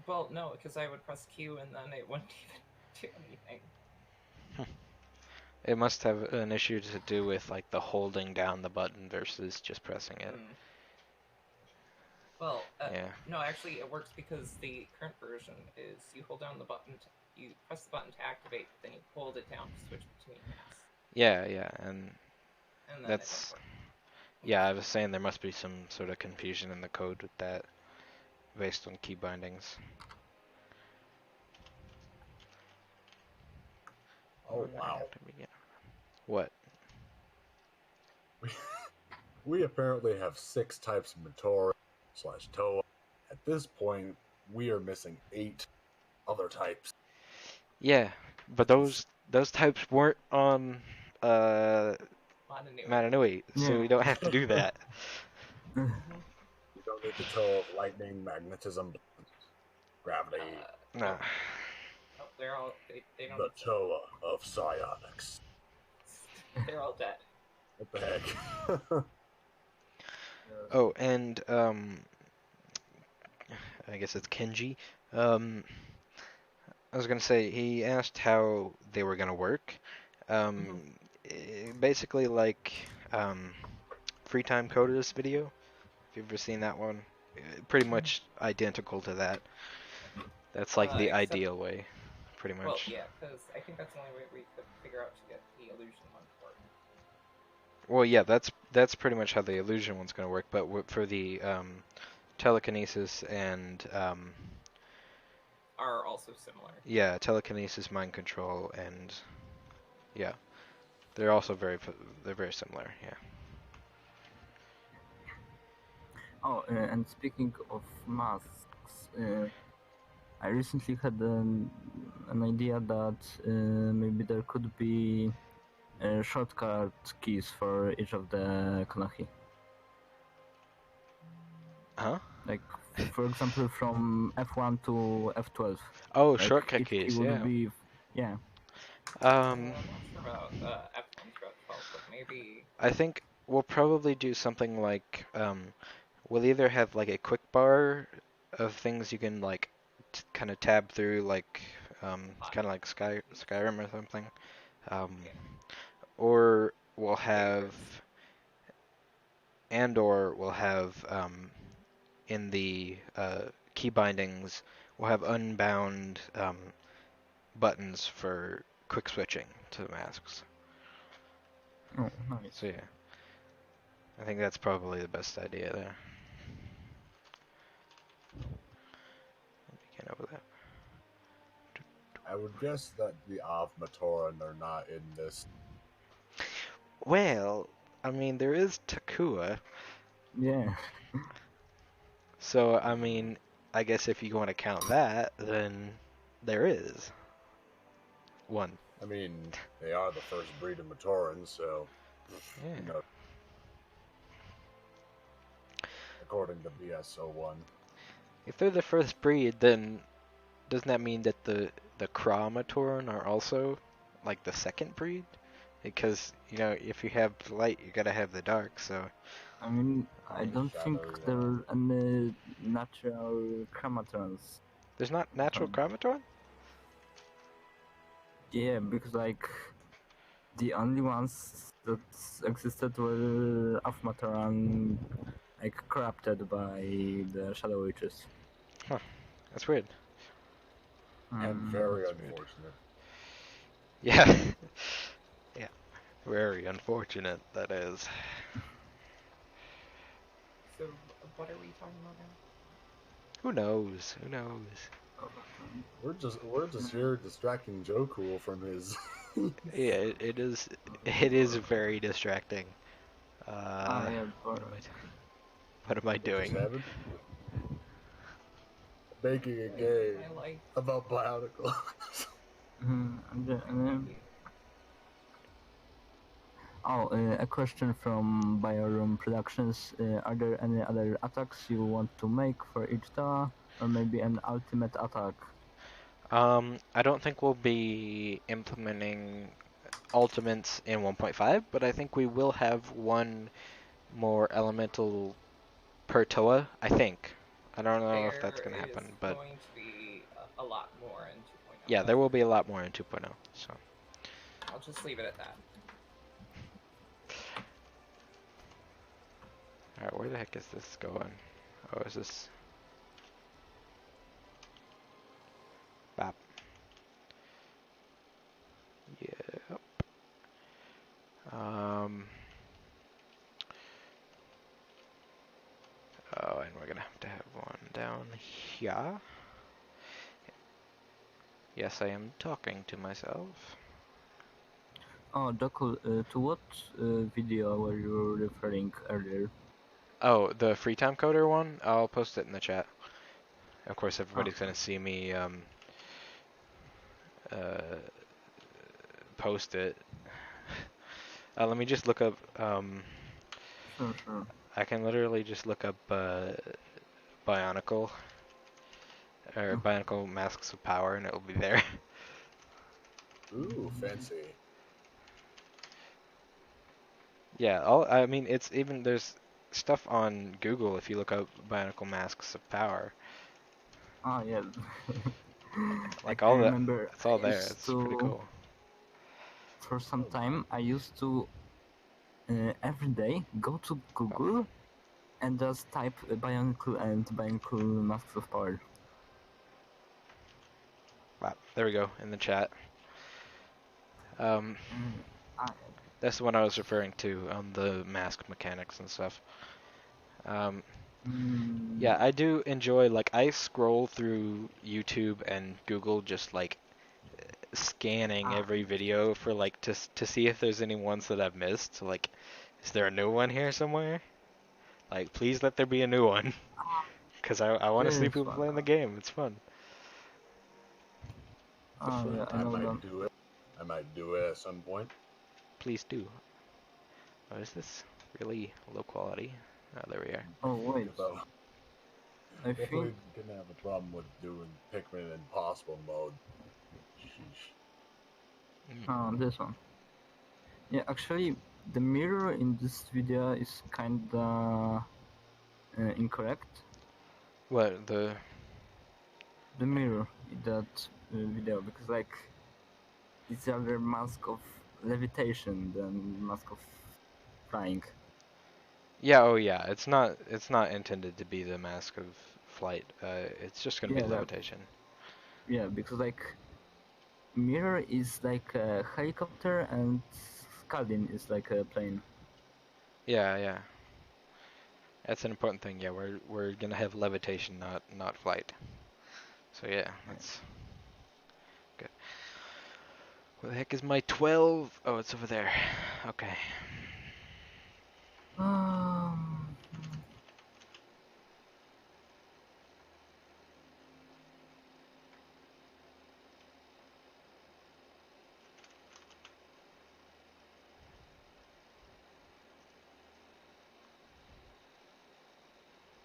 Well, no, because I would press Q and then it wouldn't even do anything. It must have an issue to do with like the holding down the button versus just pressing it. Well, Yeah. no, actually, it works because the current version is you hold down the button, you press the button to activate, then you hold it down to switch between tasks, Yeah, and and then it that's works. Yeah, I was saying there must be some sort of confusion in the code with that, based on key bindings. Oh When I wow. have to begin. What? We apparently have 6 types of Matora/Toa. At this point, we are missing 8 other types. Yeah, but those types weren't on Mananui. Mananui, so Yeah. we don't have to do that. Mhm. You don't need the Toa of lightning, magnetism, gravity. Nah. Nope, they're all they don't The exist. Toa of psionics. They're all dead. What the heck? Oh, and I guess it's Kenji. Um, I was gonna say he asked how they were gonna work. Basically like Free Time Coders video. If you've ever seen that one, pretty much identical to that. That's like the Except, ideal way, pretty much. well, yeah, because I think that's the only way we could figure out to get the illusion one to work. Well, yeah, that's pretty much how the illusion one's gonna work. But for the telekinesis and Are also similar. yeah, telekinesis, mind control, and yeah, they're also they're very similar. Yeah. Oh, and speaking of masks, I recently had an idea that maybe there could be shortcut keys for each of the Konohi. Huh? Like, for example, from F1 to F12. Oh, Like, shortcut each key keys. would Yeah. be, yeah. Um, I'm not sure about F1 throughout 12, but maybe. I think we'll probably do something like we'll either have like a quick bar of things you can like kind of tab through, like kind of like Skyrim or something, Okay. or we'll have Favorites. or we'll have in the key bindings we'll have unbound buttons for quick switching to the masks. Oh, nice. So yeah, I think that's probably the best idea there. Begin over that. I would guess that the Av Matoran are not in this. Well, I mean, there is Takua, Yeah. so I mean, I guess if you want to count that, then there is one. I mean, they are the first breed of Matorans, so Yeah. you know, according to BS01. If they're the first breed, then doesn't that mean that the Kramatoran are also like the second breed? Because you know, if you have the light, you gotta have the dark. So I mean, I don't think Shadow, there are any natural chromatrons. there's not natural Kramatoran. Yeah, because like the only ones that existed were Afmataran, like corrupted by the Shadow Witches. That's weird. and Mm. very That's weird. unfortunate. Yeah. Yeah. Very unfortunate, that is. So, what are we talking about now? Who knows? Who knows? We're just here distracting Jocool from his. Yeah, it is. It is very distracting. Yeah, What am I What just doing? happened? Making a Like, game I like. about Bionicle. A question from Bioroom Productions. Are there any other attacks you want to make for each tower? Or maybe an ultimate attack? I don't think we'll be implementing ultimates in 1.5, but I think we will have one more elemental per Toa, I think. I don't know if that's There gonna is happen, but going to be a lot more in 2.0. yeah, there will be a lot more in 2.0. So I'll just leave it at that. alright, where the heck is this going? Oh, is this Bap? Yep. down here. Yes, I am talking to myself. Oh, Jocool, to what video were you referring earlier? Oh, the free time coder one? I'll post it in the chat. Of course, everybody's Okay. gonna see me uh, post it. Let me just look up. Sure. I can literally just look up Bionicle or Bionicle Masks of Power, and it'll be there. Ooh, fancy. Yeah, I mean, it's even there's stuff on Google if you look up Bionicle Masks of Power. Ah, yeah. Like I all the, remember it's all I there. used It's pretty to, cool. for some Oh, time, I used to every day go to Oh, Google and just type Bionicle and Bionicle Masks of Power. wow, there we go in the chat. Um, Ah, that's the one I was referring to on the mask mechanics and stuff. Um, mm, yeah, I do enjoy, like, I scroll through YouTube and Google just like scanning ah, every video for like to see if there's any ones that I've missed. Like, is there a new one here somewhere? Like, please let there be a new one, because I want to see this people one. playing the game. It's fun. it's Oh, yeah, fun. I I know might them. do it. I might do it at some point. Please do. Oh, is this really low quality? Oh, there we are. Oh, wait. Because I'm I think. definitely gonna have a problem with doing Pikmin Impossible mode. Sheesh. This one. Yeah, actually, the mirror in this video is kinda incorrect. What the? The mirror in that video, because like it's rather mask of levitation than mask of flying. Yeah, oh yeah. It's not intended to be the mask of flight. It's just gonna be Yeah, levitation. yeah, because like mirror is like a helicopter and Scaldin is like a plane. Yeah, yeah. That's an important thing. Yeah, we're gonna have levitation, not flight. So yeah, that's good. Where the heck is my 12? Oh, it's over there. Okay. Um,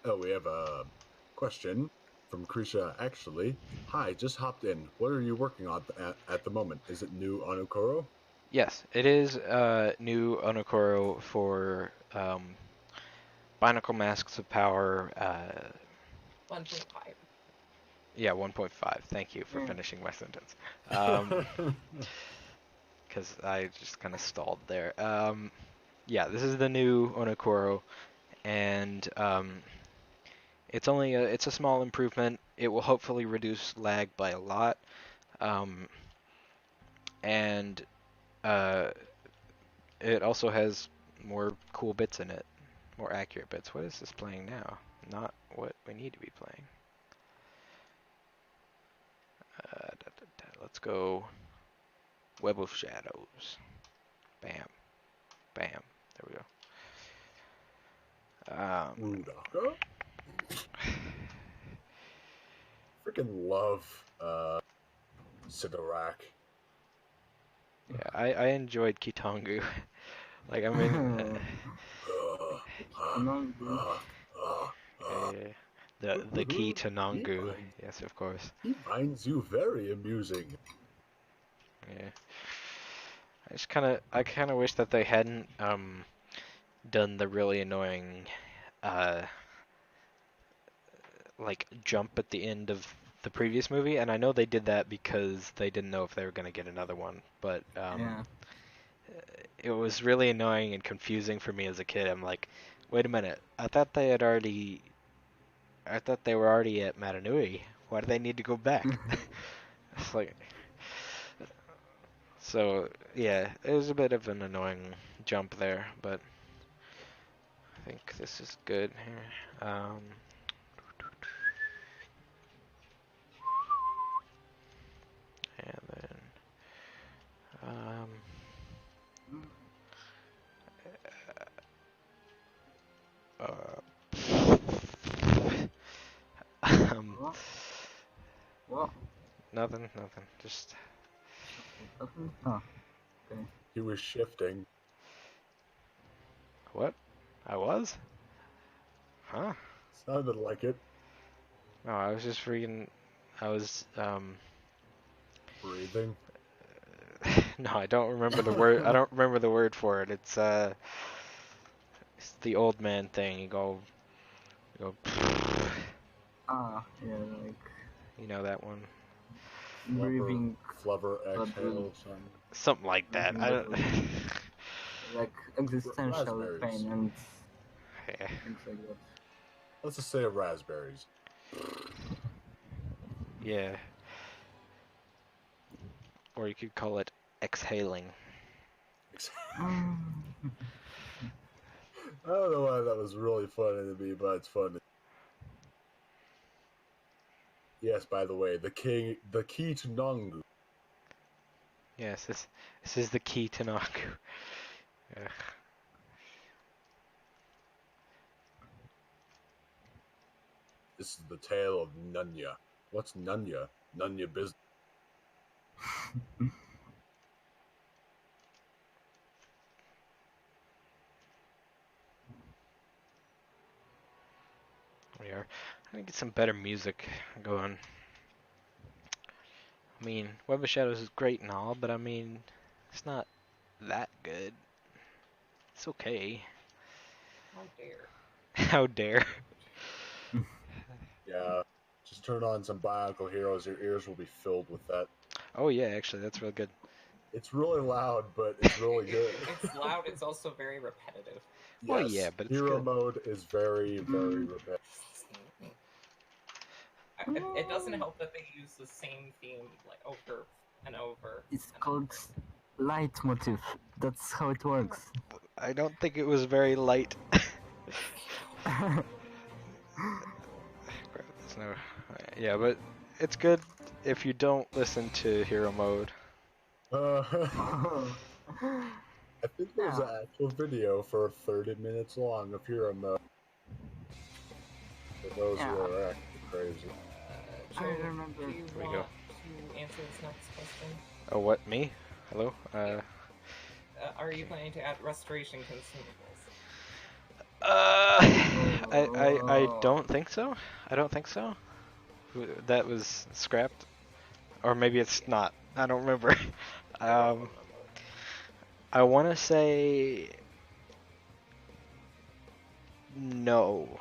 Oh, we have a question from Krisha. Actually, hi, just hopped in. What are you working on at the moment? Is it new Onokoro? Yes, it is new Onokoro for Bionicle Masks of Power. 1.5. Yeah, 1.5. Thank you for yeah. finishing my sentence. Because I just kind of stalled there. Yeah, this is the new Onokoro, and it's a small improvement. It will hopefully reduce lag by a lot, and uh, it also has more cool bits in it, more accurate bits. What is this playing now? Not what we need to be playing. Let's go Web of Shadows. Bam, bam. There we go. Rudaka? Freaking love Sidorak. Yeah, I enjoyed Kitongu. Like, I mean, Anongu. uh, the key to Nangu. Yes, of course. He finds you very amusing. Yeah. I kind of wish that they hadn't done the really annoying uh like jump at the end of the previous movie, and I know they did that because they didn't know if they were going to get another one, but Yeah. it was really annoying and confusing for me as a kid. I'm like, wait a minute, I thought they were already at Matanui. Why do they need to go back? It's like, so yeah, it was a bit of an annoying jump there, but I think this is good here. Um, um, What? What? nothing. Just Nothing? Oh, okay. He was shifting. what? I was? Huh? Sounded like it. No, I was just freaking. I was Breathing. No, I don't remember the word. I don't remember the word for it. It's the old man thing. You go. Ah, yeah, like You know that one. breathing, Flubber, but exhale, something. Something like that. I don't. like existential Raspberries. pain and Yeah. things like that. Let's just say raspberries. Yeah. Or you could call it exhaling. Mm. I don't know why that was really funny to me, but it's funny. Yes, by the way, the key to Nangu. Yes, this is the key to Naku. Ugh. This is the tale of Nunya. What's Nunya? Nunya business. We are. I need to get some better music going. I mean, Web of Shadows is great and all, but I mean, it's not that good. It's okay. How dare. How dare. Yeah, just turn on some Bionicle Heroes. Your ears will be filled with that. Oh yeah, actually, that's real good. It's really loud, but it's really good. It's loud, it's also very repetitive. Well, Yes, yeah, but it's hero good. mode is very, very repetitive. It doesn't help that they use the same theme like over and over. It's and called over. leitmotif. That's how it works. I don't think it was very light. Crap, there's no. Yeah, but it's good if you don't listen to hero mode. I think there's Yeah. an actual video for 30 minutes long of hero mode. For those who Yeah. are actually crazy. I Joe, remember. do you Here we want go. to answer this next question? Oh, what? Me? Hello? Are you planning to add restoration consumables? I don't think so. I don't think so. That was scrapped, or maybe it's not. I don't remember. I want to say no.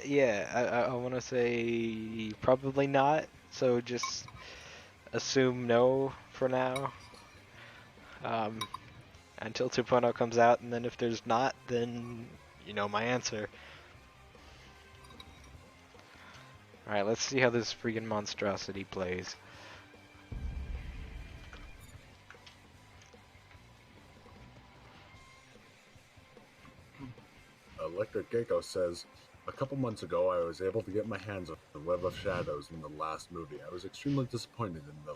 Yeah, I want to say probably not. So just assume no for now. Until 2.0 comes out, and then if there's not, then you know my answer. Alright, let's see how this freaking monstrosity plays. Electric Gecko says, a couple months ago I was able to get my hands on the Web of Shadows in the last movie. I was extremely disappointed in the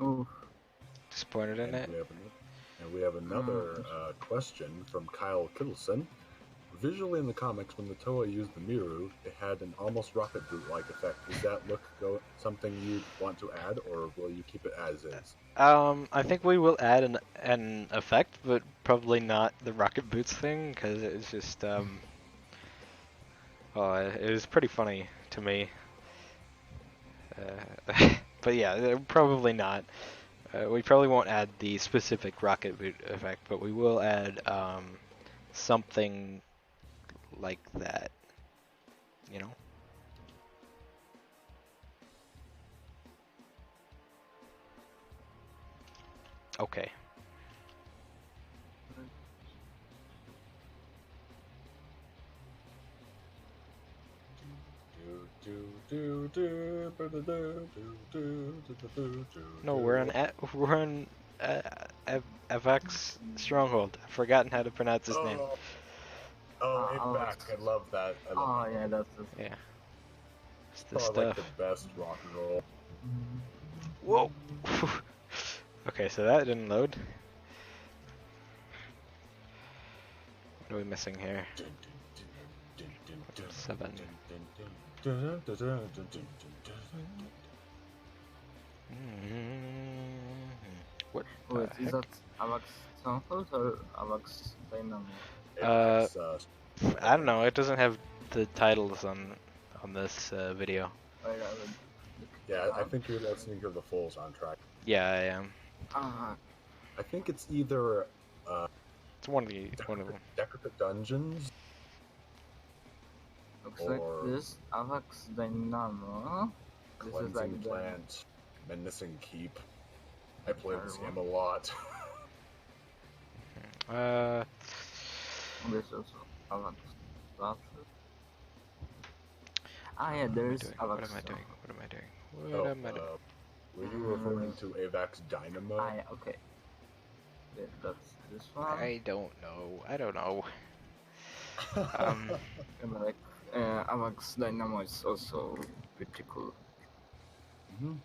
Oh, Disappointed in it? we have another question from Kyle Kittleson. Visually in the comics, when the Toa used the Miru, it had an almost rocket boot-like effect. Does that look something you'd want to add, or will you keep it as is? I think we will add an effect, but probably not the rocket boots thing, because it's just, well, it was pretty funny to me. But yeah, probably not. We probably won't add the specific rocket boot effect, but we will add something like that, you know? Okay. No, we're on FX Stronghold. I've forgotten how to pronounce his name. Oh, Avac, I love that. oh yeah, that's Yeah. It's this Probably like stuff. the best rock and roll. Whoa! Okay, so that didn't load. What are we missing here? 7. What the Wait, is heck? that Avax Stronghold or Avax Dynamo? Apex, I don't know. It doesn't have the titles on this video. Wait, I will look it yeah, I up. think you're listening to the full soundtrack. Yeah, I am. I think it's either It's one of them. Decorative Dungeons. Looks Or- like this Avax Dynamo. This is Cleansing like the Plant, Menacing Keep. I played this Terrible. game a lot. There's also Avax Battle. Yeah, What there's am I Avax. doing? What am I doing? What am I doing? Oh, What am I doing? were you referring to Avax Dynamo? Yeah, okay. Yeah, that's this one. I don't know. I don't know. And like Avax Dynamo is also pretty cool. Mhm.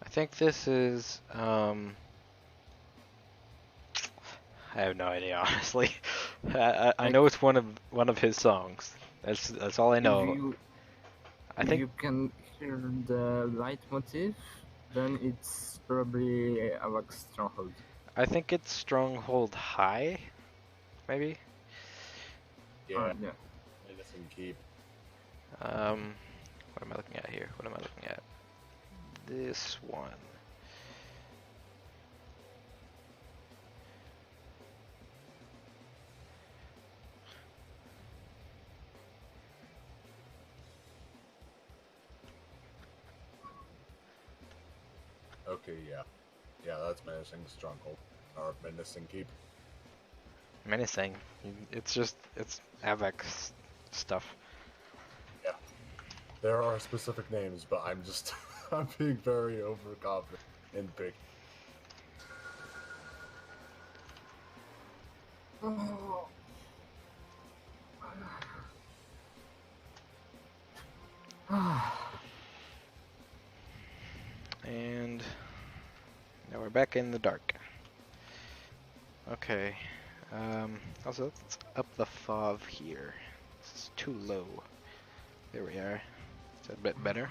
I think this is I have no idea, honestly. I know it's one of his songs. That's all I know. I If think you can hear the leitmotif, then it's probably Avax Stronghold. it's Stronghold High, maybe. Yeah, Yeah. Menacing Keep. What am I looking at here? What am I looking at? This one. Okay, yeah. Yeah, that's Menacing Stronghold. Or Menacing Keep. Menacing. It's Avex stuff. There are specific names, but I'm just I'm being very overconfident in big. And now we're back in the dark. Okay. Also, let's up the FOV here. This is too low. There we are. Is that a bit better?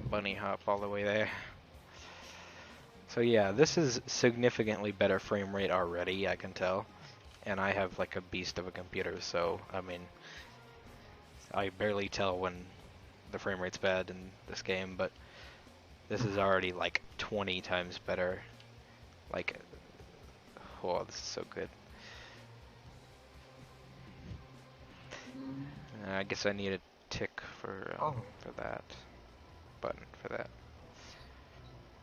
Bunny hop all the way there. So yeah, this is significantly better frame rate already, I can tell. And I have like a beast of a computer, so I mean, I barely tell when the frame rate's bad in this game, but this is already like 20 times better. Like, oh, this is so good. I guess I need a tick for that button for that.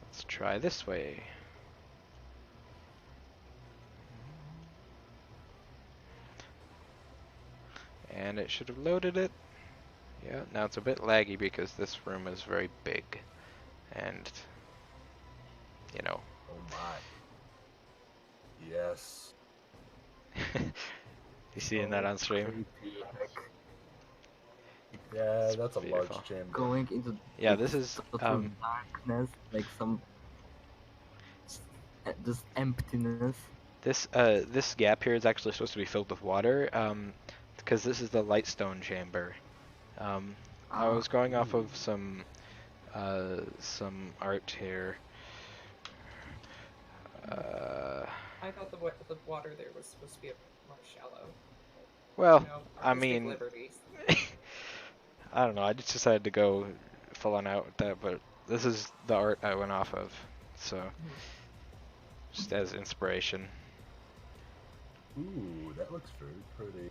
Let's try this way. And it should have loaded it. Yeah, now it's a bit laggy because this room is very big. And, you know. Oh my. Yes. You seeing that on stream? Yeah, that's a beautiful. large chamber. Going into Yeah, this is total darkness, like some just emptiness. this gap here is actually supposed to be filled with water, because this is the lightstone chamber. I was going off of some art here. I thought the water there was supposed to be more shallow. Well, You know, I artistic mean, liberties. I don't know. I just decided to go full on out with that, but this is the art I went off of, so just as inspiration. Ooh, that looks very pretty.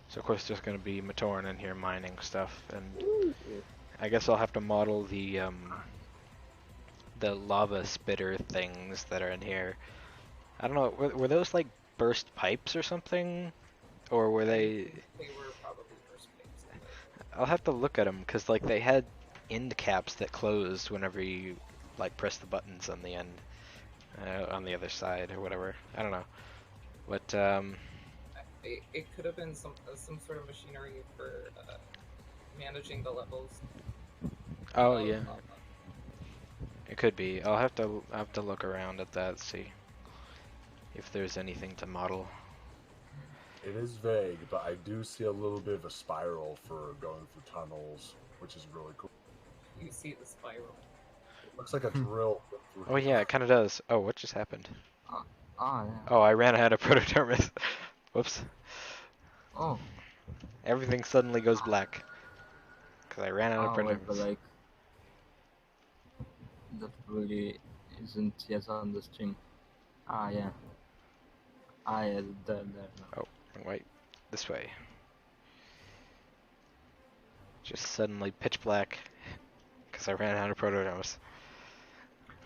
So of course there's going to be Matoran in here mining stuff, and I guess I'll have to model the lava spitter things that are in here. I don't know, were those like burst pipes or something? Or were they... They were probably first picks. I'll have to look at them, because like they had end caps that closed whenever you like press the buttons on the end, on the other side or whatever. I don't know. But It could have been some sort of machinery for managing the levels oh of yeah, it could be. I'll have to look around at that, see if there's anything to model. It is vague, but I do see a little bit of a spiral for going through tunnels, which is really cool. you see the spiral. It looks like a drill through Oh yeah, it kind of does. Oh, what just happened? Yeah. Oh, I ran out of protodermis. Whoops. Oh. Everything suddenly goes black. Because I ran out of Wait, but protodermis. like that really isn't yet on the stream. Yeah. Yeah, there now. Oh, wait. This way. Just suddenly pitch black. Because I ran out of protodermis.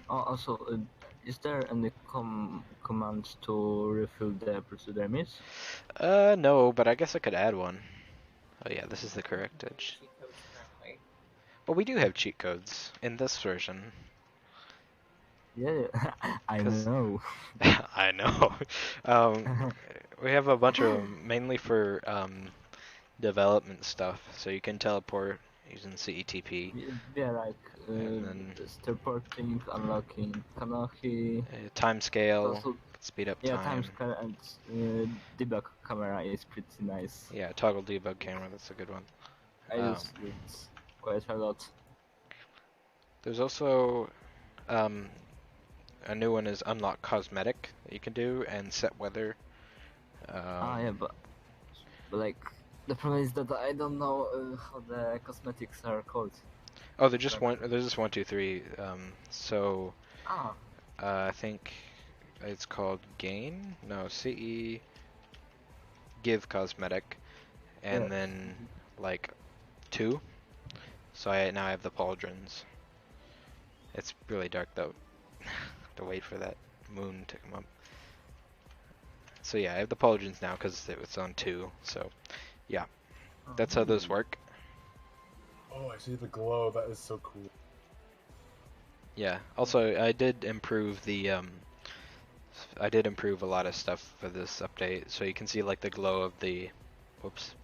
Also, is there any command to refill the protodermis? No, but I guess I could add one. Oh yeah, this is the correct edge. Cheat codes currently. But we do have cheat codes in this version. Yeah, I 'Cause- know. I know. We have a bunch of them, mainly for development stuff. So you can teleport using CETP. Yeah, like And then teleporting, unlocking Kanohi. time scale, Also, speed up yeah, time. timescale and debug camera is pretty nice. Yeah, toggle debug camera, that's a good one. I use it quite a lot. There's also a new one is unlock cosmetic that you can do and set weather. Yeah, but like the problem is that I don't know how the cosmetics are called. Oh, they're just one. There's just 1, 2, 3. So Ah, I think it's called gain. No, CE give cosmetic, and yeah. then like 2. So I now have the pauldrons. It's really dark though. To wait for that moon to come up. So yeah, I have the pauldrons now because it was on 2. So yeah, that's how those work. Oh, I see the glow. That is so cool. Yeah. Also, I did improve the I did improve a lot of stuff for this update. So you can see like the glow of the, whoops,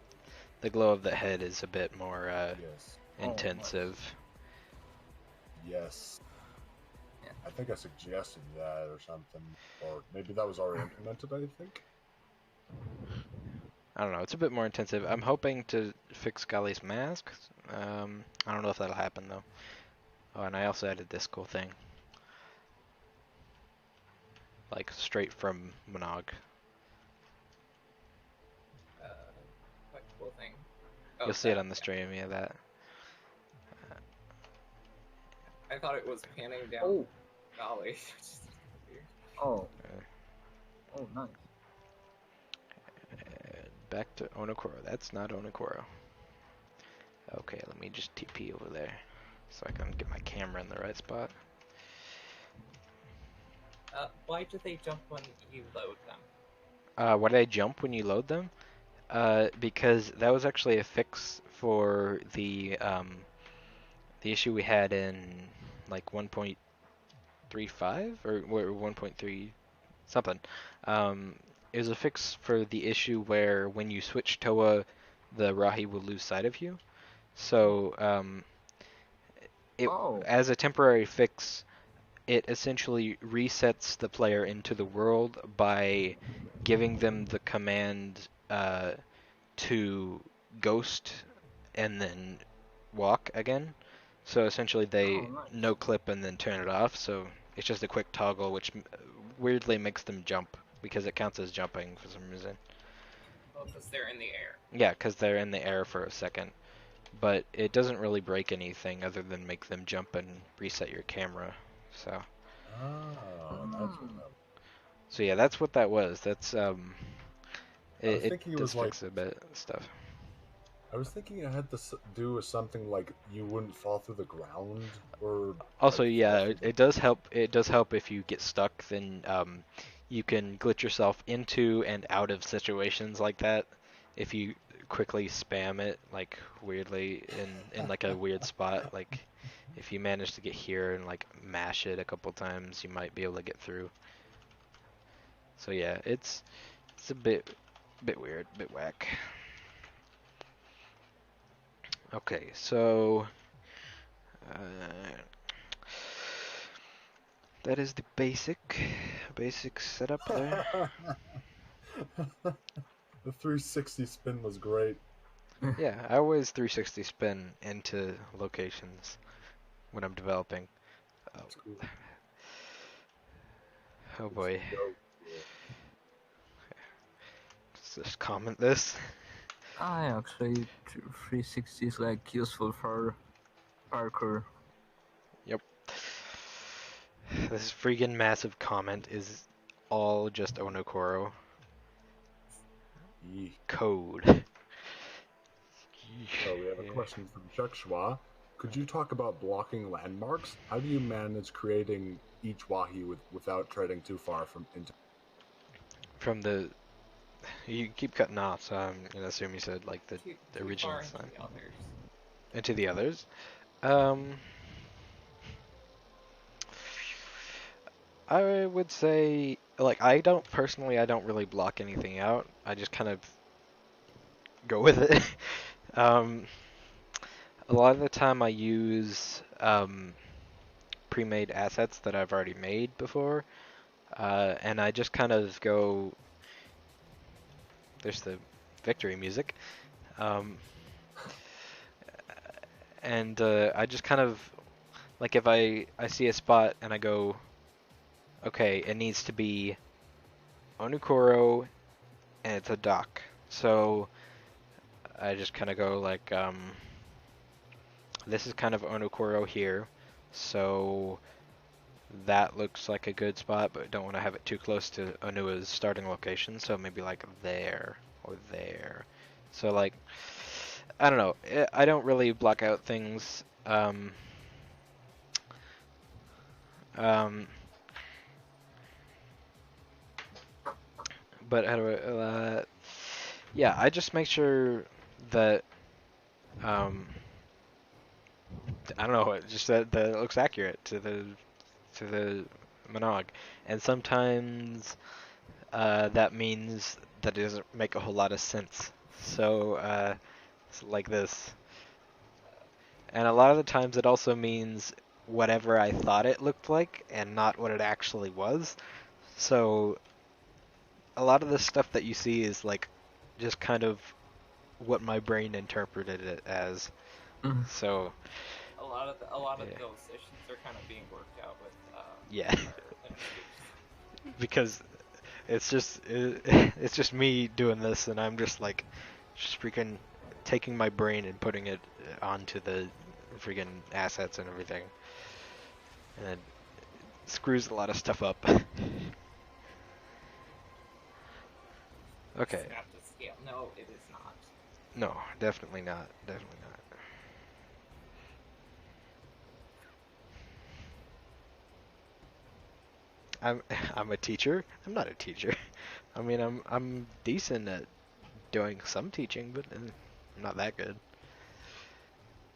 the glow of the head is a bit more Yes. intensive. Yes. Yeah. I think I suggested that or something, or maybe that was already implemented. I think. I don't know. It's a bit more intensive. I'm hoping to fix Golly's mask. I don't know if that'll happen though. Oh, and I also added this cool thing, like straight from Monog. What cool thing? Oh, You'll see it that, on the stream. Yeah, that. I thought it was panning down. Oh. Golly. Just weird. Oh. Oh, nice. Back to Onokoro. That's not Onokoro. Okay, let me just TP over there so I can get my camera in the right spot. Why do they jump when you load them? Why did I jump when you load them? Because that was actually a fix for the issue we had in like 1.35 or 1.3 something. It was a fix for the issue where when you switch Toa, the Rahi will lose sight of you. So as a temporary fix, it essentially resets the player into the world by giving them the command to ghost and then walk again. So essentially they no clip and then turn it off. So it's just a quick toggle, which weirdly makes them jump because it counts as jumping for some reason. Oh, because they're in the air. Yeah, because they're in the air for a second. But it doesn't really break anything other than make them jump and reset your camera. So. That's what that. So yeah, that's what that was. That's I was thinking it it does was like fix a bit of stuff. I was thinking it had to do with something like you wouldn't fall through the ground, or Also, like, yeah, fall through it does help. It does help if you get stuck. Then you can glitch yourself into and out of situations like that if you quickly spam it like weirdly in like a weird spot. Like if you manage to get here and like mash it a couple times, you might be able to get through. So yeah, it's It's a bit weird, bit whack. Okay, so that is the basic setup there. The 360 spin was great. Yeah, I always 360 spin into locations when I'm developing. Oh, It's cool. oh It's boy. so cool. Let's just comment this. I actually 360 is like useful for parkour. Yep. This freaking massive comment is all just Onokoro Yee. code. So we have a question from Chuck Schwa. Could you talk about blocking landmarks? How do you manage creating each wahi without treading too far into? From the, you keep cutting off, so I'm gonna assume you said like the Too original far into sign. the others. Into the others. I would say, like, I don't really block anything out. I just kind of go with it. um, a lot of the time I use pre-made assets that I've already made before, and I just kind of go. There's the victory music, and I just kind of like if I see a spot and I go, okay, it needs to be Onukoro and it's a dock. So I just kind of go like, this is kind of Onukoro here, so that looks like a good spot, but don't want to have it too close to Onua's starting location, so maybe like there or there. So like, I don't know. I don't really block out things. Um, but how do yeah, I just make sure that I don't know, just that it looks accurate to the monog, and sometimes that means that it doesn't make a whole lot of sense. So it's like this, and a lot of the times it also means whatever I thought it looked like and not what it actually was. So a lot of the stuff that you see is like just kind of what my brain interpreted it as. So A lot of yeah. those issues are kind of being worked out with Yeah, other landscapes. because it's just me doing this, and I'm just like just freaking taking my brain and putting it onto the freaking assets and everything, and it screws a lot of stuff up. Okay, Snap to scale. No, it is not. no, definitely not. Definitely not. I'm I'm a teacher. I'm not a teacher. I mean, I'm decent at doing some teaching, but I'm not that good.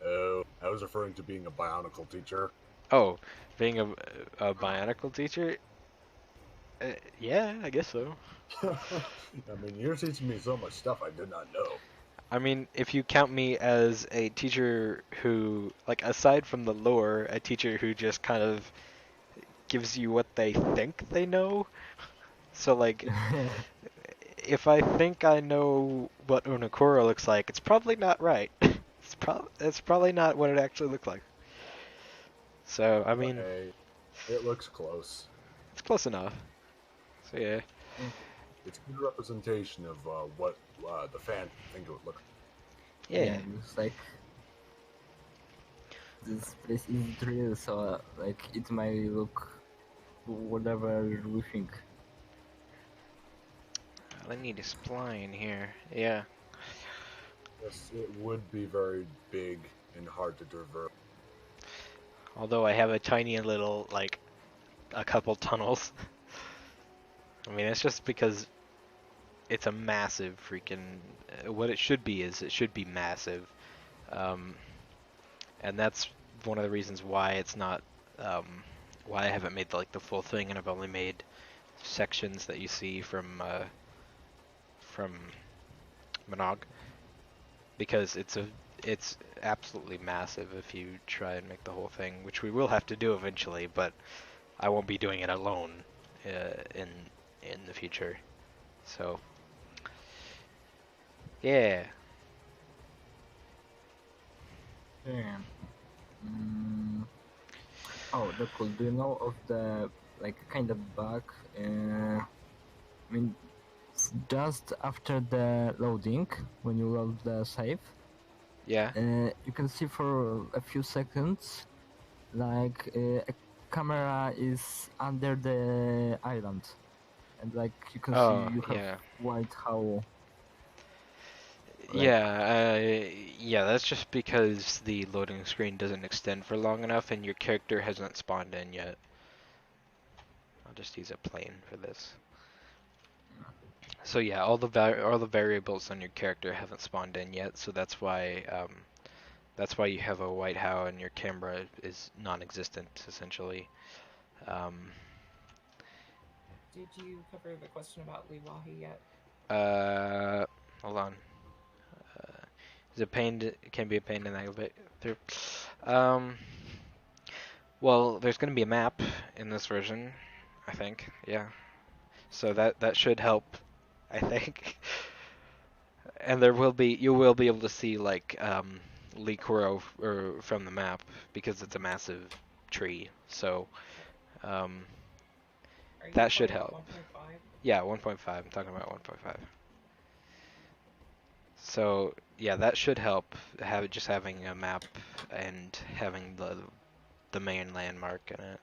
Oh, I was referring to being a Bionicle teacher. Oh, being a Bionicle teacher? Yeah, I guess so. I mean, you're teaching me so much stuff I did not know. I mean, if you count me as a teacher who, like, aside from the lore, a teacher who just kind of gives you what they think they know. So, like, if I think I know what Onokoro looks like, it's probably not right. It's probably not what it actually looks like. So, I But mean, hey, it looks close. it's close enough. So, yeah. It's a good representation of what the fans think it would look. Yeah. It's like this place isn't real, so like it might look whatever we think. I need a spline here. Yeah. Yes, it would be very big and hard to traverse. Although I have a tiny little, like, a couple tunnels. I mean, it's just because it's a massive freaking. What it should be is it should be massive, and that's one of the reasons why it's not. Why I haven't made like the full thing, and I've only made sections that you see from from Monog, because it's absolutely massive if you try and make the whole thing, which we will have to do eventually, but I won't be doing it alone in the future. So yeah. Yeah. Oh, that's cool. Do you know of the like kind of bug? I mean, just after the loading, when you load the save, Yeah. you can see for a few seconds, like a camera is under the island, and like you can see Oh, you have yeah. white how. Like, Yeah, that's just because the loading screen doesn't extend for long enough and your character hasn't spawned in yet. I'll just use a plane for this. So yeah, all the variables on your character haven't spawned in yet, so that's why you have a white how and your camera is non-existent essentially. Um, Did you cover the question about Liwahi yet? Hold on. Is it pain? It can be a pain in the elevator. Well, there's going to be a map in this version, I think. Yeah. So that should help, I think. And you will be able to see like Lee Kuro or from the map because it's a massive tree. So um, Are you that should talking about help. 1.5? Yeah, 1.5. I'm talking about 1.5. So yeah, that should help. Just having a map and having the main landmark in it.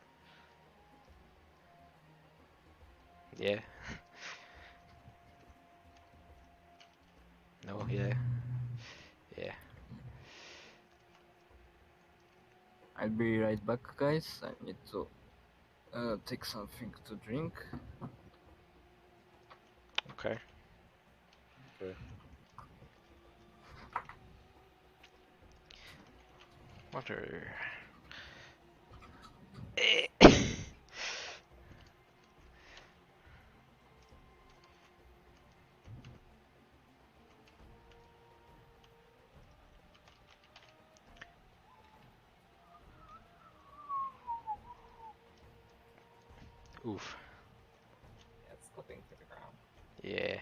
Yeah. No. Yeah. Yeah. I'll be right back, guys. I need to take something to drink. Okay. Okay. Water. Oof. Yeah, it's slipping through the ground. Yeah.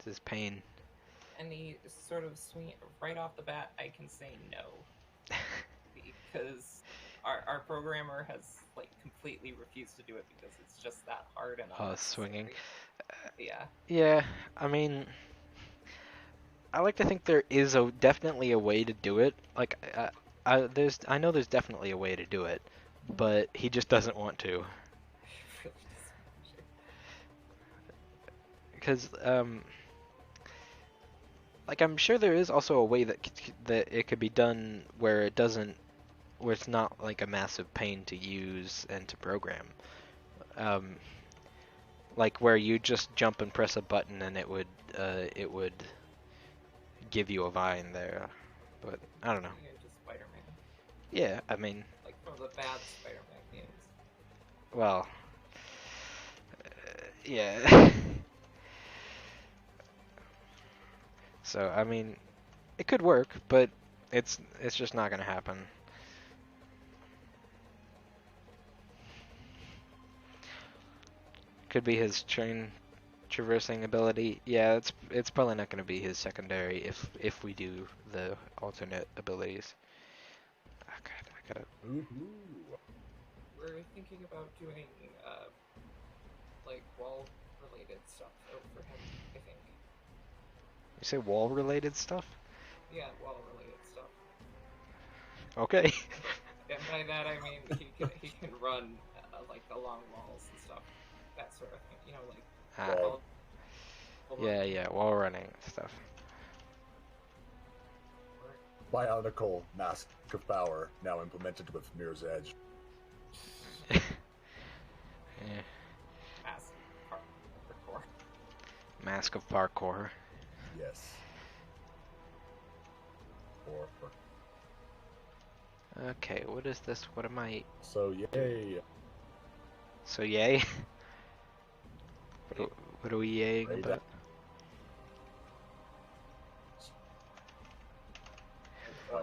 This is pain. Any sort of swing right off the bat, I can say no because our programmer has like completely refused to do it because it's just that hard and Swinging. unnecessary. Yeah. Yeah. I mean, I like to think there is definitely a way to do it. Like, I know there's definitely a way to do it, but he just doesn't want to. Really just Because like I'm sure there is also a way that it could be done where where it's not like a massive pain to use and to program. Um, like where you just jump and press a button and it would give you a vine there. But I don't know. yeah, just Spider-Man, Yeah, I mean, like from the bad Spider-Man games. well, yeah. So I mean, it could work, but it's just not gonna happen. Could be his train traversing ability. Yeah, it's probably not gonna be his secondary if we do the alternate abilities. Oh God, I gotta. Ooh. We're thinking about doing like wall-related stuff for him. I think. You say wall-related stuff? Yeah, wall-related stuff. Okay. And by that I mean he can run like along walls and stuff, that sort of thing. You know, like Well, Yeah, wall running stuff. Bionicle Mask of Power now implemented with Mirror's Edge. Yeah. Mask parkour. Mask of parkour. Yes. Or Okay, what is this? What am I? so yay. So yay. What are we yaying Right about?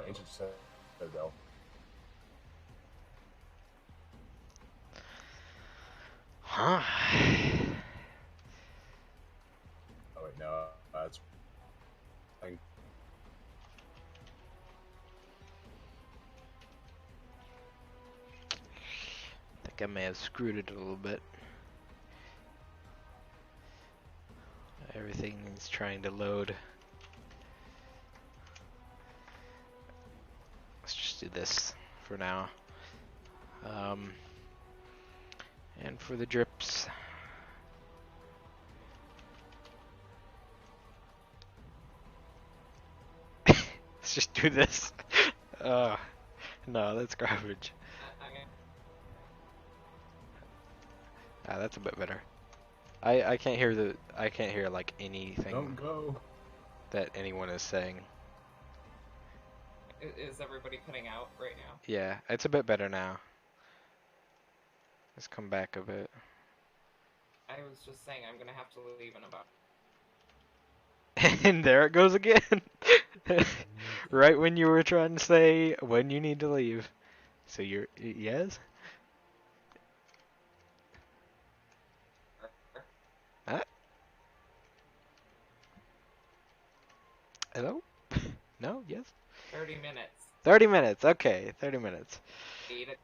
Ancient Citadel. Huh? Oh wait, no, that's. I think I may have screwed it a little bit. Everything is trying to load. Let's just do this for now. And for the drips. Let's just do this. Oh, no, that's garbage. Okay. Ah, that's a bit better. I can't hear like anything don't go. that anyone is saying. Is everybody cutting out right now? Yeah, it's a bit better now. Let's come back a bit. I was just saying I'm gonna have to leave in about. And there it goes again. Right when you were trying to say when you need to leave. So you're yes? Huh? Hello? No? Yes? 30 minutes. 30 minutes. Okay, 30 minutes. Eat it.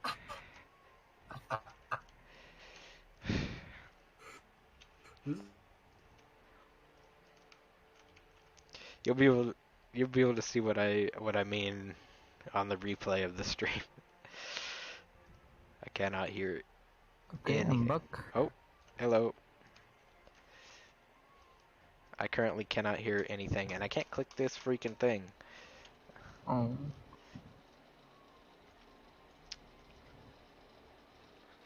You'll be able to see what I mean on the replay of the stream. I cannot hear Okay, anything. I'm back. Oh, hello. I currently cannot hear anything, and I can't click this freaking thing. Oh,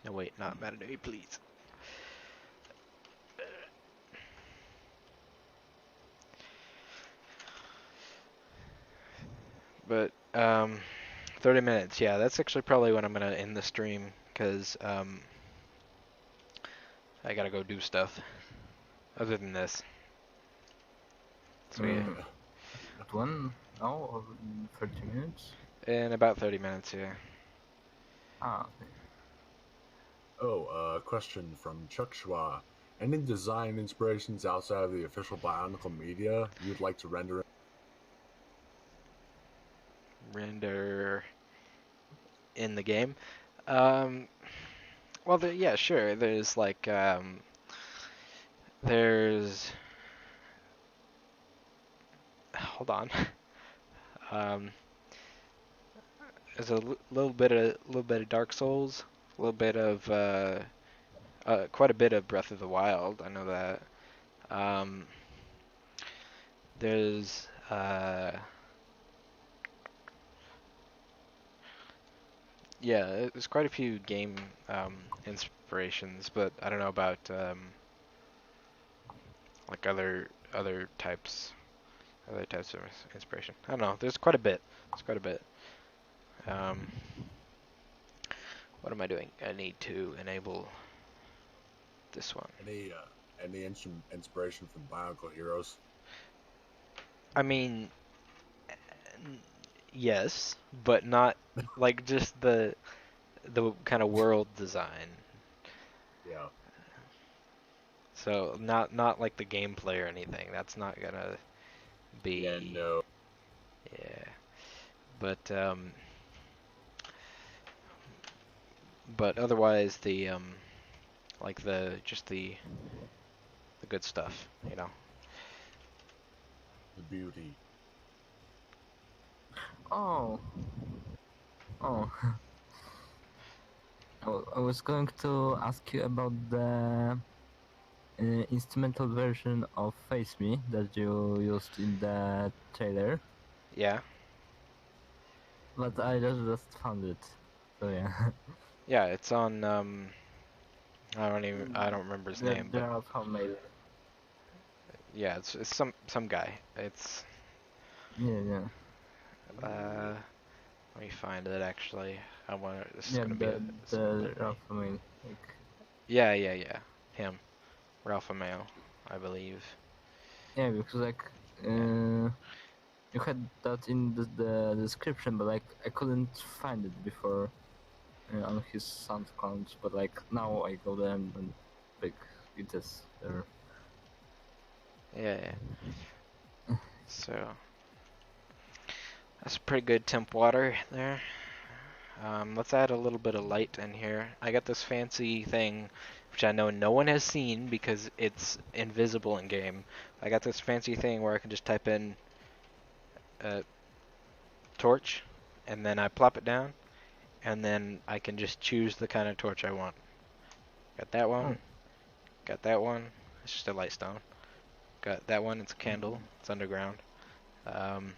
No, wait, not Matador, please. But 30 minutes. Yeah, that's actually probably when I'm gonna end the stream because I gotta go do stuff other than this. So yeah, at 1 now or in 30 minutes? in about 30 minutes. Yeah. Ah, okay. Oh, question from Chuck Schwa. Any design inspirations outside of the official Bionicle media you'd like to render? Render in the game. Well, yeah, sure. There's like there's hold on. Um, there's a little bit of Dark Souls, a little bit of quite a bit of Breath of the Wild. I know that. Um, there's yeah, there's quite a few game inspirations, but I don't know about like other types of inspiration. I don't know. There's quite a bit. There's quite a bit. Um, what am I doing? I need to enable this one. Any inspiration from Bionicle Heroes? I mean, yes, but not like just the kind of world design. Yeah. So not like the gameplay or anything. That's not gonna be. Yeah, no. Yeah. But otherwise the like the just the good stuff, you know. The beauty. Oh, oh. I was going to ask you about the instrumental version of Face Me that you used in the trailer, Yeah. but I just found it. So yeah. Yeah, it's on I don't remember his name, but There are some made. yeah, it's some guy. It's Yeah. uh let me find it actually. I want this is Yeah, gonna be a the spoiler. Ralph made. Like, Yeah. Him. Ralph Mail. I believe. Yeah, because like you had that in the description, but like I couldn't find it before on his sound account. But like now I go there and like it is there. Yeah, yeah. So that's pretty good temp water there. Let's add a little bit of light in here. I got this fancy thing, which I know no one has seen because it's invisible in game. I got this fancy thing where I can just type in torch, and then I plop it down, and then I can just choose the kind of torch I want. Got that one. Oh. Got that one. It's just a light stone. Got that one. It's a candle. It's underground. Um,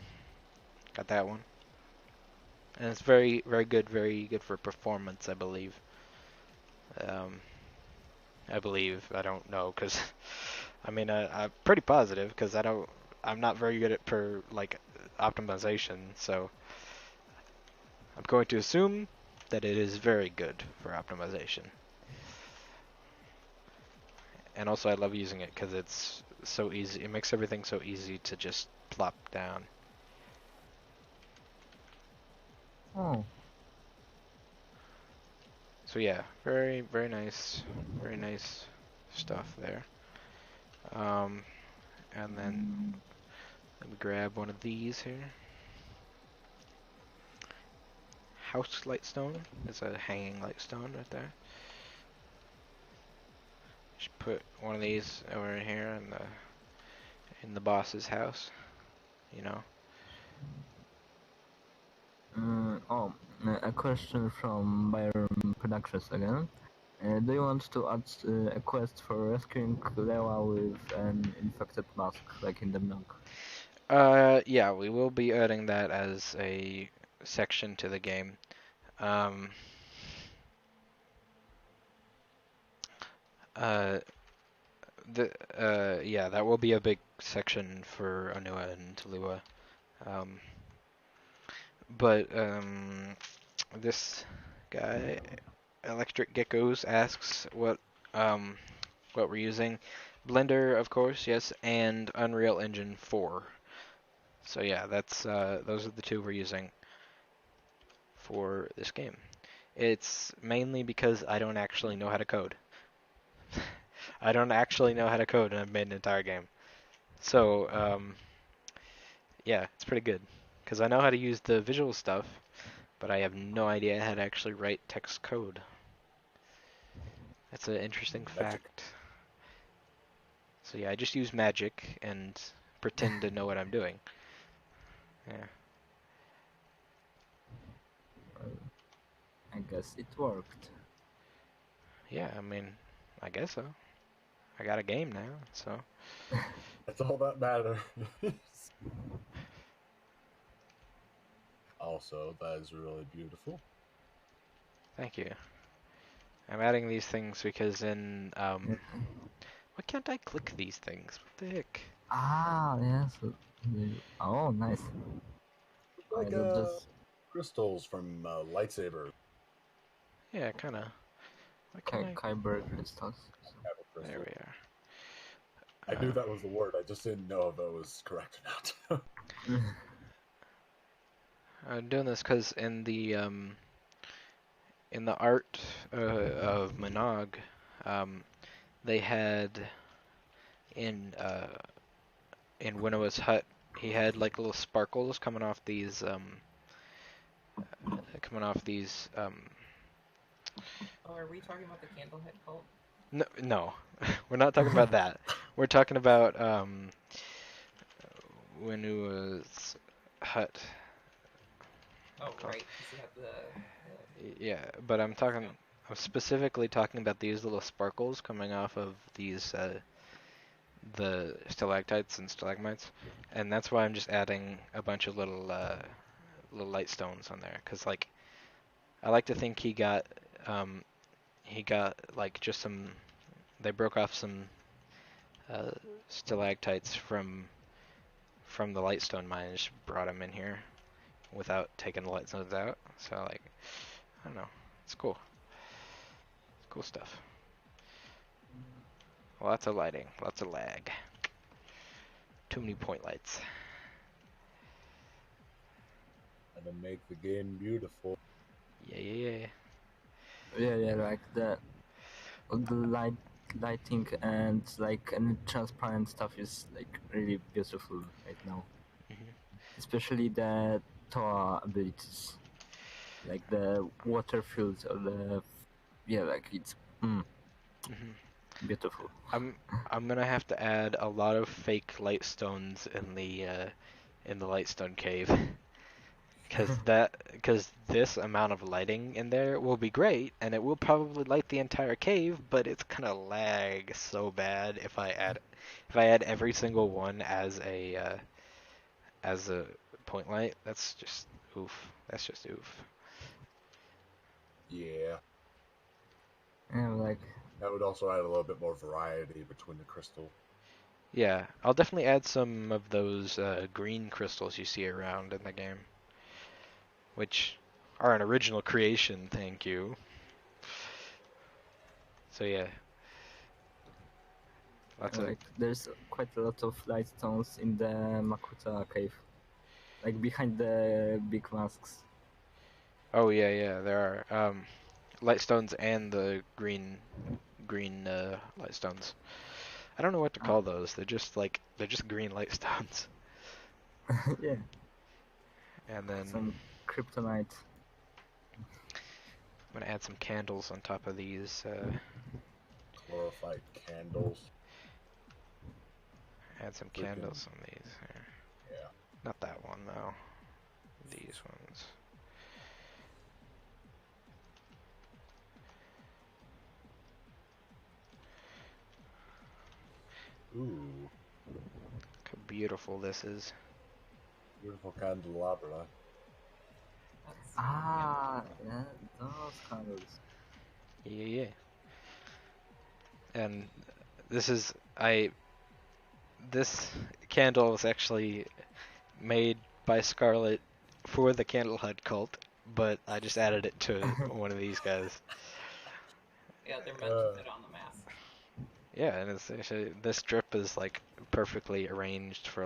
got that one. And it's very, very good for performance, I believe. I believe. I don't know, because I mean, I'm pretty positive because I'm not very good at optimization, so I'm going to assume that it is very good for optimization. And also, I love using it because it's so easy. It makes everything so easy to just plop down. Oh. So yeah, very nice stuff there. And then let me grab one of these here. House lightstone. It's a hanging lightstone right there. Just put one of these over here in the boss's house. You know. A question from Byron Productions again. Do you want to add a quest for rescuing Lewa with an infected mask, like in the milk? Yeah, we will be adding that as a section to the game. Um, uh, yeah, that will be a big section for Anua and Talua. Um, but this guy, Electric Geckos, asks what we're using. Blender, of course, yes, and Unreal Engine 4. So yeah, that's those are the two we're using for this game. It's mainly because I don't actually know how to code. I don't actually know how to code, and I've made an entire game. So yeah, it's pretty good because I know how to use the visual stuff, but I have no idea how to actually write text code. That's an interesting Magic. fact. So yeah, I just use magic and pretend to know what I'm doing. Yeah. I guess it worked. Yeah, I mean, I guess so. I got a game now, so. That's all that matters. Also, that is really beautiful. Thank you. I'm adding these things because in, why can't I click these things? What the heck? Ah, yes. Oh, nice. Like That just crystals from lightsabers. Yeah, kinda. Why can't I? Kyber crystals. Have a There crystal. we are. I knew that was the word. I just didn't know if it was correct or not. I'm doing this because in the art of Monog, they had in Winnowa's hut, he had like little sparkles coming off these Oh, are we talking about the Candlehead cult? no, we're not talking about that. We're talking about Winnowa's hut. Oh, right, because you have Yeah, but I'm stone. specifically talking about these little sparkles coming off of these the stalactites and stalagmites, and that's why I'm just adding a bunch of little light stones on there, because like I like to think he got like just some, they broke off some uh, stalactites from the lightstone mine and just brought them in here without taking the light stones out. So like I don't know, it's cool. It's cool stuff. Lots of lighting, lots of lag. Too many point lights. And to make the game beautiful. Yeah. Yeah, like the lighting and like any transparent stuff is like really beautiful right now. Mhm. Especially the Toa abilities, like the water fields or like it's Mhm. beautiful. I'm gonna have to add a lot of fake light stones in the lightstone cave. Because this amount of lighting in there will be great, and it will probably light the entire cave, but it's gonna lag so bad if I add every single one as a point light. That's just oof. That's just oof. Yeah. And like That would also add a little bit more variety between the crystal. Yeah, I'll definitely add some of those green crystals you see around in the game, which are an original creation. Thank you. So yeah, lots of. like there's quite a lot of light stones in the Makuta cave, like behind the big masks. Oh yeah, there are light stones and the green light stones. I don't know what to Ah. call those. They're just green light stones. Yeah, And then some kryptonite. I'm gonna add some candles on top of these. Chlorophyte candles. Add some Freaking candles on these. Here. yeah. Not that one though. These ones. Ooh, Look how beautiful this is. beautiful candelabra. That's Ah, yeah, those candles. Yeah. And this is I. This candle was actually made by Scarlet for the Candle Hut cult, but I just added it to one of these guys. yeah, they're meant to fit on the mask. Yeah, and it's actually this strip is like perfectly arranged for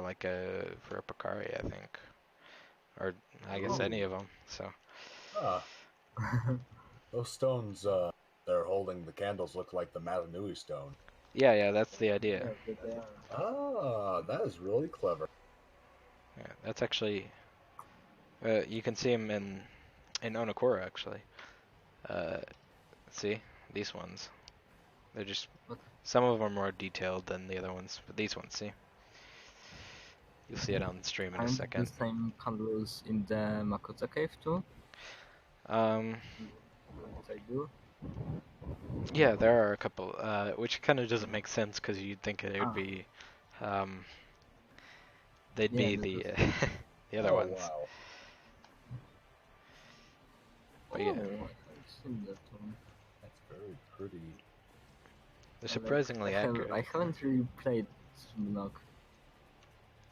for a Picari, I think, or I guess any Ooh. of them. So Ah, those stones they're holding the candles look like the Matanui stone. yeah, that's the idea. Yeah, they are. Ah, that is really clever. Yeah, that's actually you can see them in Onokora actually. Uh, see these ones? They're just But some of them are more detailed than the other ones, but these ones, see, you'll see it on the stream in a aren't the second. same candles in the Makuta cave too? Um, What I do? yeah, there are a couple, which kind of doesn't make sense because you'd think it would Ah, be, um, they'd yeah, be that the was. the other Oh ones. wow. But yeah, Oh, I haven't seen that one. That's very pretty. they're Like, surprisingly accurate. I haven't really played Subnok.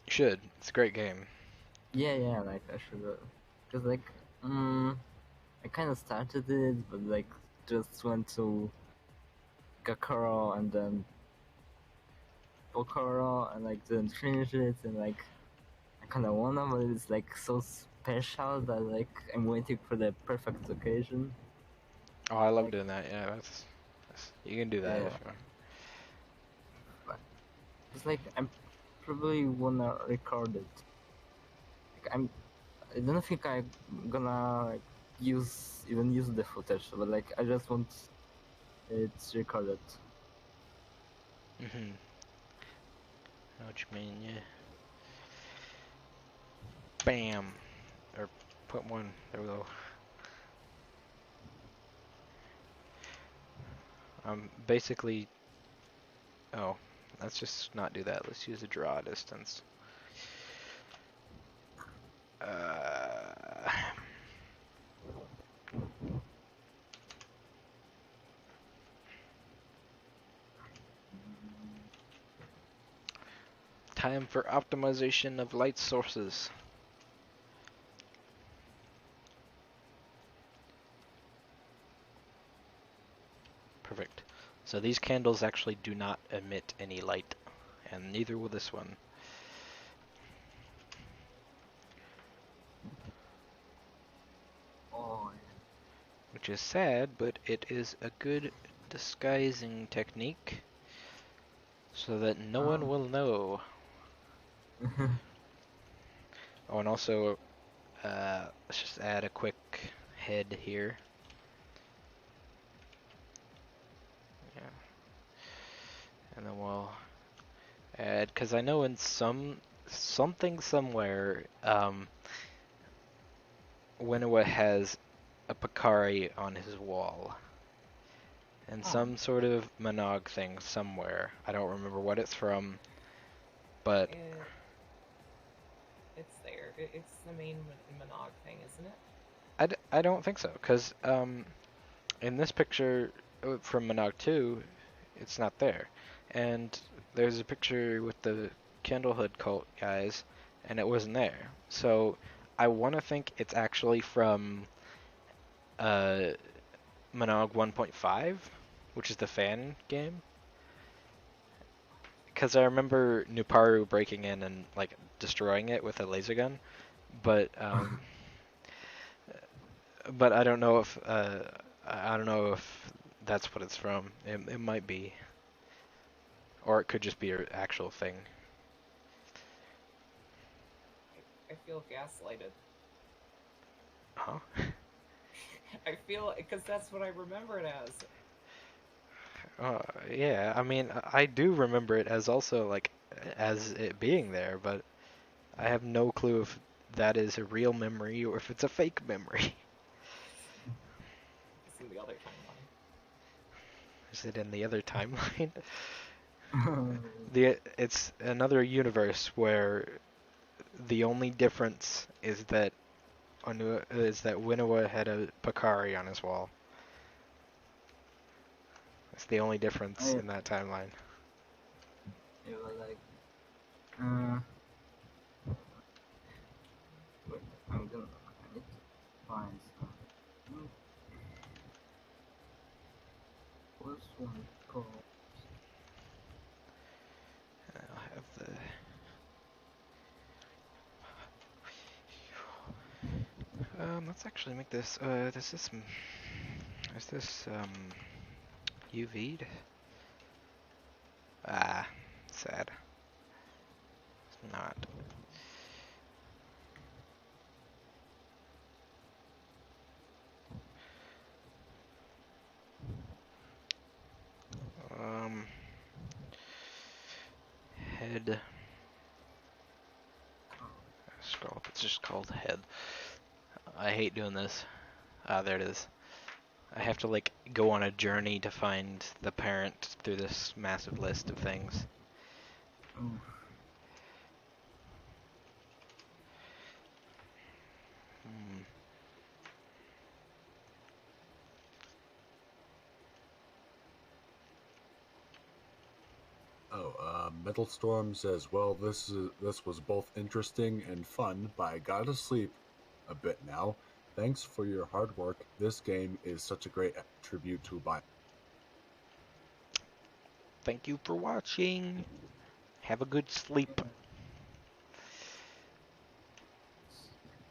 You should. It's a great game. Yeah, like I should. Cause like, I kind of started it, but like just went to Gakoro and then Bokoro and like didn't finish it, and like I kind of wanna, but it's like so special that like I'm waiting for the perfect occasion. Oh, I love Like, doing that. Yeah, you can do that yeah, if you want. but it's like I'm probably wanna record it. Like I don't think I'm gonna like even use the footage, but like I just want it recorded. Mhm. I know what you mean. Yeah. Bam. Or put one. There we go. Basically. Oh, let's just not do that. Let's use a draw distance. Uh, time for optimization of light sources. Perfect. So these candles actually do not emit any light, and neither will this one. Oh, Which is sad, but it is a good disguising technique so that no one will know. yeah. Oh, and also, let's just add a quick head here. Yeah. And then we'll add, because I know in something somewhere, Winawa has a Picari on his wall. And Oh. some sort of Monog thing somewhere. I don't remember what it's from, but It's there. It's the main Monog thing, isn't it? I don't think so, because in this picture from Monog 2, it's not there. And there's a picture with the Candlehood cult guys, and it wasn't there. So I want to think it's actually from Monog 1.5, which is the fan game. Because I remember Nuparu breaking in and like destroying it with a laser gun, but but I don't know if that's what it's from. It might be, or it could just be an actual thing. I feel gaslighted. Huh? I feel, because that's what I remember it as. Yeah. I mean, I do remember it as also like as it being there, but I have no clue if that is a real memory or if it's a fake memory. It's in the other timeline. Is it in the other timeline? Oh. It's another universe where the only difference is that Winawa had a Picari on his wall. It's the only difference in that timeline. It was like, wait, I need to find some. What's one called? I'll have the. Let's actually make this. Is this UV'd? Ah, sad. It's not. Head. Scroll up. It's just called head. I hate doing this. Ah, there it is. I have to like go on a journey to find the parent through this massive list of things. Oh. Hmm. Metal Storm says, "Well, this was both interesting and fun, but I gotta sleep a bit now. Thanks for your hard work. This game is such a great tribute to Bionicle." Thank you for watching. Have a good sleep.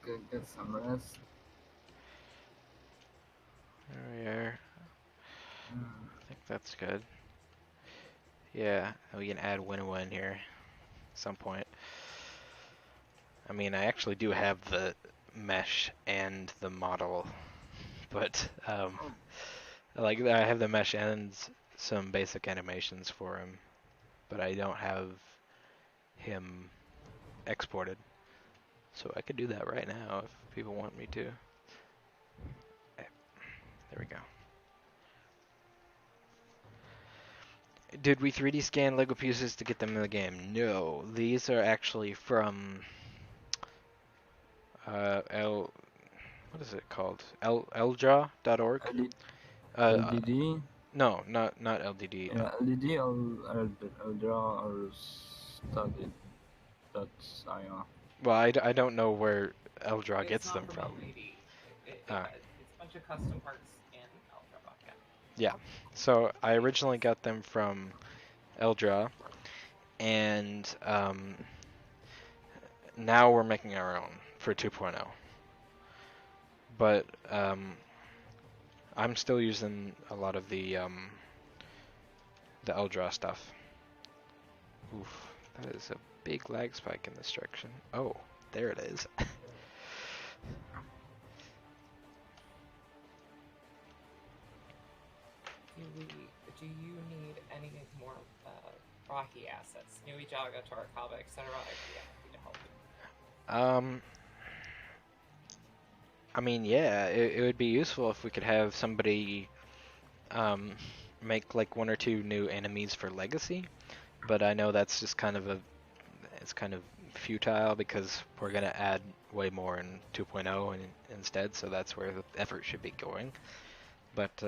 Get some rest. There we are. I think that's good. Yeah, we can add Winawa in here at some point. I mean, I actually do have the mesh and the model, but like I have the mesh and some basic animations for him, but I don't have him exported. So I could do that right now if people want me to. There we go. Did we 3D scan Lego pieces to get them in the game? No, these are actually from what is it called? Eldra.org. LDD? No, not LDD. Yeah, LDD or draw or study. That's Well, I don't know where Eldra It's gets not them from from. LDD. It's a bunch of custom parts in Ultrabot, yeah. Yeah. So I originally got them from Eldra, and now we're making our own for 2.0. But I'm still using a lot of the Eldra stuff. Oof, that is a big lag spike in this direction. Oh, there it is. Do you need any more Rahi assets? Nui Jaga, Tarakaba, etc. I'd be happy to help you. I mean, yeah, it would be useful if we could have somebody make like 1 or 2 new enemies for Legacy, but I know that's just it's kind of futile because we're gonna add way more in 2.0 instead, so that's where the effort should be going. But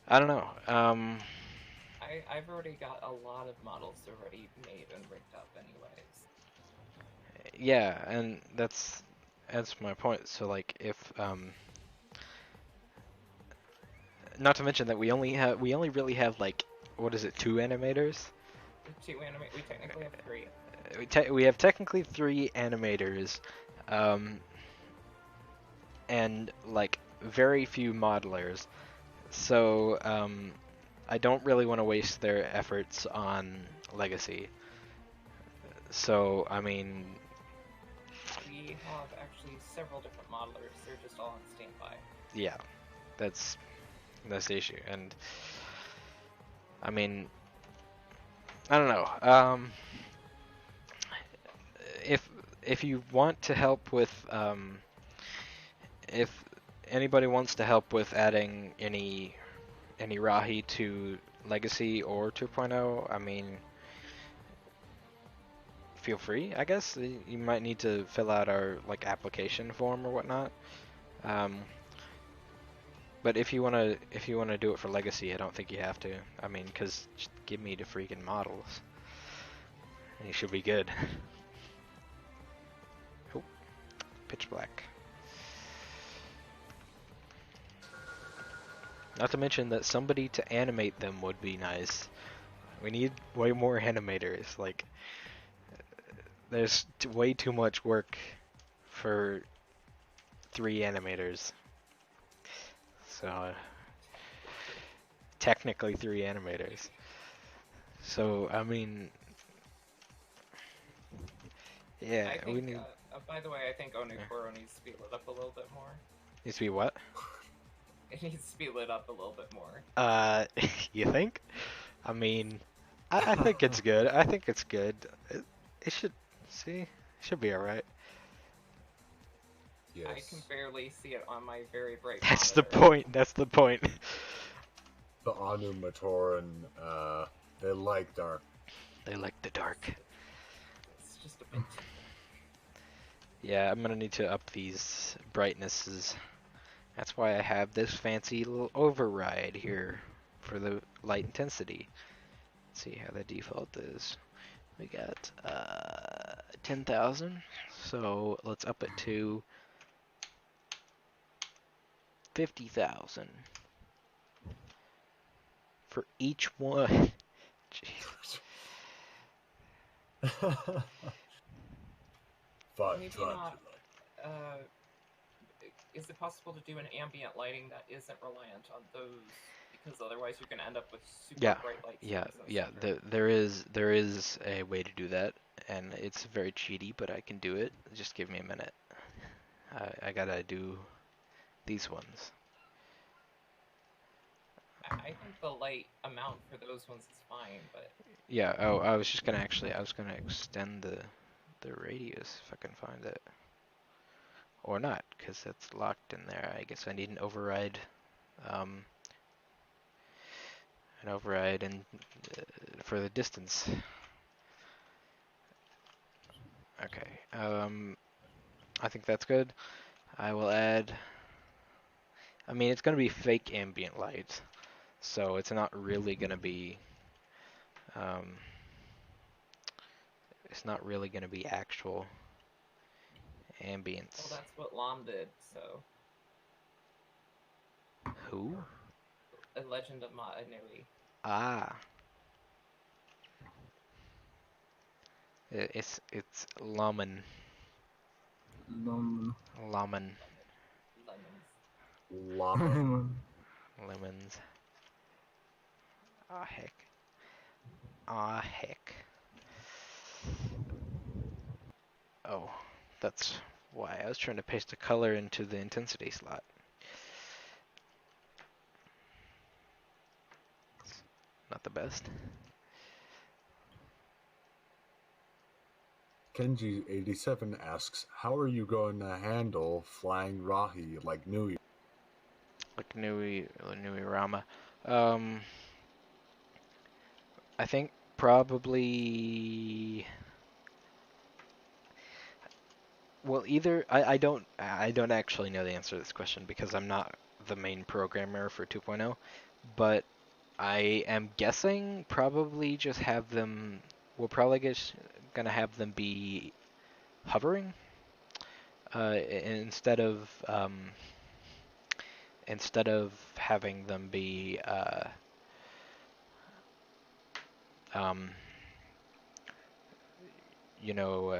I don't know. I've already got a lot of models already made and rigged up anyways. Yeah, and that's my point. So like if not to mention that we only really have like what is it, 2 animators? We technically have 3. We have technically 3 animators, um, and like very few modelers. So I don't really want to waste their efforts on Legacy. So I mean, We have actually several different modelers. They're just all on standby. yeah, that's the issue. And I mean, I don't know. If you want to help with if anybody wants to help with adding any Rahi to Legacy or 2.0, I mean, feel free. I guess you might need to fill out our like application form or whatnot. Um, but if you wanna do it for Legacy, I don't think you have to. I mean, cause just give me the freaking models, and you should be good. Oh, pitch black. Not to mention that somebody to animate them would be nice. We need way more animators. Like, there's way too much work for 3 animators. So, technically 3 animators. So, I mean, yeah, I we think, need. by the way, I think Onukoro needs to be lit up a little bit more. Needs to be what? It needs to be lit up a little bit more. You think? I mean, I think it's good. I think it's good. It should, see, should be alright. Yes. I can barely see it on my very bright That's the monitor. point. That's the point. The Anu Matoran, they like dark. They like the dark. It's just a bit. Yeah, I'm gonna need to up these brightnesses. That's why I have this fancy little override here for the light intensity. Let's see how the default is. We got 10,000, so let's up it to 50,000 for each one. Jeez. Fun, Maybe fun. not. Is it possible to do an ambient lighting that isn't reliant on those? Because otherwise, you're going to end up with super Yeah, bright lights. yeah, in the yeah. center. There is a way to do that, and it's very cheaty, but I can do it. Just give me a minute. I gotta do these ones. I think the light amount for those ones is fine, but Yeah. Oh, I was just gonna I was gonna extend the radius if I can find it, or not, because that's locked in there. I guess I need um, an override and for the distance. Okay. I think that's good. I will add. I mean, it's gonna be fake ambient light, so it's not really gonna be. Um, it's not really gonna be actual ambience. well, that's what Lom did. So Who? A Legend of Ma Anui. Ah. It's lemon. Lom- Lemon. Lemons. Llama. Lemons. Ah, heck. Ah, heck. Oh, that's why I was trying to paste a color into the intensity slot. It's not the best. Kenji87 asks, how are you going to handle flying Rahi like Nui? Like Nui Rama. I think probably. Well, either I don't actually know the answer to this question because I'm not the main programmer for 2.0, but I am guessing probably just have them. We'll probably just gonna have them be hovering instead of having them be um, you know.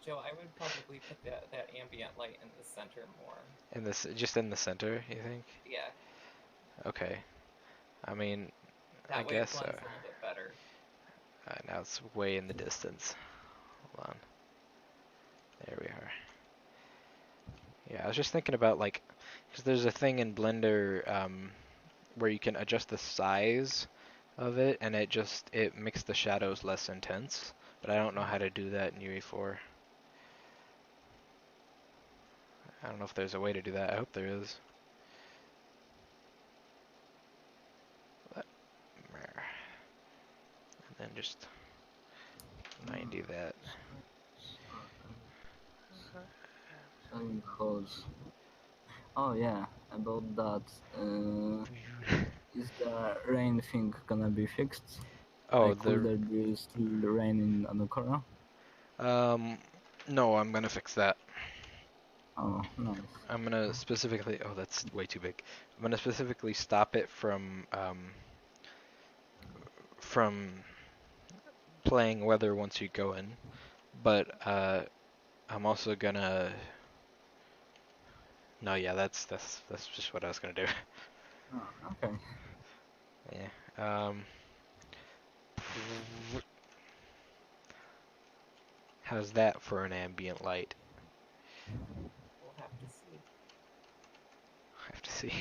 Joe, I would probably put that ambient light in the center more. In this, just in the center, you think? Yeah, Okay. I mean, I that way it guess so. blends a little bit better. Now it's way in the distance. Hold on. There we are. Yeah, I was just thinking about like, because there's a thing in Blender where you can adjust the size of it, and it makes the shadows less intense. But I don't know how to do that in UE4. I don't know if there's a way to do that. I hope there is. And then just 90 that. Selling codes. Oh yeah, about that. Is the rain thing gonna be fixed? Oh, Like, will there be still rain in Anukora? no, I'm gonna fix that. Oh, nice. I'm gonna specifically. Oh, that's way too big. I'm gonna specifically stop it from playing weather once you go in, but I'm also gonna. No, yeah, that's just what I was gonna do. Oh, okay. Yeah. How's that for an ambient light? We'll have to see. I have to see.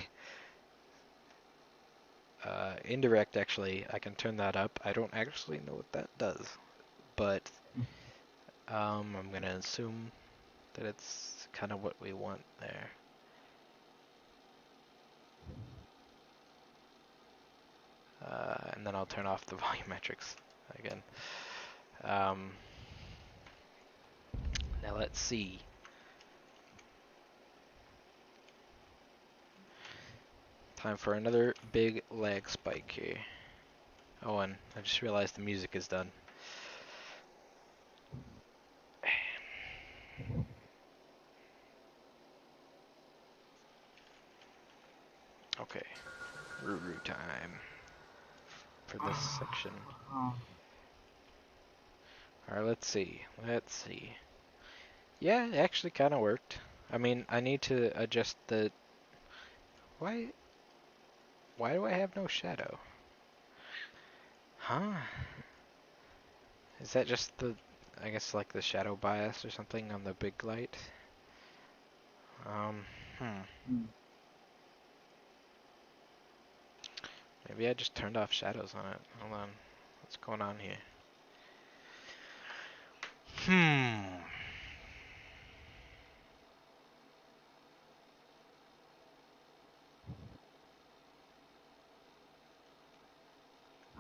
Indirect, actually, I can turn that up. I don't actually know what that does, but I'm gonna assume that it's kind of what we want there. And then I'll turn off the volumetrics again. Now let's see. Time for another big lag spike here. Oh, and I just realized the music is done. Okay, Ruru time for this section. Alright, let's see. Yeah, it actually kind of worked. I mean, I need to adjust the... Why do I have no shadow? Huh? Is that just I guess like the shadow bias or something on the big light? Maybe I just turned off shadows on it. Hold on. What's going on here?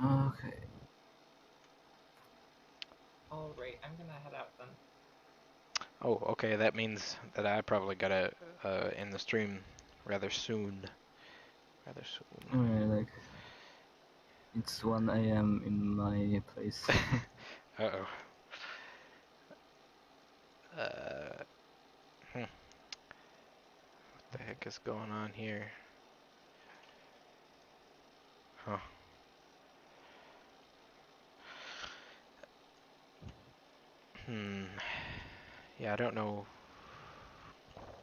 Okay. All right, I'm gonna head out then. Oh, okay, that means that I probably gotta end the stream rather soon. Like, it's 1 a.m. in my place. Uh-oh. What the heck? heck is going on here? Huh. Yeah, I don't know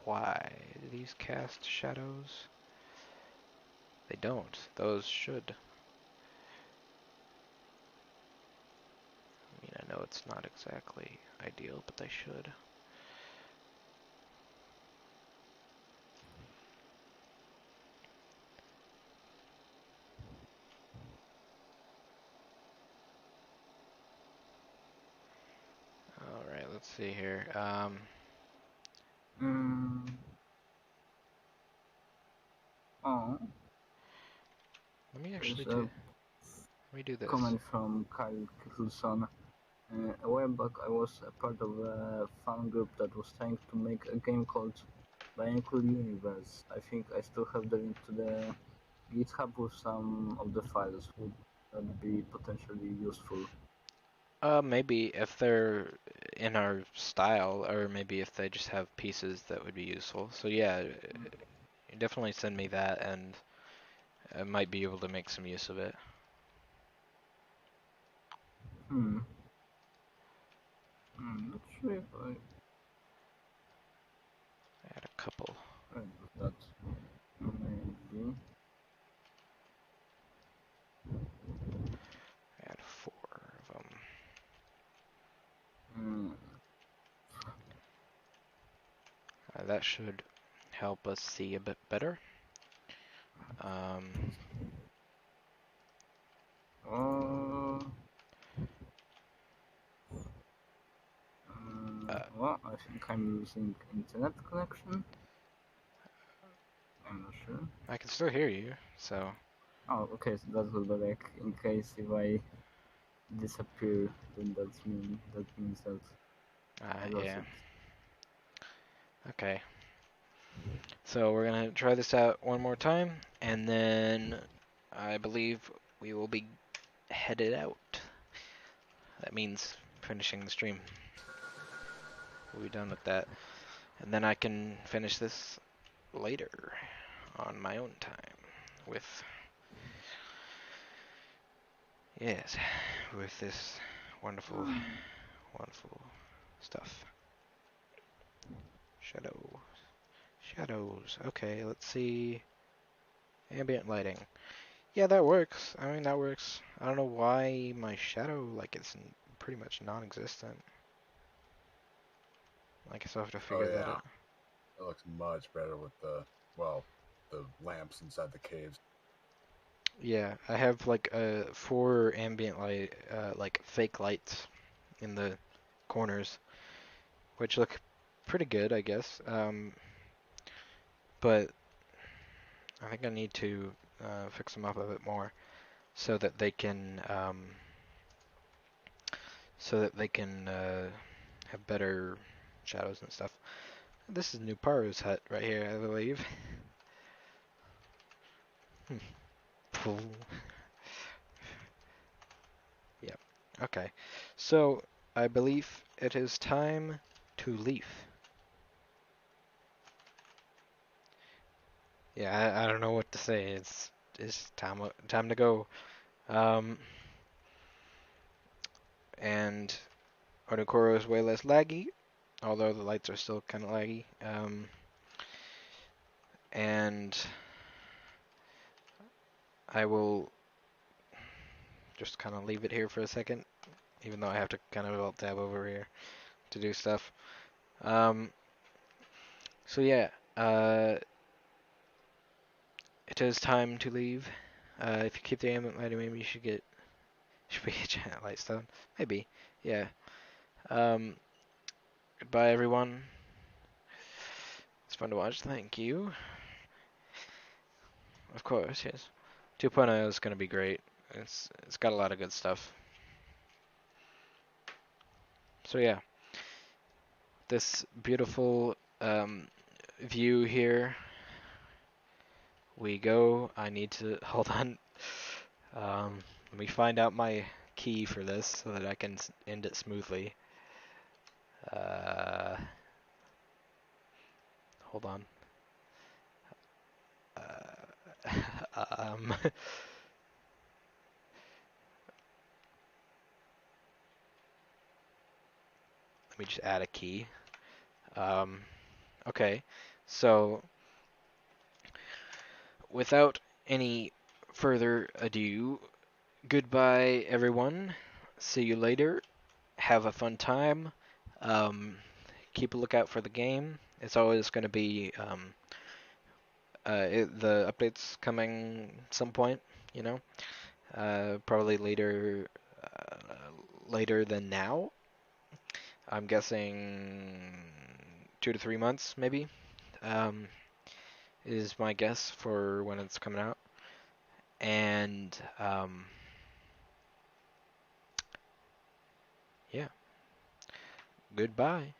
why these cast shadows. They don't. Those should. I mean, I know it's not exactly ideal, but they should. Alright, let's see here. Oh, Let me there's actually a let me do this. comment from Kyle Kittleson. A while back, I was a part of a fan group that was trying to make a game called Bionicle Universe. I think I still have the link to the GitHub with some of the files. Would that be potentially useful? Maybe if they're in our style, or maybe if they just have pieces that would be useful. So yeah, definitely send me that, and I might be able to make some use of it. Not sure if I Add a couple. read that. Maybe. Add 4 of them. That should help us see a bit better. Well, I think I'm losing internet connection. I'm not sure. I can still hear you, so. Oh, okay, so that will be like in case if I disappear, then that means that I lost Yeah. it. Okay. So we're gonna try this out one more time, and then I believe we will be headed out. That means finishing the stream. We'll be done with that. And then I can finish this later on my own time with, yes, with this wonderful, wonderful stuff. Shadows. Okay, let's see. Ambient lighting. Yeah, that works. I mean, that works. I don't know why my shadow, like, it's pretty much non-existent. I guess I'll have to figure that out. It looks much better with the lamps inside the caves. Yeah, I have like 4 ambient light, like fake lights in the corners, which look pretty good, I guess. But I think I need to fix them up a bit more so that they can have better shadows and stuff. This is New Paru's hut right here, I believe. Yep. Okay. So I believe it is time to leave. Yeah, I don't know what to say. It's time to go. And Onokoro is way less laggy, although the lights are still kind of laggy. And I will just kind of leave it here for a second, even though I have to kind of alt tab over here to do stuff. So yeah, it is time to leave. If you keep the ambient lighting, maybe you should be a giant light stone. Maybe, yeah. Goodbye, everyone. It's fun to watch. Thank you. Of course, yes. 2.0 is gonna be great. It's got a lot of good stuff. So yeah, this beautiful view here. We go. I need to hold on. Let me find out my key for this so that I can end it smoothly. Hold on. Let me just add a key. Okay, so without any further ado, goodbye, everyone. See you later. Have a fun time. Keep a lookout for the game. It's always going to be the updates coming some point, you know, probably later than now. I'm guessing 2 to 3 months, maybe, um, is my guess for when it's coming out. And yeah, goodbye.